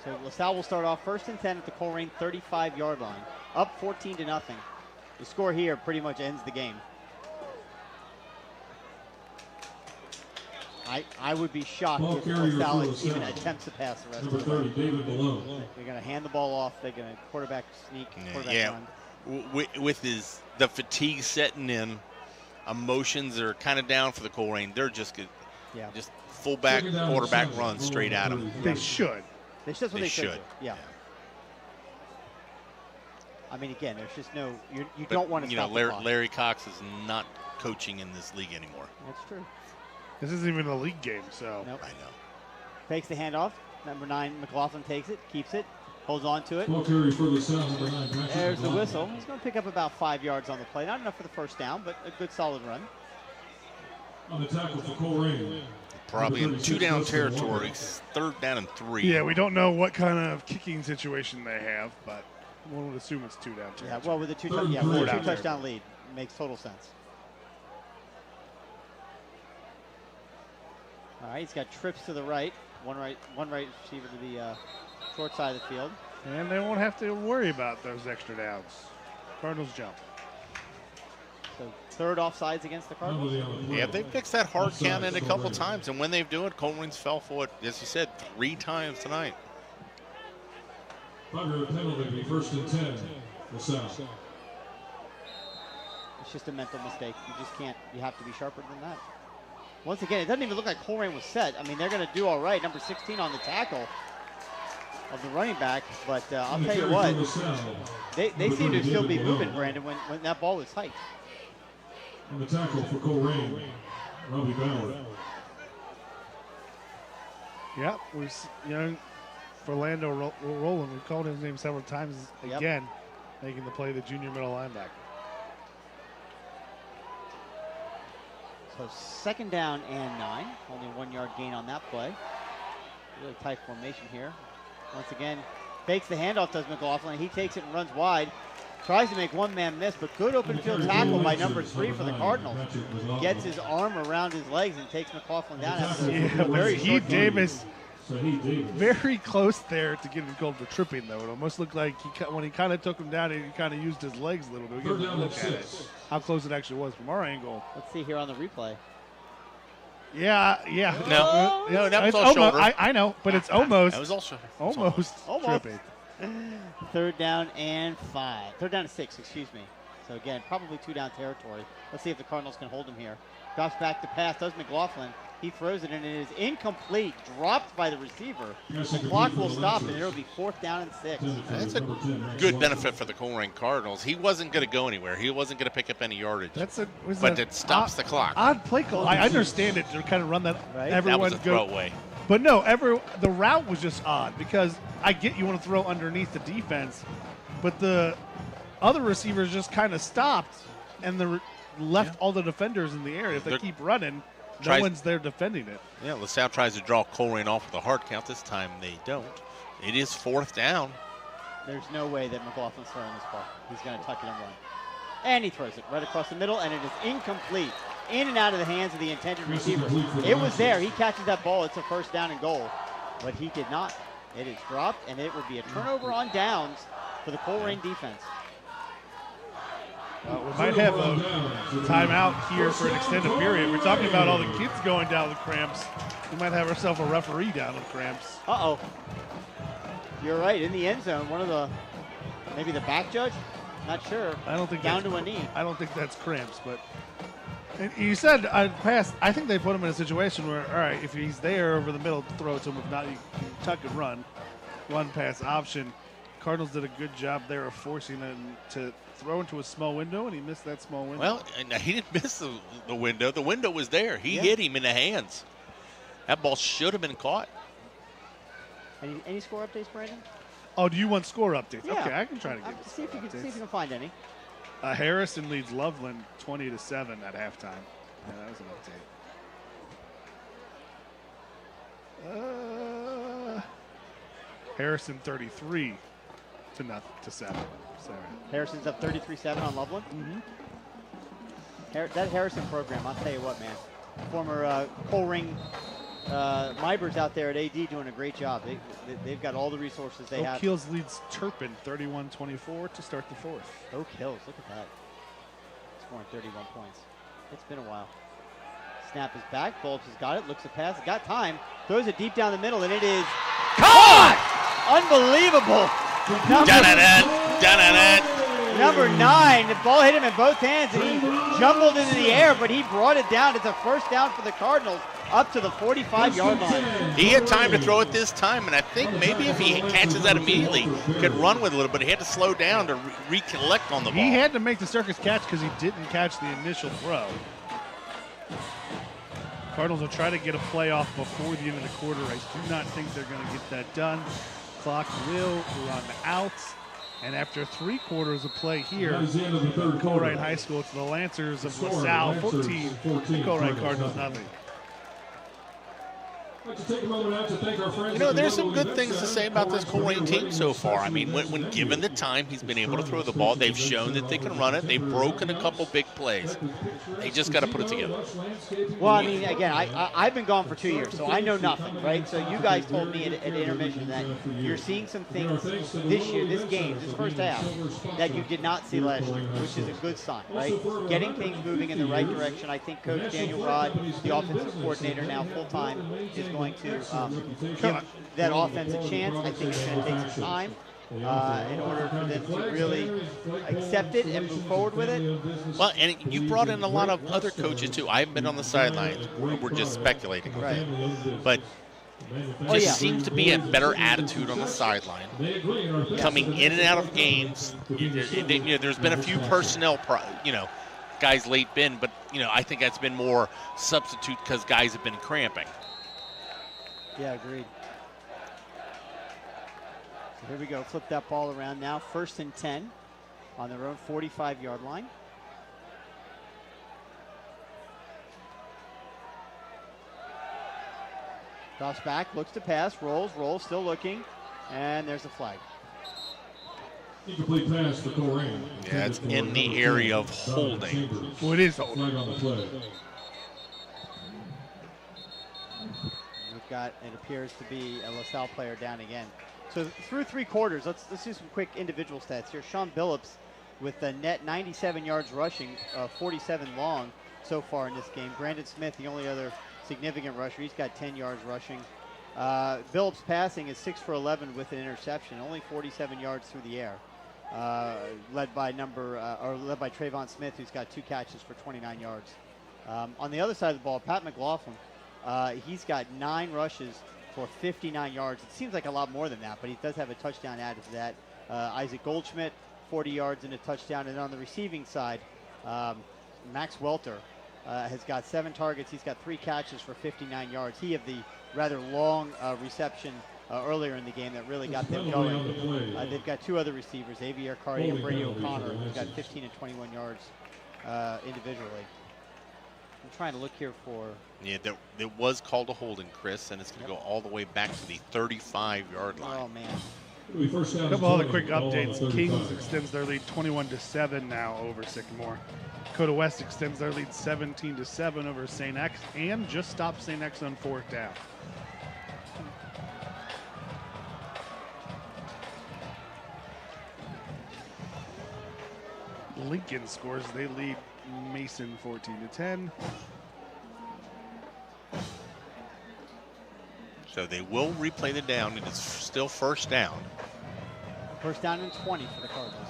So LaSalle will start off 1st and 10 at the Colerain 35-yard line, up 14-0. The score here pretty much ends the game. I would be shocked if LaSalle even attempts to pass the rest of the way. David Malone. They're going to hand the ball off. They're going to quarterback sneak, quarterback run. With the fatigue setting in, emotions are kind of down for the Colerain. They're just fullback, quarterback run straight at them. They should. That's what they should do. Yeah. I mean, again, there's just no. You don't want to stop the clock. Larry Cox is not coaching in this league anymore. That's true. This isn't even a league game, so. Nope. I know. Takes the handoff. Number 9, McLaughlin takes it, keeps it, holds on to it. There's the whistle. He's going to pick up about 5 yards on the play. Not enough for the first down, but a good solid run. On the tackle for Colerain. Probably in 2-down territory, 3rd down and 3. Yeah, we don't know what kind of kicking situation they have, but one would assume it's 2-down territory. Yeah, well, with a two touchdown lead, makes total sense. All right, he's got trips to the right, one right receiver to the short side of the field. And they won't have to worry about those extra downs. Cardinals jump. So third offsides against the Cardinals. Yeah, they've fixed that hard count in a couple times, and when they do it, Colerain's fell for it, as you said, 3 times tonight. 5-yard penalty, first and 10, LaSalle. It's just a mental mistake. You just can't. You have to be sharper than that. Once again, it doesn't even look like Colerain was set. I mean, they're going to do all right. Number 16 on the tackle of the running back, but I'll tell you what, they seem to still be moving, Brandon, when that ball was hiked. On the tackle for Colerain, Robbie Ballard. Yep, Orlando Rowland, we called his name several times again, making the play the junior middle linebacker. So second down and 9, only 1 yard gain on that play. Really tight formation here. Once again, fakes the handoff, does McLaughlin. He takes it and runs wide. Tries to make one man miss, but good open field tackle by number 3 for the Cardinals. Gets his arm around his legs and takes McLaughlin down. Very Heath Davis, very close there to getting called for tripping, though. It almost looked like when he kind of took him down, he kind of used his legs a little bit. We can look at it, how close it actually was from our angle. Let's see here on the replay. Yeah. No, that was all shoulder. I know, but it's almost. That was all shoulder. Almost tripping. Third down and 5. Third down and 6, excuse me. So again, probably 2 down territory. Let's see if the Cardinals can hold him here. Drops back to pass, does McLaughlin. He throws it and it is incomplete, dropped by the receiver. The clock will stop and it'll be 4th down and 6. That's a good benefit for the Colerain Cardinals. He wasn't going to go anywhere. He wasn't going to pick up any yardage. But it stops the clock. Odd play call. I understand it to kind of run that. Right. Everyone that was a throwaway. But no, the route was just odd because I get you want to throw underneath the defense, but the other receivers just kind of stopped and left all the defenders in the area. If they keep running, no one's there defending it. Yeah, LaSalle tries to draw Colerain off with a hard count. This time they don't. It is 4th down. There's no way that McLaughlin's throwing this ball. He's going to tuck it and run. And he throws it right across the middle, and it is incomplete. In and out of the hands of the intended receiver. It was there. He catches that ball. It's a 1st down and goal. But he did not. It is dropped, and it would be a turnover on downs for the Colerain defense. We might have a timeout here for an extended period. We're talking about all the kids going down with cramps. We might have ourselves a referee down with cramps. Uh-oh. You're right. In the end zone, maybe the back judge? Not sure. I don't think down to a knee. I don't think that's cramps, but and you said pass. I think they put him in a situation where, all right, if he's there over the middle, throw it to him. If not, you can tuck and run. One pass option. Cardinals did a good job there of forcing him to throw into a small window, and he missed that small window. Well, he didn't miss the window. The window was there. He hit him in the hands. That ball should have been caught. Any score updates, Brandon? Oh, do you want score updates? Yeah. Okay, I can try to get see if you can find any. Harrison leads Loveland 20-7 at halftime. Yeah, that was an update. Harrison 33-7. Sorry. Harrison's up 33-7 on Loveland. Mm-hmm. That Harrison program, I'll tell you what, man. Former Colerain Mybers out there at AD doing a great job. They've got all the resources they have. Oak Hills leads Turpin 31-24 to start the 4th. Oak Hills, look at that. Scoring 31 points. It's been a while. Snap is back. Bulbs has got it. Looks to pass. Got time. Throws it deep down the middle, and it is caught! Unbelievable. Number 9. The ball hit him in both hands, and he jumbled into the air, but he brought it down. It's a 1st down for the Cardinals up to the 45-yard line. He had time to throw it this time, and I think maybe if he catches that immediately, could run with it a little bit. He had to slow down to recollect on the ball. He had to make the circus catch because he didn't catch the initial throw. Cardinals will try to get a play off before the end of the quarter. I do not think they're going to get that done. Clock will run out. And after 3 quarters of play here, Colerain High School, it's the Lancers of LaSalle 14, Colerain Cardinals nothing. I'd like to take a moment out to thank our friends. You know, there's some good things to say about this Colerain team so far. I mean, when given the time, he's been able to throw the ball. They've shown that they can run it. They've broken a couple big plays. They just got to put it together. Well, I mean, again, I've been gone for 2 years, so I know nothing, right? So you guys told me at intermission that you're seeing some things this year, this game, this first half, that you did not see last year, which is a good sign, right? Getting things moving in the right direction. I think Coach Daniel Rod, the offensive coordinator now full-time, is going to give that offense a chance. I think it's going to take some time in order for them to really accept it and move forward with it. Well, and you brought in a lot of other coaches, too. I haven't been on the sidelines. We're just speculating. Right. But just seems to be a better attitude on the sideline. Coming in and out of games, there's been a few personnel, guys late been, but, I think that's been more substitute because guys have been cramping. Yeah, agreed. So here we go. Flip that ball around now. 1st and 10 on their own 45-yard line. Drops back, looks to pass, rolls, still looking, and there's a flag. Incomplete pass to Colerain. Yeah, it's in the area of holding. Well, it is holding. Flag on the play. We've got, it appears to be a LaSalle player down again. So through 3 quarters, let's do some quick individual stats here. Sean Billups with the net 97 yards rushing, 47 long so far in this game. Brandon Smith, the only other significant rusher, he's got 10 yards rushing. Billups passing is 6 for 11 with an interception, only 47 yards through the air. Led by Trayvon Smith, who's got 2 catches for 29 yards. On the other side of the ball, Pat McLaughlin, he's got 9 rushes for 59 yards. It seems like a lot more than that, but he does have a touchdown added to that. Isaac Goldschmidt, 40 yards and a touchdown. And on the receiving side, Max Welter has got 7 targets. He's got 3 catches for 59 yards. He had the rather long reception earlier in the game that really got them going. They've got 2 other receivers, Xavier Cardi and Brady O'Connor, who's got 15 and 21 yards individually. I'm trying to look here for... Yeah, there was called a holding, Chris, and it's going to go all the way back to the 35-yard line. Oh, man. A couple other quick updates. Kings extends their lead 21-7 now over Sycamore. Dakota West extends their lead 17-7 over St. X and just stopped St. X on 4th down. Lincoln scores. They lead Mason 14-10. So they will replay the down, and it's still 1st down. 1st down and 20 for the Cardinals.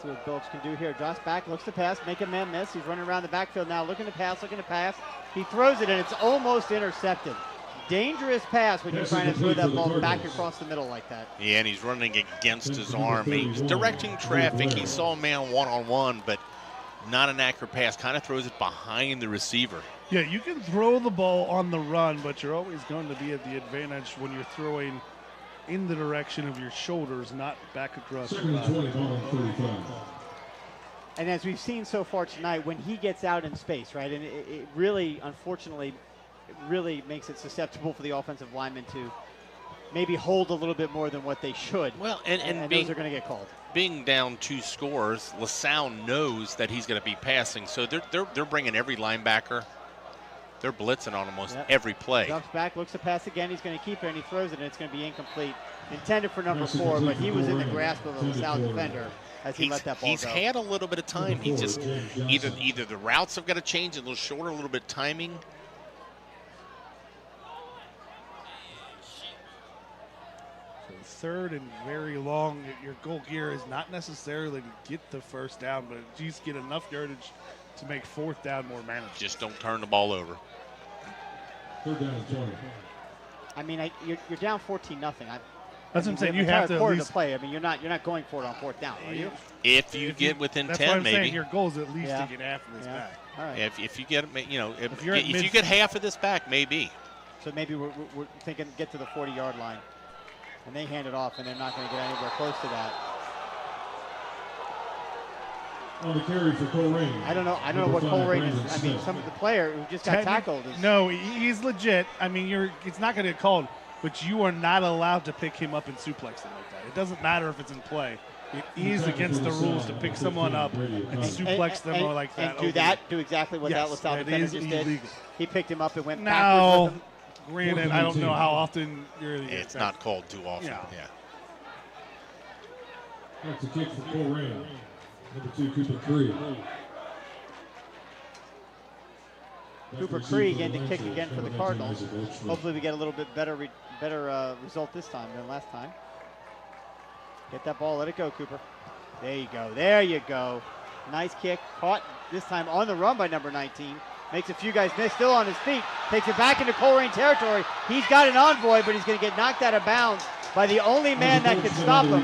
See what Billups can do here. Drops back, looks to pass, make a man miss. He's running around the backfield now, looking to pass. He throws it, and it's almost intercepted. Dangerous pass when you're trying to throw that ball back across the middle like that. Yeah, and he's running against his arm. He's directing traffic. He saw a man one-on-one, but not an accurate pass. Kind of throws it behind the receiver. Yeah, you can throw the ball on the run, but you're always going to be at the advantage when you're throwing in the direction of your shoulders, not back across your body. And as we've seen so far tonight, when he gets out in space, right, and it really, unfortunately, it really makes it susceptible for the offensive linemen to maybe hold a little bit more than what they should. Well, and those are going to get called. Being down 2 scores, LaSalle knows that he's going to be passing, so they're bringing every linebacker. They're blitzing on almost every play. Drops back, looks to pass again. He's going to keep it, and he throws it, and it's going to be incomplete. Intended for number 4, but he was in the grasp of a LaSalle defender as he let that ball go. He's had a little bit of time. He just either the routes have got to change a little shorter, a little bit timing. Third and very long. Your goal here is not necessarily to get the 1st down, but at least get enough yardage to make 4th down more manageable. Just don't turn the ball over. 3rd down and 20. I mean, you're down 14-0. That's what I'm saying. You have to at least play. I mean, you're not going for it on 4th down, are you? If you get within 10, that's what I'm maybe. Saying. Your goal is at least to get half of this back. All right. If you get, if you get half of this back, maybe. So maybe we're thinking get to the 40-yard line. And they hand it off, and they're not going to get anywhere close to that. On the carry for Colerain. I don't know what Colerain is. I mean, some of the player who just got tackled is. No, he's legit. I mean, it's not going to get called, but you are not allowed to pick him up and suplex him like that. It doesn't matter if it's in play. It is against the rules to pick someone up and suplex them like that. And do exactly what that LaSalle defender just did. Illegal. He picked him up and went backwards Now, with him. granted, I don't know how often It's not called too often. Yeah. That's a kick for Colerain. Number 2, Cooper Cree. Cooper Cree getting to kick again for the Cardinals. Hopefully we get a little bit better result this time than last time. Get that ball, let it go, Cooper. There you go, there you go. Nice kick, caught this time on the run by number 19. Makes a few guys miss, still on his feet. Takes it back into Colerain territory. He's got an envoy, but he's going to get knocked out of bounds by the only man that can stop him,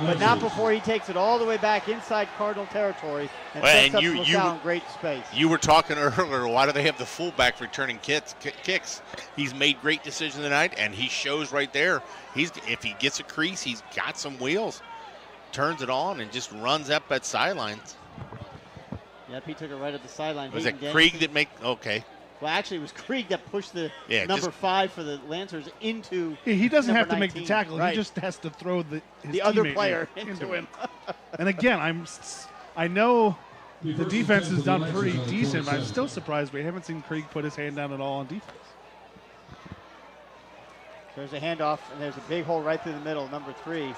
but not before he takes it all the way back inside Cardinal territory and sets up LaSalle in great space. You were talking earlier, why do they have the fullback returning kicks? He's made great decisions tonight, and he shows right there. If he gets a crease, he's got some wheels. Turns it on and just runs up at sidelines. Yep, he took it right at the sideline. Was it Krieg that okay. Well, actually, it was Krieg that pushed the number 5 for the Lancers into. He doesn't have to 19. make the tackle. Right. He just has to throw the other player into him. And again, I know the defense has done pretty decent, but I'm still surprised we haven't seen Krieg put his hand down at all on defense. There's a handoff, and there's a big hole right through the middle. Number 3,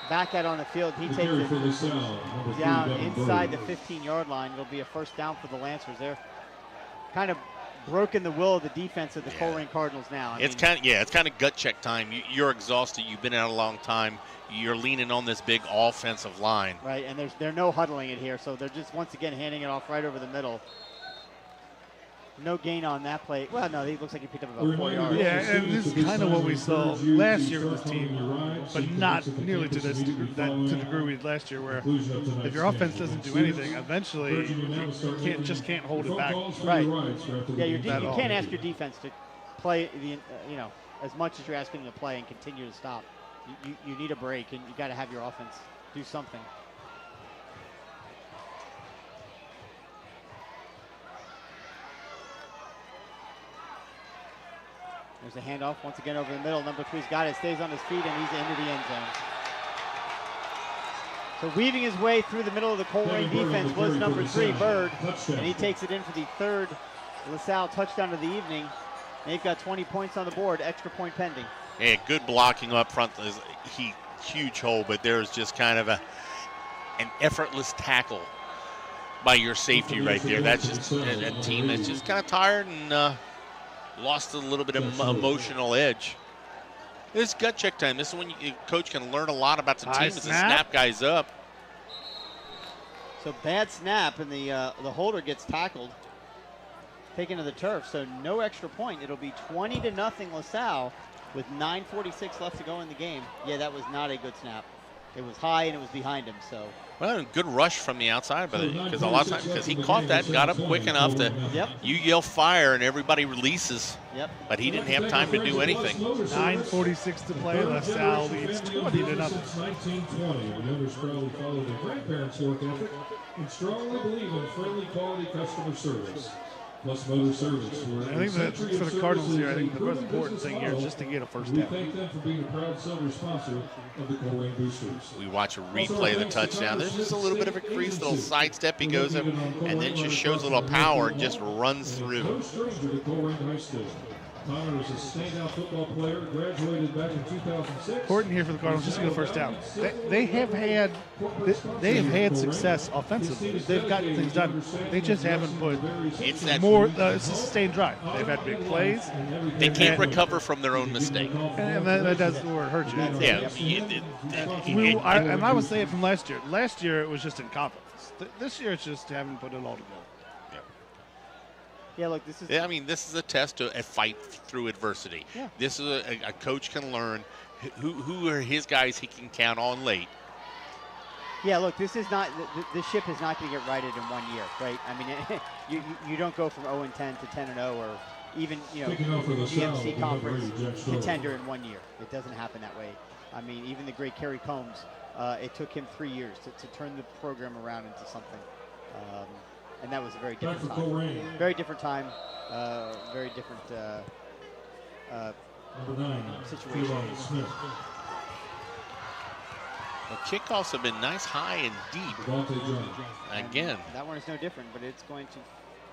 back out on the field. He takes it down inside the 15-yard line. It'll be a first down for the Lancers. They're kind of broken the will of the defense of the Colerain Cardinals now. It's kind of gut check time. You're exhausted. You've been out a long time. You're leaning on this big offensive line. Right, and they're no huddling it here, so they're just once again handing it off right over the middle. No gain on that play. Well, no, he looks like he picked up about 4 yards. Yeah, and this is kind of what we saw last year with this team, but not nearly to the degree we did last year, where if your offense doesn't do anything, eventually you can't hold it back. Right. Yeah, you can't ask your defense to play as much as you're asking them to play and continue to stop. You need a break, and you got to have your offense do something. There's a handoff once again over the middle. Number 3's got it, stays on his feet, and he's into the end zone. So weaving his way through the middle of the Colerain defense was number 3, Bird, and he takes it in for the 3rd LaSalle touchdown of the evening. They've got 20 points on the board, extra point pending. Yeah, good blocking up front. Huge hole, but there's just kind of an effortless tackle by your safety right there. That's just a team that's just kind of tired and lost a little bit of emotional edge. This is gut check time. This is when coach can learn a lot about the team as the snap guys up. So bad snap, and the holder gets tackled, taken to the turf. So no extra point. It'll be 20-0 LaSalle with 9:46 left to go in the game. Yeah, that was not a good snap. It was high and it was behind him. So. Well, good rush from the outside, because a lot of times, because he caught that, got up quick enough to, you yell fire and everybody releases. Yep. But he didn't have time to do anything. 9:46 to play. LaSalle leads 20-0. Since 1920, the owners proudly follow their grandparents' work ethic and strongly believe in friendly, quality customer service. Plus motor service. I think that for the Cardinals here, I think the most important thing here is just to get a first down. We thank them for being a proud silver sponsor of the Colerain Boosters. We watch a replay of the touchdown. There's just a little bit of a crease, little sidestep. He goes up and then just shows a little power and just runs through. No stranger to Colerain High School. Connor is a standout football player, graduated back in 2006. Important here for the Cardinals just to get a first down. They have had success offensively. They've gotten things done. They just haven't put it's a sustained drive. They've had big plays. They can't recover from their own mistake. And that does where it hurts you. And I would say it from last year. Last year it was just incompetence. This year it's just haven't put it all together. Yeah, look, this is. Yeah, I mean, this is a test to a fight through adversity. Yeah. This is a coach can learn who are his guys he can count on late. Yeah, look, this is not. The ship is not going to get righted in 1 year, right? I mean, you don't go from 0-10 to 10-0 or even GMC conference contender in 1 year. It doesn't happen that way. I mean, even the great Kerry Combs, it took him 3 years to turn the program around into something. And that was a very different time. Colerain. Very different time. Very different Number 9, situation. Eli Smith. The kickoffs have been nice, high, and deep. Devontae Jones. Again, That one is no different, but it's going to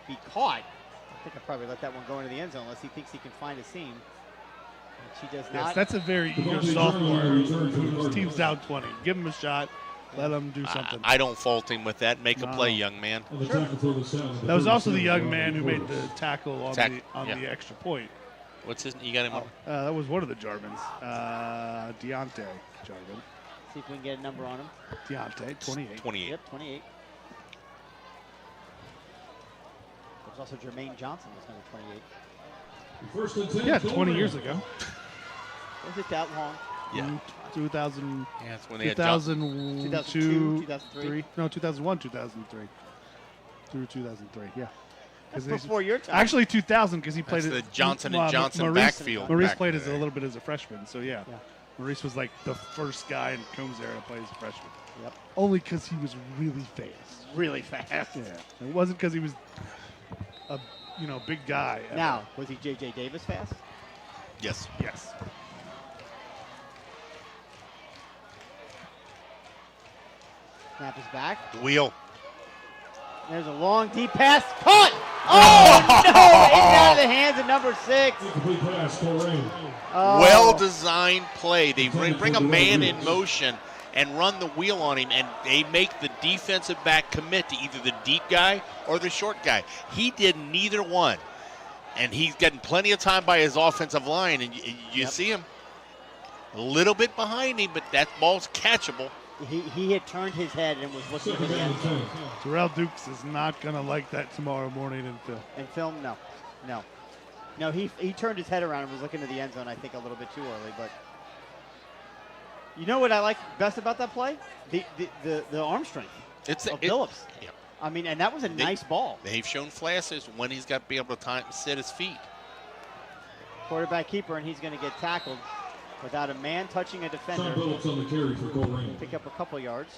be caught. I think I'll probably let that one go into the end zone unless he thinks he can find a seam. Which he does Yes, not. that's a very eager Devontae sophomore Jones returned to the whose Cardinals. team's down 20. Give him a shot. Let him do something. I don't fault him with that. Make a No. play, young man. And the tackle for LaSalle. That was also the young man who made the tackle on Yeah. the extra point. What's his? You got him? That was one of the Jarmans. Deontay Jarman. See if we can get a number on him. Deontay, 28. 28. Yep, 28. There's also Jermaine Johnson, was number 28. First and 10. Yeah, 20 Colerain. years ago. Was it that long? Yeah. 2000, Yeah, that's when they had Johnson. 2002, 2003? No, 2001, 2003. Through 2003, yeah. That's 'Cause they- before your time. Actually, 2000 because he played That's it. the Johnson and Johnson Maurice, backfield Maurice back played in as the a day. little bit as a freshman, so yeah. Yeah. Maurice was like the first guy in Combs era to play as a freshman. Yep. Only because he was really fast. Really fast. Yeah. It wasn't because he was a big guy. Now, was he J.J. Davis fast? Yes. Yes. Snap is back. The wheel. There's a long, deep pass. Caught! Oh, no! It's out of the hands of number 6. Incomplete pass, Colerain. Oh. Well-designed play. They bring a man in motion and run the wheel on him, and they make the defensive back commit to either the deep guy or the short guy. He did neither one, and he's getting plenty of time by his offensive line, and you see him a little bit behind him, but that ball's catchable. He had turned his head and was looking for Second the down end and zone. 10. Terrell Dukes is not going to like that tomorrow morning in film. And film, no. He turned his head around and was looking to the end zone, I think, a little bit too early. But you know what I like best about that play? The arm strength of Phillips. Yeah. I mean, and that was a nice ball. They've shown flashes when he's got to be able to set his feet. Quarterback keeper, and he's going to get tackled without a man touching a defender. Sean Phillips on the carry for Colerain. Pick up a couple yards.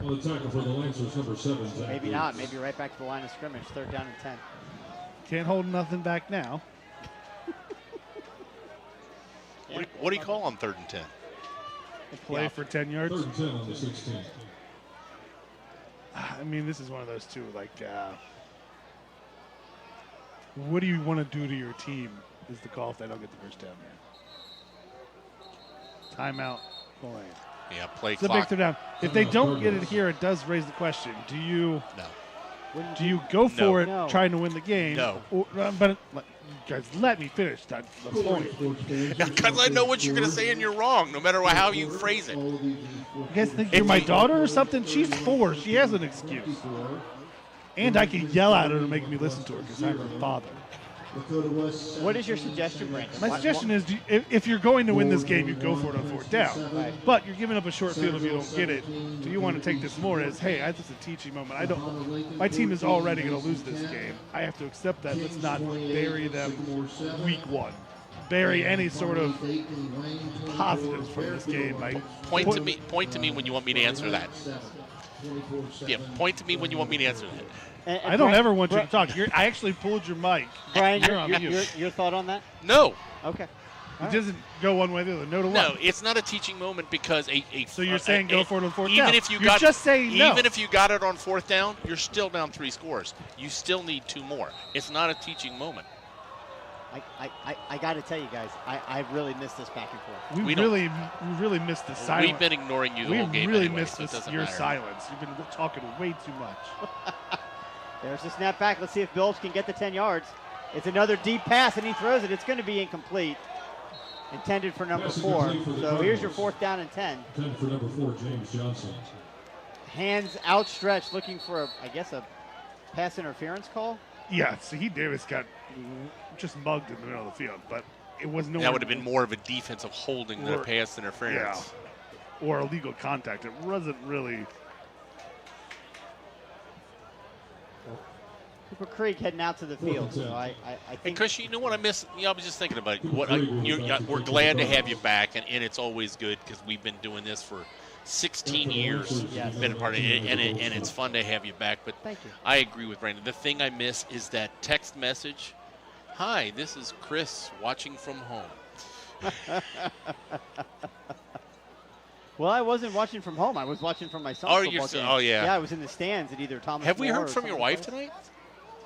On the tackle for the Lancers, number 7. Zach Maybe Davis. not. Maybe right back to the line of scrimmage. 3rd down and 10. Can't hold nothing back now. What do you call on 3rd and 10? Play for 10 yards. 3rd and 10 on the 16. I mean, this is one of those two. Like, what do you want to do to your team? Is the call if they don't get the first down there. Timeout. Colerain. Yeah, play It's a big clock. third down. If they don't get it here, it does raise the question: do you go for No. it, No. trying to win the game? No. Or, but you guys, let me finish. That's the point. Because I know what you're going to say and you're wrong, no matter how you phrase it. You guys think you're my daughter or something? She's 4. She has an excuse. And I can yell at her to make me listen to her because I'm her father. What is your suggestion, Brandon? My suggestion is, if you're going to win this game, you go for it on 4th down. Right. But you're giving up a short field if you don't get it. Do you want to take this more as, hey, this is a teaching moment. My team is already going to lose this game. I have to accept that. Let's not bury them week 1. Bury any sort of positives from this game. Like Point to me when you want me to answer that. Yeah, point to me when you want me to answer that. And I don't Brian- ever want you to talk. I actually pulled your mic. Brian, You're on mute. your thought on that? No, Okay. It doesn't go one way or the other. No to no, one. it's not a teaching moment because So you're saying go for it on 4th even down. if you You're got just saying no. even if you got it on 4th down, you're still down 3 scores. You still need 2 more. It's not a teaching moment. I got to tell you guys, I really missed this back and forth. We really missed the silence. We've been ignoring you the We whole game really anyway, missed so it doesn't your matter. silence. You've been talking way too much. There's the snap back. Let's see if Billups can get the 10 yards. It's another deep pass, and he throws it. It's going to be incomplete. Intended for number 4. So here's your 4th down and 10. 10 for number 4, James Johnson. Hands outstretched, looking for a pass interference call. Yeah, Saheed Davis got just mugged in the middle of the field, but it was no. That would have been more of a defensive holding than a Or- pass interference. or illegal contact. It wasn't really. Cooper Creek heading out to the field. So I Hey, think Chris, you know what I miss? I was just thinking about it. We're glad to have you back, and it's always good because we've been doing this for 16 years. Yes. Been a part of it, and it's fun to have you back. But Thank you. I agree with Brandon. The thing I miss is that text message. Hi, this is Chris watching from home. Well, I wasn't watching from home. I was watching from my son's Oh, football game. oh, yeah. Yeah, I was in the stands at either Thomas. Have we More heard or from your something wife else. tonight?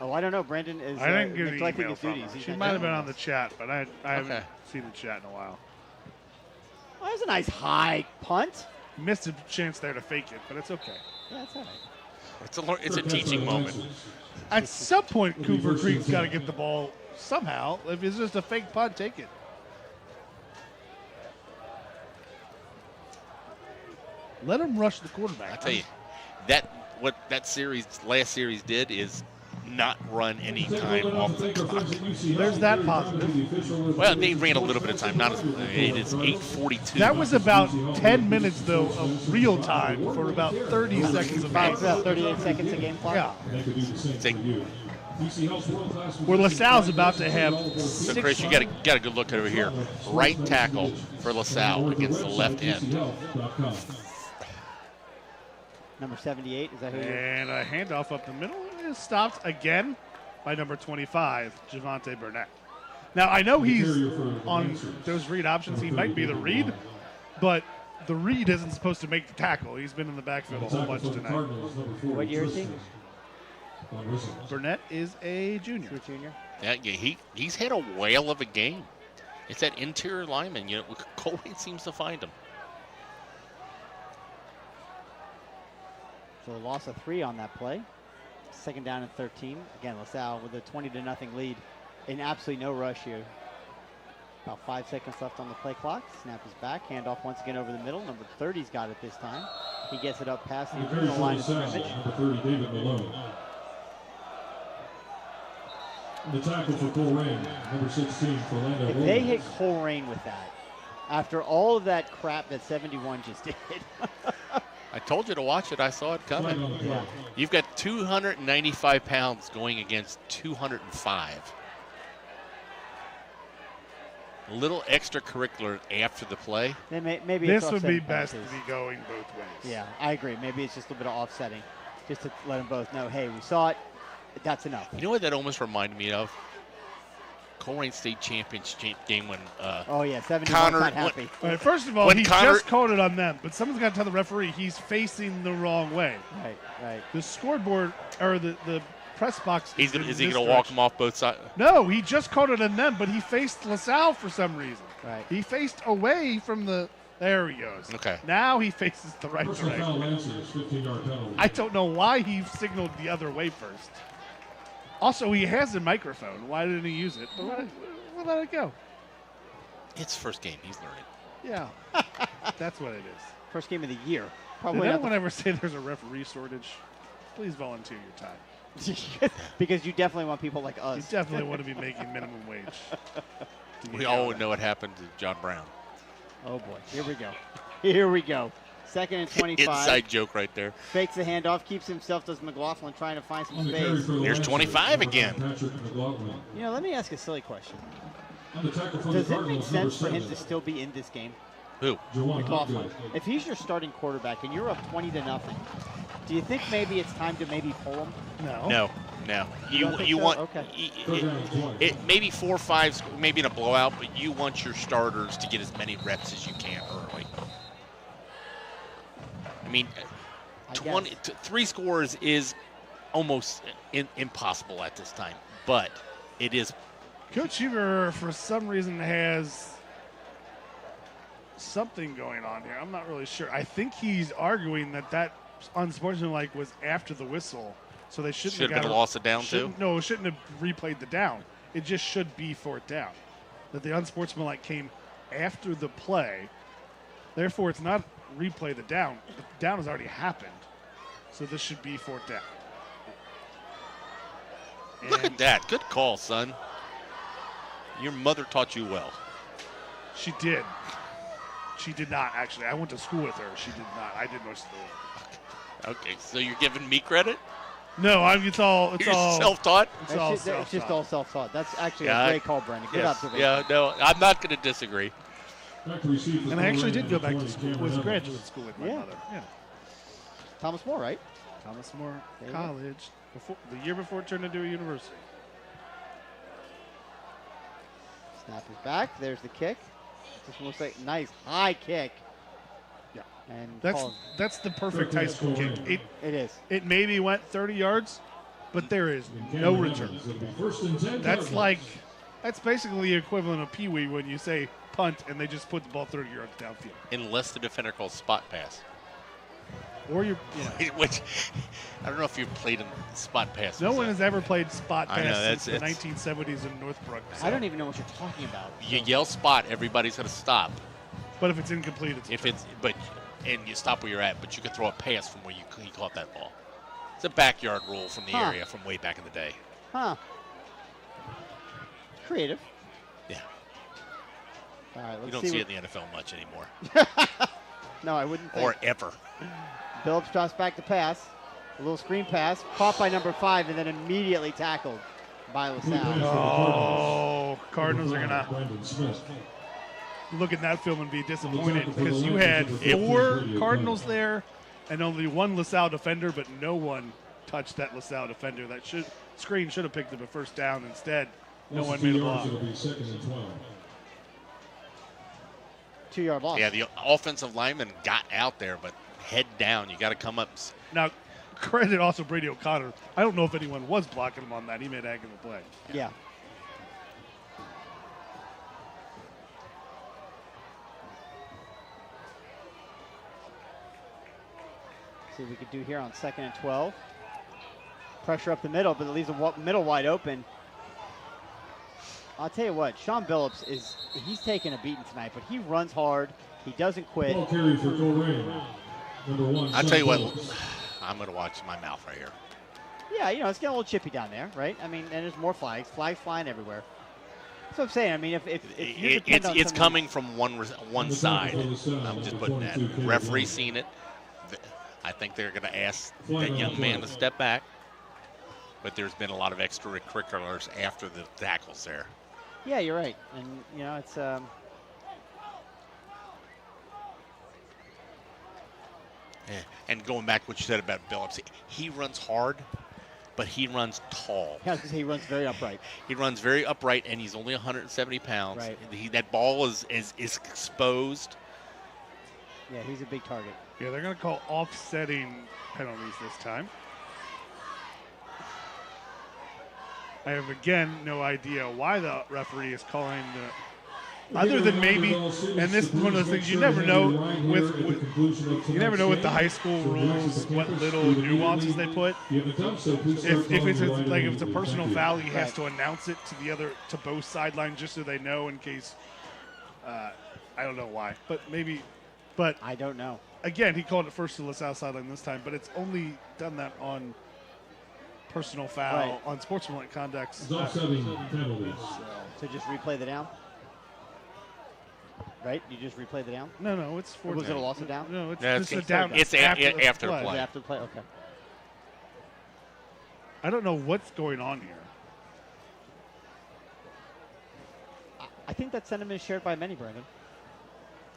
Oh, I don't know. Brandon is I didn't get an neglecting email his from duties. her. He's She not might have doing been on the this. chat, but I haven't Okay. seen the chat in a while. Oh, that was a nice high punt. Missed a chance there to fake it, but it's okay. Yeah, that's all right. It's a teaching moment. At some point, Cooper Creek's got to get the ball somehow. If it's just a fake punt, take it. Let him rush the quarterback. I tell you, what that last series did is not run any time off the clock. There's that positive. Well, they ran a little bit of time. Not as it is 8:42. That was about 10 minutes, though, of real time for about 30 seconds of It's game. about 38 seconds a game clock. Yeah. Where LaSalle's about to have So, Chris, you got a good look over here. Right tackle for LaSalle against the left end. Number 78, is that who you're? And a handoff up the middle is stopped again by number 25, Javante Burnett. Now, I know he's on those read options. He might be the read, but the read isn't supposed to make the tackle. He's been in the backfield a whole bunch tonight. What year is he? Burnett is a junior. He's a junior. Yeah, he's had a whale of a game. It's that interior lineman. Colerain seems to find him. So a loss of 3 on that play. Second down and 13. Again, LaSalle with a 20-0 lead in absolutely no rush here. About 5 seconds left on the play clock. Snap is back. Handoff once again over the middle. Number 30's got it this time. He gets it up past the original line of scrimmage. Number 30, David Malone. The tackle for Colerain, number 16, for Orlando. If they hit Colerain with that, after all of that crap that 71 just did, I told you to watch it. I saw it coming. yeah. You've got 295 pounds going against 205. A little extracurricular after the play. Then maybe This it's would be offsetting best to passes. be going both ways. Yeah, I agree. Maybe it's just a little bit of offsetting, just to let them both know, hey, we saw it. That's enough. You know what that almost reminded me of? Colerain State Championship game when Oh yeah, 71's Connor- not happy. All right, first of all, When he Connor- just called it on them, but someone's got to tell the referee he's facing the wrong way. Right. The scoreboard, or the press box. is he in going this to walk direction. him off both sides? No, he just called it on them, but he faced LaSalle for some reason. Right. He faced away from the. There he goes. Okay. Now he faces the right Personal direction. foul Lancers, 15-yard penalty. I don't know why he signaled the other way first. Also, he has a microphone. Why didn't he use it? But we'll let it go. It's first game. He's learning. Yeah, that's what it is. First game of the year. Did Probably not anyone ever say there's a referee shortage? Please volunteer your time. because you definitely want people like You us. definitely want to be making minimum wage. to We get all going. know what happened to John Brown. Oh boy, here we go. Here we go. Second and 25. Inside joke right there. Fakes the handoff, keeps himself, does McLaughlin trying to find some On the carry space. for the There's Lancers, 25 again. Patrick McLaughlin. You know, let me ask a silly question. On the tackle for Does the it make Cardinals, number sense for him 7, to still be in this game? Who? Jawan McLaughlin. Hopgood. If he's your starting quarterback and you're up 20-0, do you think maybe it's time to maybe pull him? No. No. don't think You so? want Okay. Third down and 20. it maybe 4 or 5, maybe in a blowout, but you want your starters to get as many reps as you can early. I mean, I 20, guess. 3 scores is almost impossible at this time, but it is. Coach Huber, for some reason, has something going on here. I'm not really sure. I think he's arguing that unsportsmanlike was after the whistle, so they shouldn't Should have been a loss of down, too? shouldn't- No, shouldn't have replayed the down. It just should be fourth down. That the unsportsmanlike came after the play. Therefore, it's not replay the down. The down has already happened. So this should be fourth down. Look And at that. Good call, son. Your mother taught you well. she did. She did not, actually. I went to school with her. She did not. I did most of the work. Okay, so you're giving me credit? No, it's all You're self-taught. It's all It's just all self-taught. That's actually Yeah, a great call, Brandon. Good Yes. observation. Yeah, no, I'm not going to disagree. And I actually did go back to school, was graduate school with my Yeah. mother. Yeah. Thomas More, right? Thomas More There you go. College, the year before it turned into a university. Snap is back. There's the kick. This looks like nice high kick. Yeah. And That's the perfect high school kick. it is. It maybe went 30 yards, but there is no return. That's basically the equivalent of Pee Wee when you say punt and they just put the ball 30 yards downfield. Unless the defender calls spot pass. Or Which, I don't know if you've played in spot pass. no one has ever played spot I know, pass since the that's- 1970s in Northbrook. I don't even know what you're talking about. You yell spot, everybody's going to stop. But if it's incomplete, And you stop where you're at, but you can throw a pass from where he caught that ball. It's a backyard rule from the area from way back in the day. Huh. Creative. Yeah. All right, let's You don't see it in the NFL much anymore. No, I wouldn't think. Or ever. Phillips drops back to pass. A little screen pass. Caught by number 5 and then immediately tackled by LaSalle. Oh, Cardinals are going to look at that film and be disappointed because you had 4 Cardinals there and only 1 LaSalle defender, but no one touched that LaSalle defender. That screen should have picked up a first down. Instead, no one made a block. 2-yard loss. Yeah, the offensive lineman got out there, but head down. You got to come up. Now, credit also Brady O'Connor. I don't know if anyone was blocking him on that. He made a heck of a play. Yeah. See what we could do here on 2nd and 12. Pressure up the middle, but it leaves the middle wide open. I'll tell you what, Sean Billups he's taking a beating tonight, but he runs hard. He doesn't quit. Ball carry for Colerain. Number 1. I'll tell you what, Billups. I'm going to watch my mouth right here. Yeah, it's getting a little chippy down there, right? I mean, and there's more flags flying everywhere. That's what I'm saying. I mean, if you depend on It's somebody- coming from one side. I'm just putting that. Referee seen it. I think they're going to ask that young man to step back. But there's been a lot of extracurriculars after the tackles there. Yeah, you're right, and it's And going back to what you said about Billups, he runs hard, but he runs tall. Yeah, because he runs very upright. He runs very upright, and he's only 170 pounds. Right. That ball is exposed. Yeah, he's a big target. Yeah, they're going to call offsetting penalties this time. I have, again, no idea why the referee is calling the... Other than maybe, and this is one of those things you never know you never know with the high school rules what little nuances they put. If it's a personal foul, he has to announce it to both sidelines just so they know in case. I don't know why, but I don't know. Again, he called it first to LaSalle sideline this time, but it's only done that on personal foul on sportsmanlike conduct. Offsetting penalties. So just replay the down. Right? You just replay the down? No, it's fourth. Was it a loss of down? No, it's No, just a down. It's after the play. Was it after the play? Okay. I don't know what's going on here. I think that sentiment is shared by many, Brandon.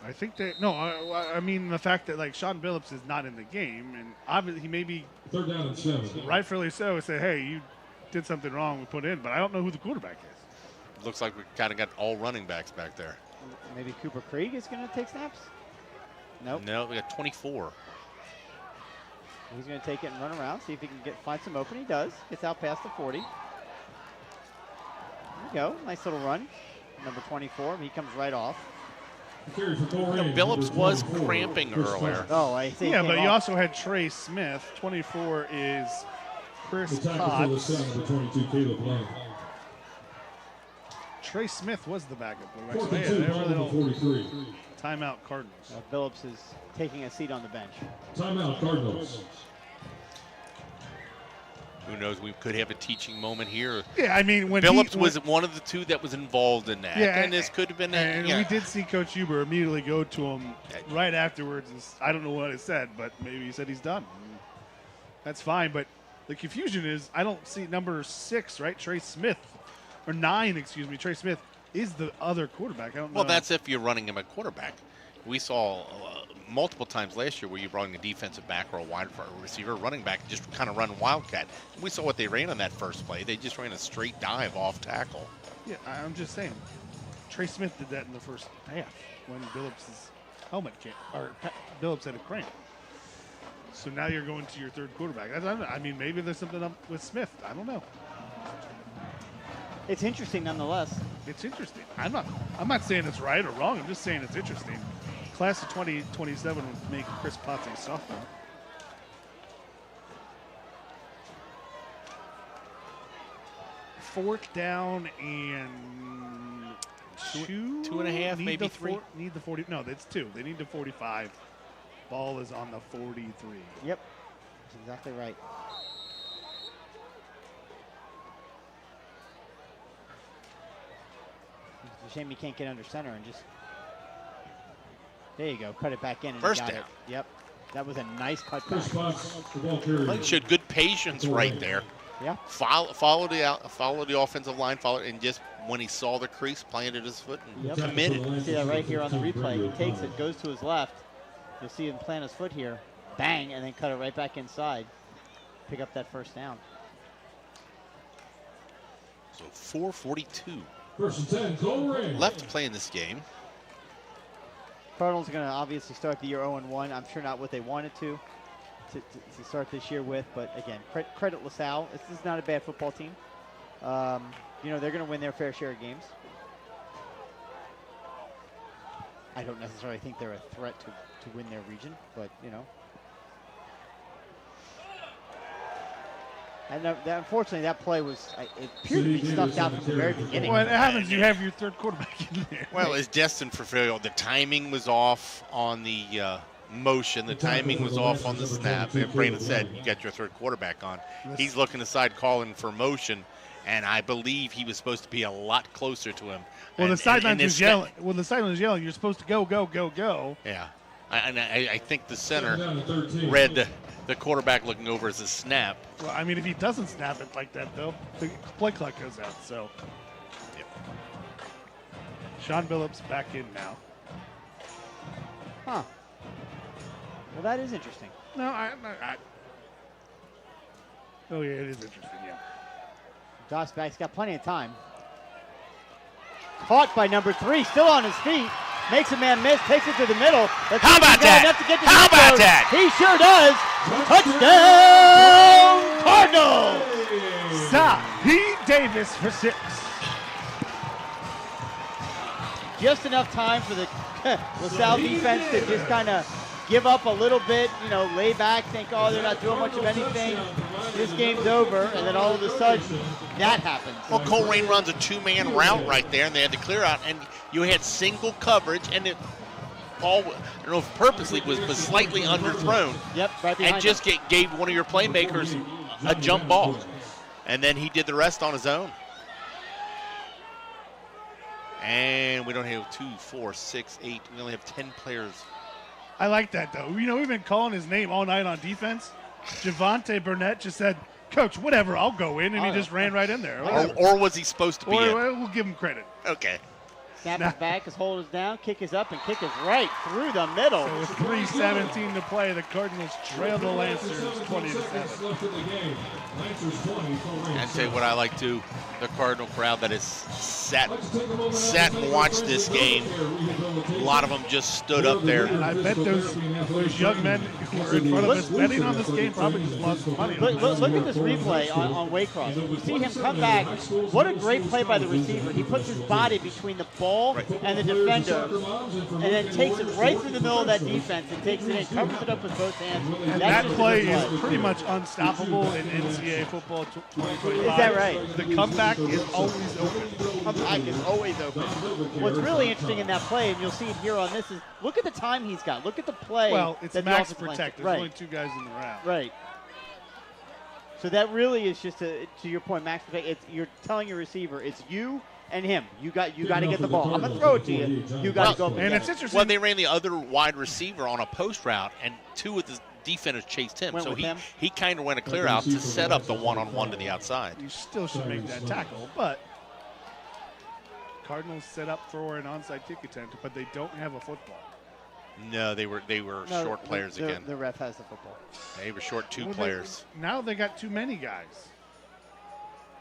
I think that I mean the fact that Sean Billups is not in the game, and obviously he may be 3rd down and 7. rightfully so. Say, hey, you did something wrong. We put in, but I don't know who the quarterback is. Looks like we kind of got all running backs back there. Maybe Cooper Krieg is going to take snaps? Nope. No, we got 24. He's going to take it and run around, see if he can find some open. He does. Gets out past the 40. There we go. Nice little run. Number 24. He comes right off. Billups was cramping earlier. Oh, I see. Yeah, but you also had Trey Smith. 24 is Chris Potts. Trey Smith was the backup quarterback. So timeout Cardinals. Billups is taking a seat on the bench. Timeout Cardinals. Who knows? We could have a teaching moment here. Yeah, I mean, when Billups was one of the two that was involved in that. Yeah, and this could have been and we did see Coach Huber immediately go to him right afterwards. And I don't know what he said, but maybe he said he's done. That's fine, but The confusion is I don't see number 6, right? Trey Smith, or 9, excuse me. Trey Smith is the other quarterback. I don't know. Well, that's if you're running him at quarterback. We saw multiple times last year where you brought in a defensive back or a wide receiver, running back, and just kind of run wildcat. We saw what they ran on that first play. They just ran a straight dive off tackle. Yeah, I'm just saying. Trey Smith did that in the first half when Billups' helmet came, or Billups had a crank. So now you're going to your third quarterback. I mean, maybe there's something up with Smith. I don't know. It's interesting nonetheless. It's interesting. I'm not saying it's right or wrong. I'm just saying it's interesting. Class of 2027 would make Chris Potts a sophomore. Fourth down and two. 2.5, maybe 3. Need the 40. No, that's 2. They need the 45. Ball is on the 43. Yep, that's exactly right. It's a shame you can't get under center and just. There you go. Cut it back in. And First got down. It. Yep. That was a nice cut Chris back. Potts, the ball carrier. Showed good patience right there. Yeah. Follow the offensive line, and just when he saw the crease, planted his foot and Yep. committed. See that right here on the replay. He takes it, goes to his left. You'll see him plant his foot here. Bang, and then cut it right back inside. Pick up that first down. So 4:42 First and 10, Colerain. left to play in this game. Cardinals are going to obviously start the year 0-1. I'm sure not what they wanted to start this year with, but again, credit LaSalle. This is not a bad football team. You know, they're going to win their fair share of games. I don't necessarily think they're a threat to win their region, but, you know. And unfortunately, that play was, it appeared to be stuffed out from the very beginning. Well, it happens. You have your third quarterback in there. Well, it's destined for failure. The timing was off on the motion. The timing was off on the snap. And Brandon said, you got your third quarterback on. He's looking aside, calling for motion, and I believe he was supposed to be a lot closer to him. Well, the sideline was yelling. You're supposed to go, go, go, go. Yeah. I think the center read the quarterback looking over as a snap. Well, I mean, if he doesn't snap it like that, though, the play clock goes out. So, Yep. Sean Billups back in now. Huh. Well, that is interesting. No, oh, yeah, it is interesting, yeah. Josh Back's got plenty of time. Caught by number 3, still on his feet. Makes a man miss, takes it to the middle. How about that? How about that? He sure does. Touchdown, Cardinals! Pete Davis for 6. Just enough time for the LaSalle defense to just kind of give up a little bit, you know, lay back, think, oh, they're not doing much of anything. This game's over, and then all of a sudden, that happens. Well, Colerain runs a 2-man route right there, and they had to clear out, and you had single coverage, and it all, I don't know if purposely, was slightly underthrown. Yep, right behind and just gave one of your playmakers a jump ball. And then he did the rest on his own. And we don't have 2, 4, 6, 8. We only have 10 players. I like that, though. You know, we've been calling his name all night on defense. Javante Burnett just said, Coach, whatever, I'll go in, and he just ran right in there. Or was he supposed to be in? We'll give him credit. Okay. Snap is back, his hold is down, kick is up, and kick is right through the middle. So with 3:17 to play, the Cardinals trail the Lancers 20-7. And say what I like to, the Cardinal crowd that has sat and watched this game. A lot of them just stood up there. And I bet those young men who were in front of us betting on this game probably just lost some money. Look at this replay on Waycross. You see him come back. What a great play by the receiver. He puts his body between the ball and the defender, and then takes it right through the middle of that defense and takes it in, covers it up with both hands. And that play is pretty much unstoppable in NCAA football 2025. Is that right? The comeback is always open. Comeback is always open. What's really interesting in that play, and you'll see it here on this, is look at the time he's got. Look at the play. Well, it's that the max offensive line protect. took. There's only 2 guys in the round. Right. So that really is just to your point, max protect. You're telling your receiver it's you and him. You got to get the ball. I'm gonna throw it to you. You got to go. And it's interesting. Well, they ran the other wide receiver on a post route, and 2 of the defender chased him. Went So with him. he kind of went a clear out to set up the one-on-one to the outside. You still should make that tackle, but Cardinals set up for an onside kick attempt, but they don't have a football. No, they were No, short players again. The ref has the football. They were short two Well, players. Now they got too many guys.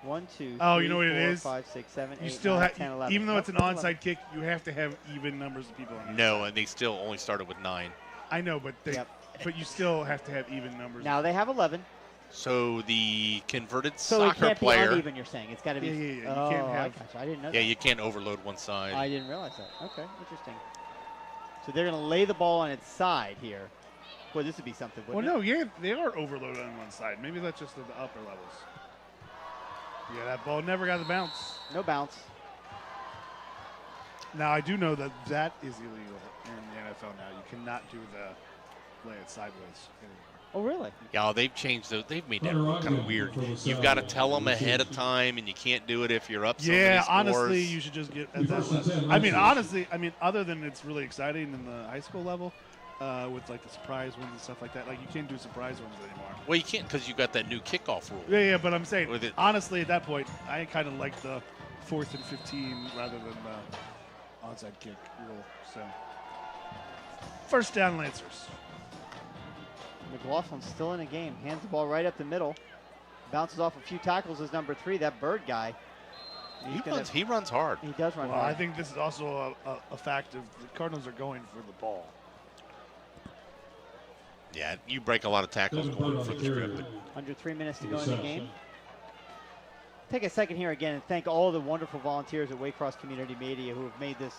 1, 2, Oh, 3, you know what it 4, is? 5, 6, 7, You 8, still 9, have, 10, 11. even though it's an Nope, onside kick, you have to have even numbers of people on the No, inside. and they still only started with 9. I know, but Yep. but you still have to have even numbers. Now they have 11. So the converted So it soccer can't be player. uneven, you're saying. It's got to be. Yeah, yeah, yeah. You Oh, can't I have- gotcha. I didn't know Yeah, that. you can't overload one side. I didn't realize that. Okay, interesting. So they're going to lay the ball on its side here. Boy, this would be something, Well, wouldn't no, yeah, they are overloaded on one side. Maybe that's just at the upper levels. Yeah, that ball never got the bounce. it? No bounce. Now, I do know that that is illegal in the NFL now. You cannot do the lay it sideways anymore. Oh, really? Yeah, they've changed those. They've made that Hunter kind of Ogden weird. for LaSalle. You've got to tell them ahead of time, and you can't do it if you're up so many Yeah, scores. honestly, you should just get. Honestly, other than it's really exciting in the high school level, with like the surprise ones and stuff like that. Like you can't do surprise ones anymore. Well, you can't because you got that new kickoff rule. Yeah, but I'm saying With it- honestly, at that point, I kind of like the 4th and 15 rather than the onside kick rule. So, first down, Lancers. McLaughlin's still in a game. Hands the ball right up the middle. Bounces off a few tackles as number 3, that Bird guy. He runs hard. He does run Well, hard. I think this is also a fact of the Cardinals are going for the ball. Yeah, you break a lot of tackles Devin going Bird on for the the carry. strip. Under 3 minutes to go in the Reception. game. Take a second here again and thank all the wonderful volunteers at Waycross Community Media who have made this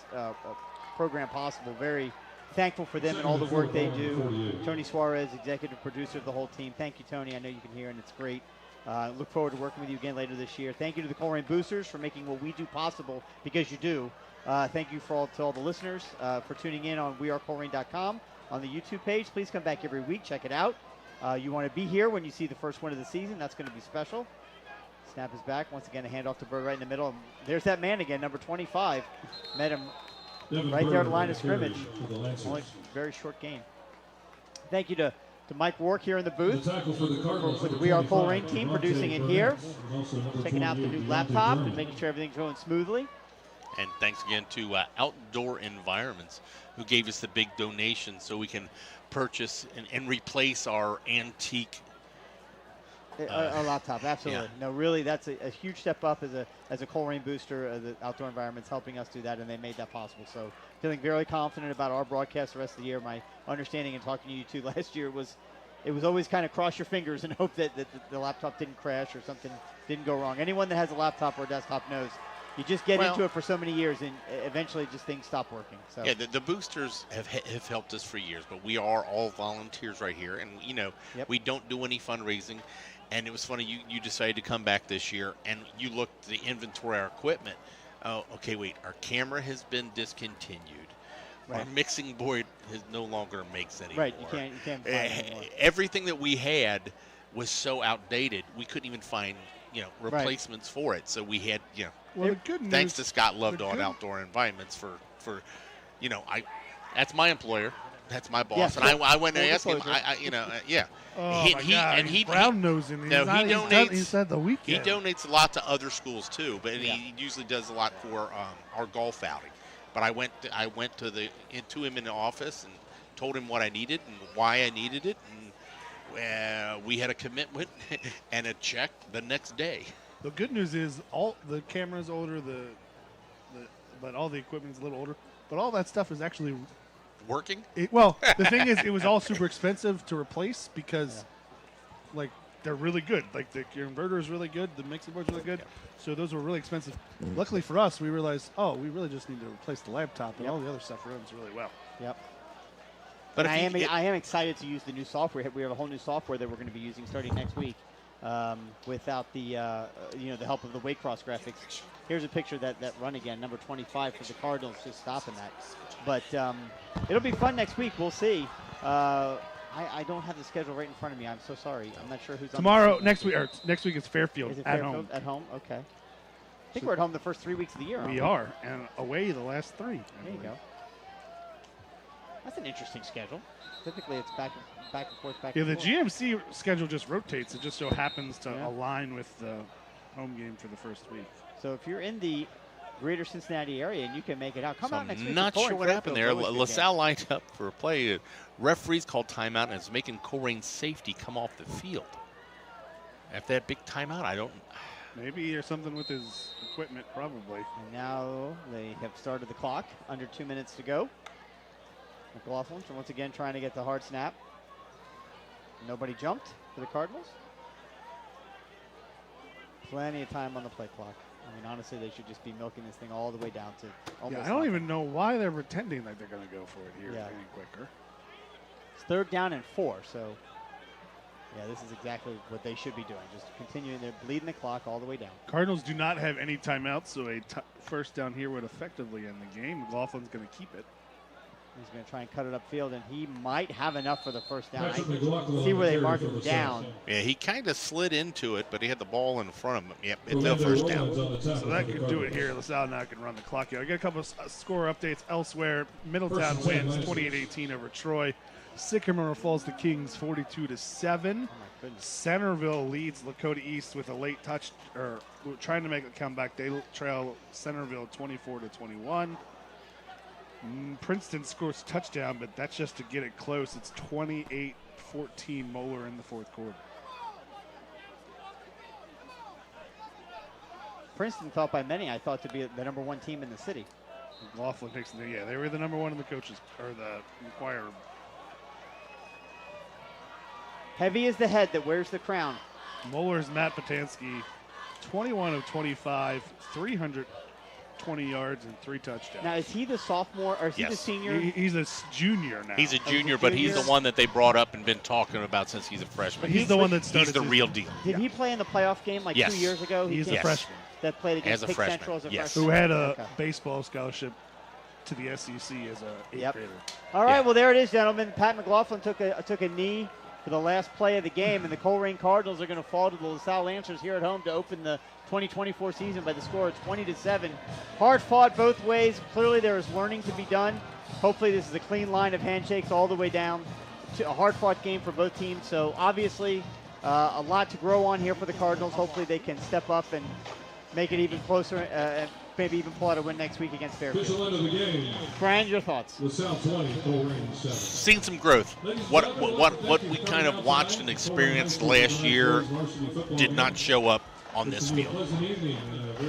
program possible. Very thankful for them and all the work they do. Tony Suarez, executive producer of the whole team. Thank you, Tony. I know you can hear, and it's great. Look forward to working with you again later this year. Thank you to the Colerain Boosters for making what we do possible, because you do. Thank you to all the listeners for tuning in on wearecolerain.com on the YouTube page. Please come back every week. Check it out. You want to be here when you see the first win of the season. That's going to be special. Snap is back. Once again, a handoff to Bird right in the middle. And there's that man again, number 25. Met him Devin right there at the Bird line on of the carry scrimmage. for the Lancers. Only very short game. Thank you to Mike Wark here in the booth. The tackle for the Cardinals, For the number We Are 25, Colerain team, Devontae producing it Burns, here. and also number Checking out the 28, new Deontay laptop Brown. and making sure everything's going smoothly. And thanks again to Outdoor Environments, who gave us the big donation so we can purchase and replace our antique. A laptop, absolutely. Yeah. No, really, that's a huge step up as a Colerain booster. The Outdoor Environment's helping us do that, and they made that possible. So feeling very confident about our broadcast the rest of the year. My understanding in talking to you two last year was it was always kind of cross your fingers and hope that the laptop didn't crash or something didn't go wrong. Anyone that has a laptop or a desktop knows you just get into it for so many years, and eventually just things stop working. So Yeah, the boosters have helped us for years, but we are all volunteers right here, and Yep. we don't do any fundraising. And it was funny, you decided to come back this year, and you looked at the inventory, our equipment. Oh, okay, wait, our camera has been discontinued. Our Right. mixing board no longer makes anymore. right, you can't find it anymore. Everything that we had was so outdated, we couldn't even find replacements for it. So we had Well, the good news. thanks to Scott Lovedahl the at good- Outdoor Environments for that's my employer, that's my boss, Yes, and I went and full asked him, disclosure. yeah. Oh He- my he- God! and he- brown nosing. No, he donates- He said the He weekend. donates a lot to other schools too, but Yeah. he usually does a lot for our golf outing. But I went to him in the office and told him what I needed and why I needed it, and we had a commitment and a check the next day. The good news is all the camera's older, but all the equipment's a little older. But all that stuff is actually Working? the thing is, it was all super expensive to replace because, like, they're really good. Like, your inverter is really good, the mixing board's really good. So those were really expensive. Luckily for us, we realized, we really just need to replace the laptop, and Yep. all the other stuff runs really well. Yep. But And if I am excited to use the new software. We have a whole new software that we're going to be using starting next week. Without the the help of the Waycross graphics. Here's a picture that run again, number 25 for the Cardinals, just stopping that. But it'll be fun next week. We'll see. I don't have the schedule right in front of me. I'm so sorry. I'm not sure who's Tomorrow, on next week is Fairfield Is it at Fairfield? home. At home, okay. I think we're at home the first 3 weeks of the year. aren't We are, and away the last 3. I There you believe. go. That's an interesting schedule. Typically, it's back and forth, back Yeah, and the forth. GMC schedule just rotates. It just so happens to Yeah. align with the home game for the first week. So if you're in the greater Cincinnati area and you can make it out, come So out next week. I'm not to Colerain sure what happened there. Fairfield's always a good LaSalle lined up for a play. Referees called timeout, and it's making Colerain's safety come off the field. After that big timeout, I don't. Maybe or something with his equipment, probably. game. And now they have started the clock. Under 2 minutes to go. McLaughlin once again trying to get the hard snap. Nobody jumped for the Cardinals. Plenty of time on the play clock. I mean, honestly, they should just be milking this thing all the way down to almost. Yeah, I don't nothing. even know why they're pretending like they're going to go for it here Yeah. any quicker. It's 3rd down and 4, so yeah, this is exactly what they should be doing. Just continuing, they're bleeding the clock all the way down. Cardinals do not have any timeouts, so a first down here would effectively end the game. McLaughlin's going to keep it. He's going to try and cut it upfield, and he might have enough for the first down. Patrick I McLaughlin see on where the they carry marked for him LaSalle. down. Yeah, he kind of slid into it, but he had the ball in front of him. Yep, it's no Orlando first Rollins down. on the tackle So that for the could do it Cardinals. here. LaSalle now can run the clock out. I got a couple of score updates elsewhere. Middletown First and 10, wins Lancers. 28-18 over Troy. Sycamore falls to Kings 42-7. Oh, my goodness. Centerville leads Lakota East with a late touch, or trying to make a comeback. They trail Centerville 24-21. Princeton scores a touchdown, but that's just to get it close. It's 28-14 Moeller in the fourth quarter. Princeton thought by many, I thought, to be the #1 team in the city. McLaughlin takes the, yeah, they were the number one in the coaches, or the Inquirer. Heavy is the head that wears the crown. Moeller's Matt Patansky, 21 of 25, 320 yards and 3 touchdowns. Now, is he the sophomore, or is he the Yes. senior? He's a junior now. He's a a junior, but he's the junior? one that they brought up and been talking about since he's a freshman. He's the one that started. He's the his- real deal. Did he play in the playoff game like Yes. 2 years ago? He's a came- freshman That played against As a Pick freshman, Central as a yes. freshman. who had a Okay. baseball scholarship to the SEC as a 8th Yep. grader. All right, Yeah. well, there it is, gentlemen. Pat McLaughlin took a knee for the last play of the game, and the Colerain Cardinals are going to fall to the LaSalle Lancers here at home to open the 2024 season by the score of 20-7. Hard fought both ways. Clearly, there is learning to be done. Hopefully, this is a clean line of handshakes all the way down. To a hard fought game for both teams. So obviously, a lot to grow on here for the Cardinals. Hopefully, they can step up and make it even closer, and maybe even pull out a win next week against Fairfield. Official end of the game. Brian, your thoughts? LaSalle 20, Colerain 7. Seen some growth. What we kind of watched and experienced last year did not show up on this field.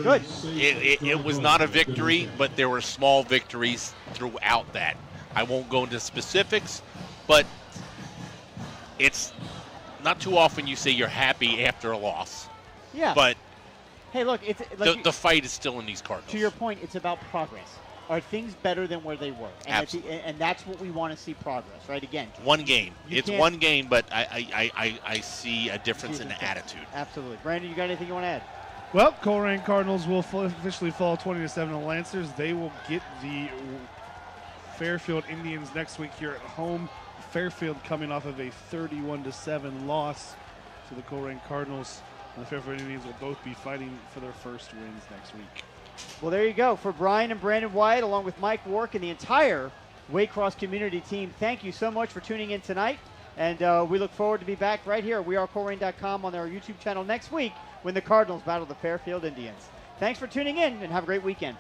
Good. It was not a victory, but there were small victories throughout that. I won't go into specifics, but it's not too often you say you're happy after a loss. Yeah. But hey, look, it's like the fight is still in these Cardinals. to your point, it's about progress. Are things better than where they were? And, Absolutely. and that's what we want to see, progress, right? Again, One game. You It's can't- one game, but I see a difference in the attitude. Absolutely. Brandon, you got anything you want to add? Well, Colerain Cardinals will officially fall 20-7 to Lancers. They will get the Fairfield Indians next week here at home. Fairfield coming off of a 31-7 loss to the Colerain Cardinals. And the Fairfield Indians will both be fighting for their first wins next week. Well, there you go. For Brian and Brandon Wyatt, along with Mike Wark and the entire Waycross community team, thank you so much for tuning in tonight. And we look forward to be back right here at wearecolerain.com on our YouTube channel next week when the Cardinals battle the Fairfield Indians. Thanks for tuning in, and have a great weekend.